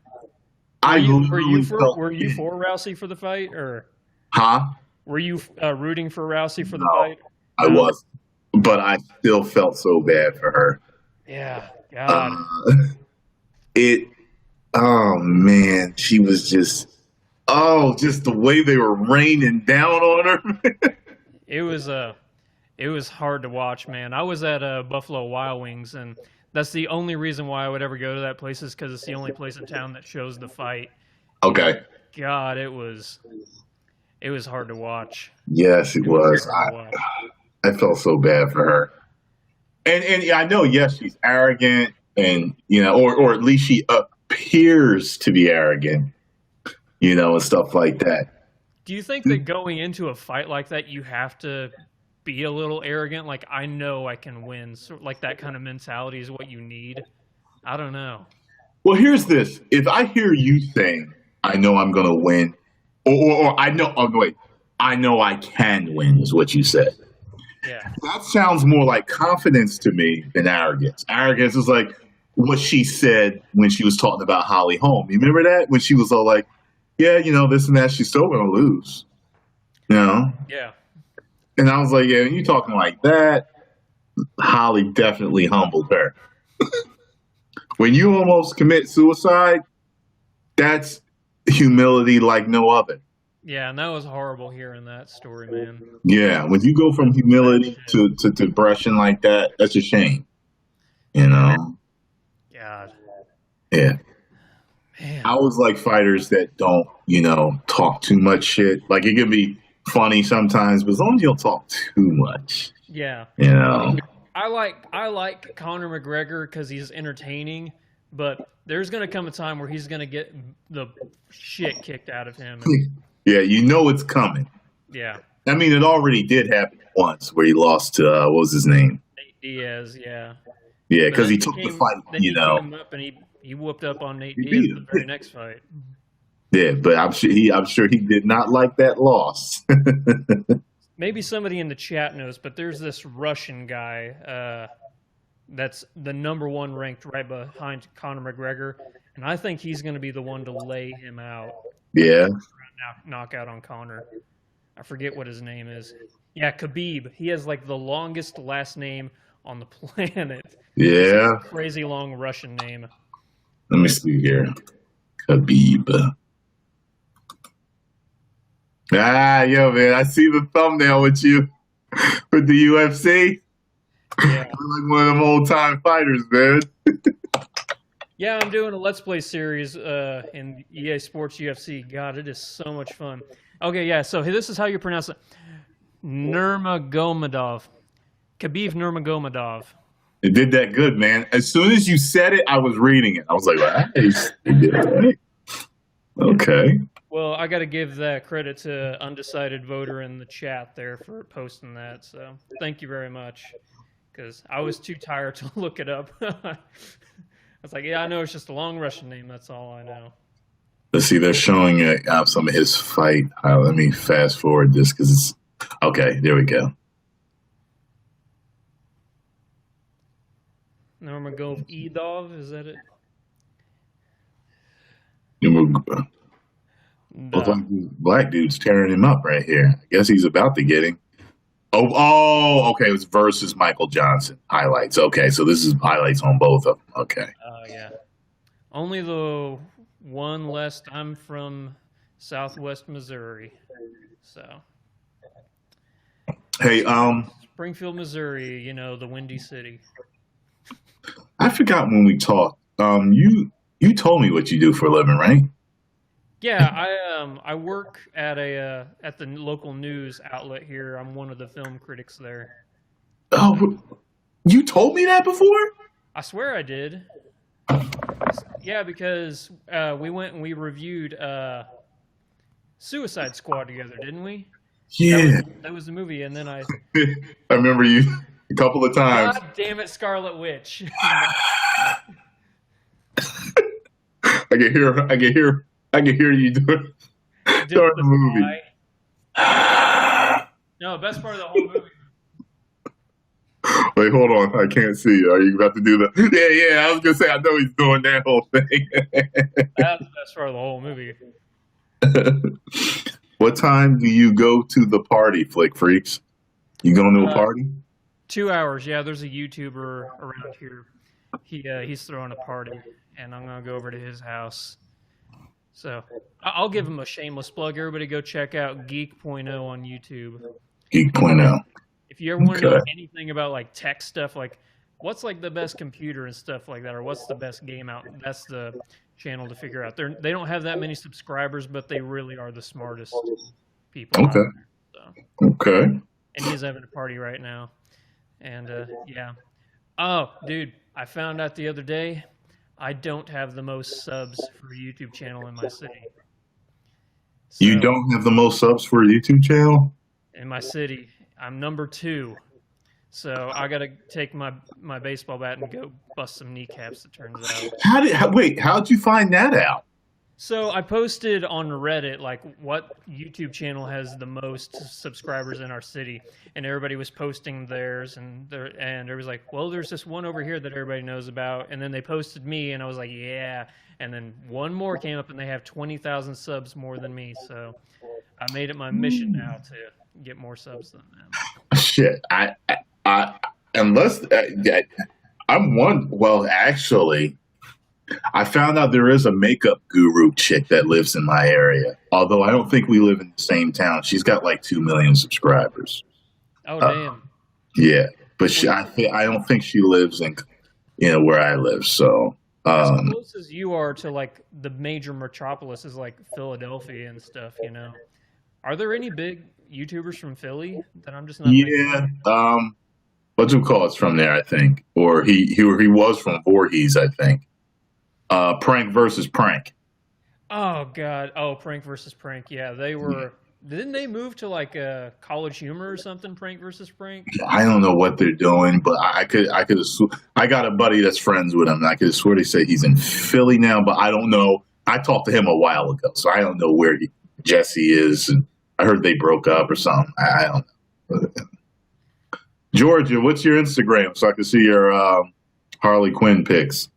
Were you for Rousey for the fight, or? Huh? Were you rooting for Rousey for the fight? I was, but I still felt so bad for her. Yeah, God. Oh man, she was just the way they were raining down on her. It was hard to watch, man. I was at Buffalo Wild Wings, and that's the only reason why I would ever go to that place, is because it's the only place in town that shows the fight. Okay. God, it was hard to watch. Yes, it was. I felt so bad for her. And I know, yes, she's arrogant, and or at least she appears to be arrogant, and stuff like that. Do you think that going into a fight like that, you have to be a little arrogant? Like, I know I can win. So, like, that kind of mentality is what you need. I don't know. Well, here's this. If I hear you saying, I know I'm going to win, or I know, wait, I know I can win is what you said. Yeah. That sounds more like confidence to me than arrogance. Arrogance is like what she said when she was talking about Holly Holm. You remember that? When she was all like, yeah, this and that, she's still going to lose. Yeah. And I was like, yeah, you talking like that, Holly definitely humbled her. When you almost commit suicide, that's humility like no other. Yeah, and that was horrible hearing that story, man. Yeah, when you go from humility to depression like that, that's a shame. God. Yeah. Man. I always like fighters that don't, talk too much shit. Like, it can be funny sometimes, but as long as you don't talk too much. Yeah. I like Conor McGregor because he's entertaining, but there's going to come a time where he's going to get the shit kicked out of him. Yeah, it's coming. Yeah. I mean, it already did happen once where he lost to, what was his name? Nate Diaz, yeah. Yeah, because he took the fight, Then he came up and he whooped up on Nate Diaz in the very next fight. Yeah, but I'm sure he did not like that loss. Maybe somebody in the chat knows, but there's this Russian guy that's the #1 ranked right behind Conor McGregor, and I think he's going to be the one to lay him out. Yeah. Knockout on Conor. I forget what his name is. Yeah, Khabib. He has like the longest last name on the planet. Yeah. Crazy long Russian name. Let me see here. Khabib. Yo, man, I see the thumbnail with you with the UFC. Yeah. You're like one of them old time fighters, man. Yeah, I'm doing a Let's Play series in EA Sports UFC. God, it is so much fun. Okay, yeah, so this is how you pronounce it. Nurmagomedov. Khabib Nurmagomedov. It did that good, man. As soon as you said it, I was reading it. I was like, nice. It did it right. Okay. Well, I got to give that credit to undecided voter in the chat there for posting that. So thank you very much, because I was too tired to look it up. I was like, yeah, I know it's just a long Russian name. That's all I know. Let's see. They're showing some of his fight. Let me fast forward this because it's okay. There we go. Now I'm gonna go with Edov. Is that it? Looks like this black dude's tearing him up right here. I guess he's about to get him. Okay. It was versus Michael Johnson highlights. Okay, so this is highlights on both of them. Okay. Yeah. Only the one less. I'm from Southwest Missouri, so. Hey, Springfield, Missouri. You know, the Windy City. I forgot when we talked. You told me what you do for a living, right? Yeah, I work at the local news outlet here. I'm one of the film critics there. Oh, you told me that before? I swear I did. Yeah, because we went and we reviewed Suicide Squad together, didn't we? Yeah. That was the movie, and then I remember you a couple of times. God damn it, Scarlet Witch. I can hear you doing the movie. No, best part of the whole movie. Wait, hold on. I can't see you. Are you about to do that? Yeah. I was gonna say I know he's doing that whole thing. That's the best part of the whole movie. What time do you go to the party, Flick Freaks? You going to a party? 2 hours. Yeah, there's a YouTuber around here. He's throwing a party, and I'm gonna go over to his house. So I'll give him a shameless plug. Everybody go check out Geek.0 on YouTube. Geek.0. If you ever want to know anything about like tech stuff, like what's like the best computer and stuff like that, or what's the best game out, that's the channel to figure out. They don't have that many subscribers, but they really are the smartest people. Okay. So. Okay. And he's having a party right now. And yeah. Oh, dude, I found out the other day I don't have the most subs for a YouTube channel in my city. So, you don't have the most subs for a YouTube channel? In my city, I'm number 2. So I got to take my baseball bat and go bust some kneecaps, it turns out. How'd you find that out? So I posted on Reddit, like, what YouTube channel has the most subscribers in our city, and everybody was posting theirs, and there was like, well, there's this one over here that everybody knows about, and then they posted me, and I was like, yeah, and then one more came up, and they have 20,000 subs more than me, so I made it my mission now to get more subs than them. Shit, I'm one. Well, actually, I found out there is a makeup guru chick that lives in my area. Although I don't think we live in the same town. She's got like 2 million subscribers. Oh, damn. Yeah, but I don't think she lives in where I live. So as close as you are to like the major metropolises like Philadelphia and stuff, are there any big YouTubers from Philly that I'm just not? Yeah, what's it called? It's from there, I think, or he was from Voorhees, I think. Prank versus Prank. Oh God! Oh, Prank versus Prank. Yeah, they were. Didn't they move to like a College Humor or something? Prank versus Prank. I don't know what they're doing, but I could I got a buddy that's friends with him. And I could swear they say he's in Philly now, but I don't know. I talked to him a while ago, so I don't know where Jesse is. And I heard they broke up or something. I don't know. Georgia, what's your Instagram so I can see your Harley Quinn pics?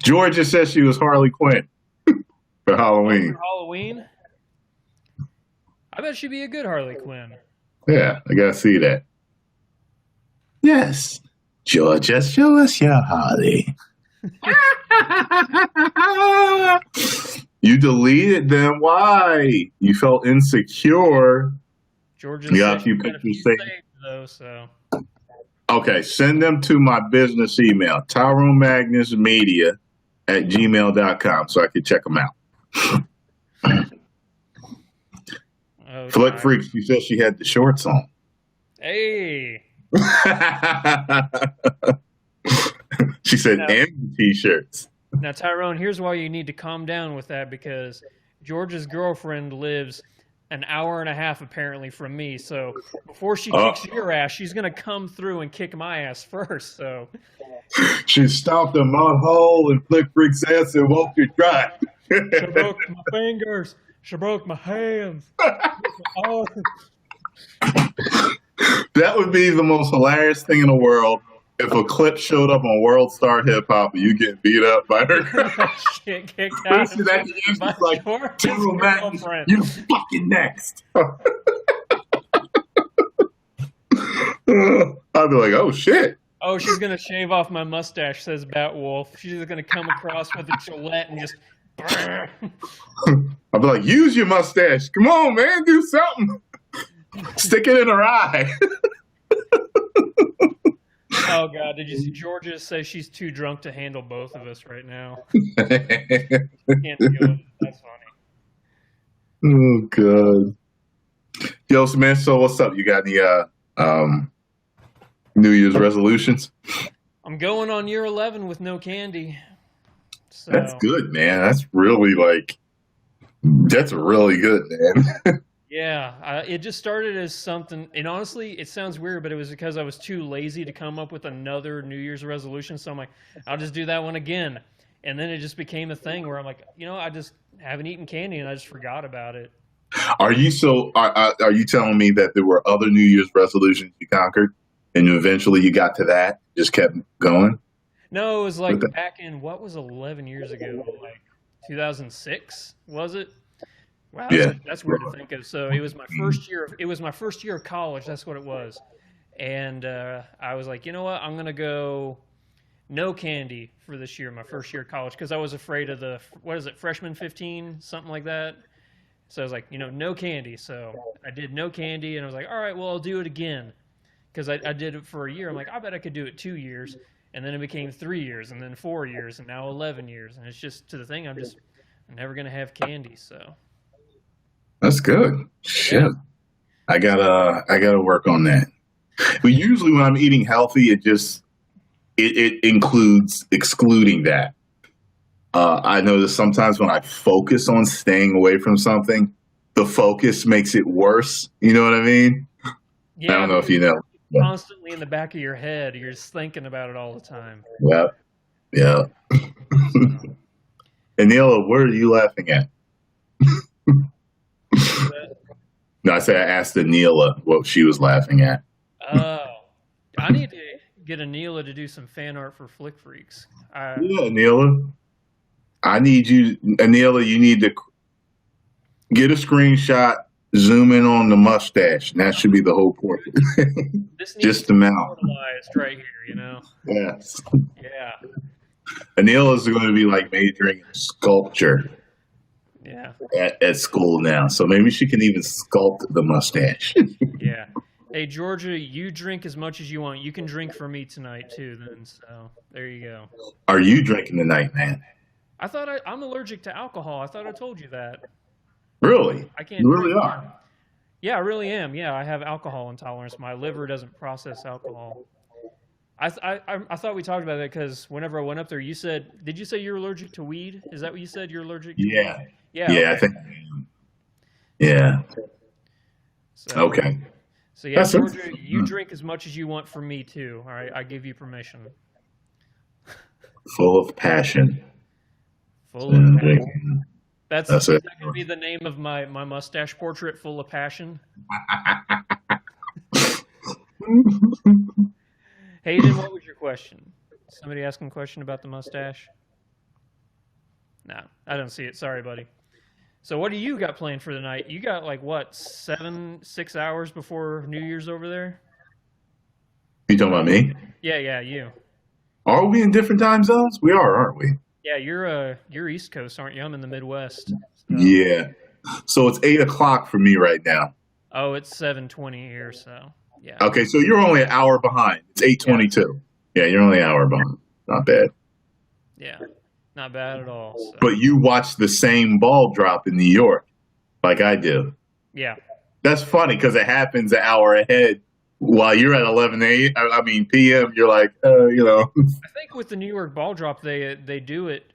Georgia says she was Harley Quinn for Halloween. For Halloween? I bet she'd be a good Harley Quinn. Yeah, I gotta see that. Yes, Georgia, show us your Harley. You deleted them. Why? You felt insecure. Georgia, you got a few pictures saved though, so. Okay, send them to my business email, Tyrone Magnus Media @gmail.com, so I can check them out. Oh, Flick Freaks, she said she had the shorts on. Hey, She said, Now, and T-shirts. now, Tyrone, here's why you need to calm down with that, because George's girlfriend lives an hour and a half apparently from me. So before she kicks your ass, she's gonna come through and kick my ass first. So She stomped a mud hole in Flick Freak's ass and won't you try. she broke my fingers. She broke my hands. Oh, That would be the most hilarious thing in the world if a clip showed up on World Star Hip Hop and you get beat up by her. shit kicked out of At the end, she's my like, George's Tyrone Magnus, girlfriend. you're fucking next. I'd be like, oh shit. Oh, she's gonna shave off my mustache, says Batwolf. She's gonna come across with a Gillette and just. I'd be like, use your mustache. Come on, man, do something. Stick it in her eye. Oh God! Did you see Georgia say she's too drunk to handle both of us right now? Can't deal with it. That's funny. Oh god. Yo, so, man, so what's up? You got any New Year's resolutions? I'm going on year 11 with no candy. So, That's good, man. That's really that's really good, man. yeah, it just started as something, and honestly, it sounds weird, but it was because I was too lazy to come up with another New Year's resolution. So I'm like, I'll just do that one again, and then it just became a thing where I'm like, I just haven't eaten candy, and I just forgot about it. Are you are you telling me that there were other New Year's resolutions you conquered and eventually you got to that, just kept going? No, it was like back in, what was 11 years ago? Like 2006, was it? Wow, that's weird to think of. So it was my first year. It was my first year of college. That's what it was. And I was like, you know what? I'm going to go no candy for this year, my first year of college, because I was afraid of freshman 15, something like that. So I was like, no candy. So I did no candy, and I was like, all right, well, I'll do it again. Because I did it for a year. I'm like, I bet I could do it 2 years. And then it became 3 years, and then 4 years, and now 11 years. And it's just to the thing, I'm never going to have candy, so. That's good. Shit. Yeah. I gotta work on that. But usually when I'm eating healthy, it includes excluding that. I notice sometimes when I focus on staying away from something, the focus makes it worse. You know what I mean? Yeah, I don't know if you know. Constantly in the back of your head, you're just thinking about it all the time. Yeah. Anita, what are you laughing at? No, I asked Anila what she was laughing at. Oh, I need to get Anila to do some fan art for Flick Freaks. Yeah, Anila. Anila, you need to get a screenshot, zoom in on the mustache, and that should be the whole portrait. This needs Just to the be mouth. immortalized right here, Yes. Yeah. Anila is going to be like majoring in sculpture. Yeah. At school now, so maybe she can even sculpt the mustache. Yeah. Hey, Georgia, you drink as much as you want. You can drink for me tonight too. Then, so there you go. Are you drinking tonight, man? I thought I'm allergic to alcohol. I thought I told you that. Really? I can't. You really drink. are. Yeah, I really am. Yeah, I have alcohol intolerance. My liver doesn't process alcohol. I thought we talked about that because whenever I went up there, you said, did you say you're allergic to weed? Is that what you said? You're allergic to Yeah. weed? Yeah. Yeah, I think. Yeah. So, Okay. So yeah, That's Georgia, you drink as much as you want from me too. All right, I give you permission. Full of passion. Full of passion. That's That's it. that could be the name of my mustache portrait, Full of Passion. Hayden, what was your question? Somebody asking a question about the mustache? No, I don't see it. Sorry, buddy. So what do you got planned for tonight? You got like what, 6 hours before New Year's over there? You talking about me? Yeah, you. Are we in different time zones? We are, aren't we? Yeah, you're East Coast, aren't you? I'm in the Midwest. So. Yeah. So it's 8:00 for me right now. Oh, it's 7:20 here, so yeah. Okay, so you're only an hour behind. It's 8:22. Yeah, you're only an hour behind. Not bad. Yeah, not bad at all. So. But you watch the same ball drop in New York, like I do. Yeah. That's funny because it happens an hour ahead while you're at 11 a.m. I mean p.m. You're like, I think with the New York ball drop, they do it.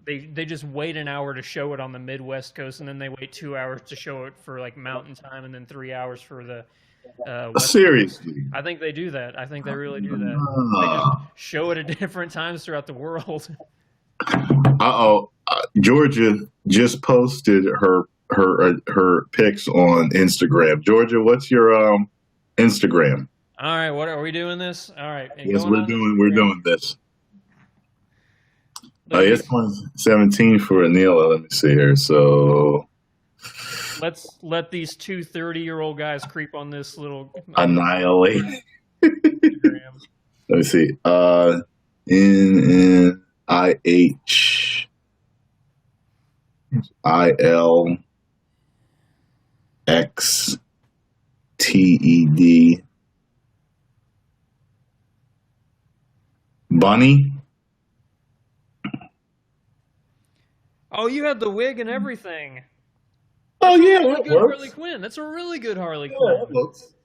They just wait an hour to show it on the Midwest coast, and then they wait 2 hours to show it for like Mountain Time, and then 3 hours for the West seriously. Coast. I think they do that. I think they really do that. They just show it at different times throughout the world. Georgia just posted her pics on Instagram. Georgia, what's your Instagram? All right, what are we doing this? All right, Yes, we're doing this. It's 2017 for Anila. Let me see here. So let's let these two 30-year-old guys creep on this little annihilate. Instagram. Let me see. NIHILXTED. Bunny. Oh, you had the wig and everything. Oh yeah, Really that good works. Harley Quinn. That's a really good Harley Yeah, Quinn.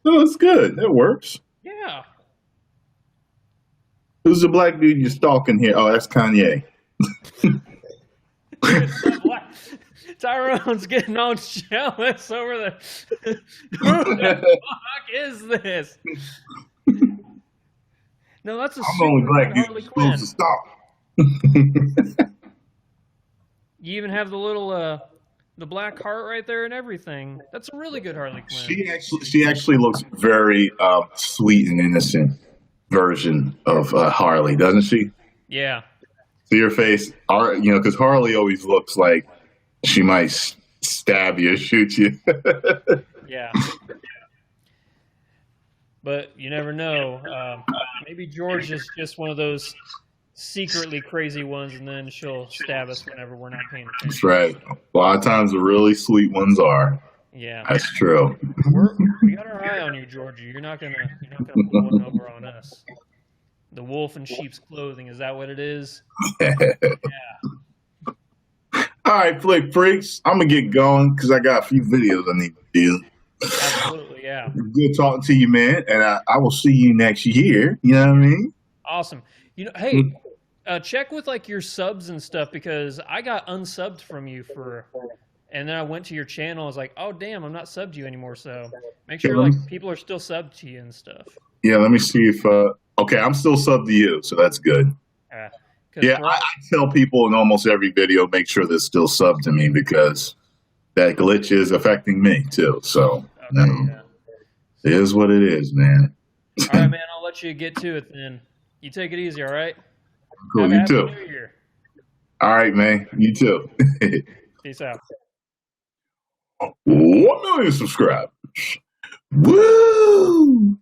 that looks good. That works. Yeah. Who's the black dude you're stalking here? Oh, that's Kanye. Tyrone's getting all jealous over the. Who the fuck is this? No, that's a I'm the only super black good dude Harley you're supposed Quinn. to stop. You even have the little the black heart right there and everything. That's a really good Harley Quinn. She actually looks very sweet and innocent version of Harley, doesn't she? Yeah. See her face, because Harley always looks like she might stab you or shoot you. Yeah. But you never know. Maybe George is just one of those secretly crazy ones, and then she'll stab us whenever we're not paying attention. That's right. A lot of times the really sweet ones are. Yeah. That's true. We got our eye on you, Georgie. You're not gonna pull one over on us. The wolf in sheep's clothing, is that what it is? Yeah. All right, Flick Freaks. I'm going to get going because I got a few videos I need to do. Absolutely, yeah. Good talking to you, man. And I will see you next year. You know what I mean? Awesome. Hey, check with like your subs and stuff, because I got unsubbed from you and then I went to your channel. I was like, oh damn, I'm not subbed to you anymore. So make sure like people are still subbed to you and stuff. Yeah, let me see if okay, I'm still subbed to you, so that's good. Yeah, I tell people in almost every video, make sure they're still subbed to me, because that glitch is affecting me too. So it is what it is, man. All right, man. I'll let you get to it then. You take it easy, all right? Cool, you too. New Year. All right, man. You too. Peace out. 1 million subscribers. Woo!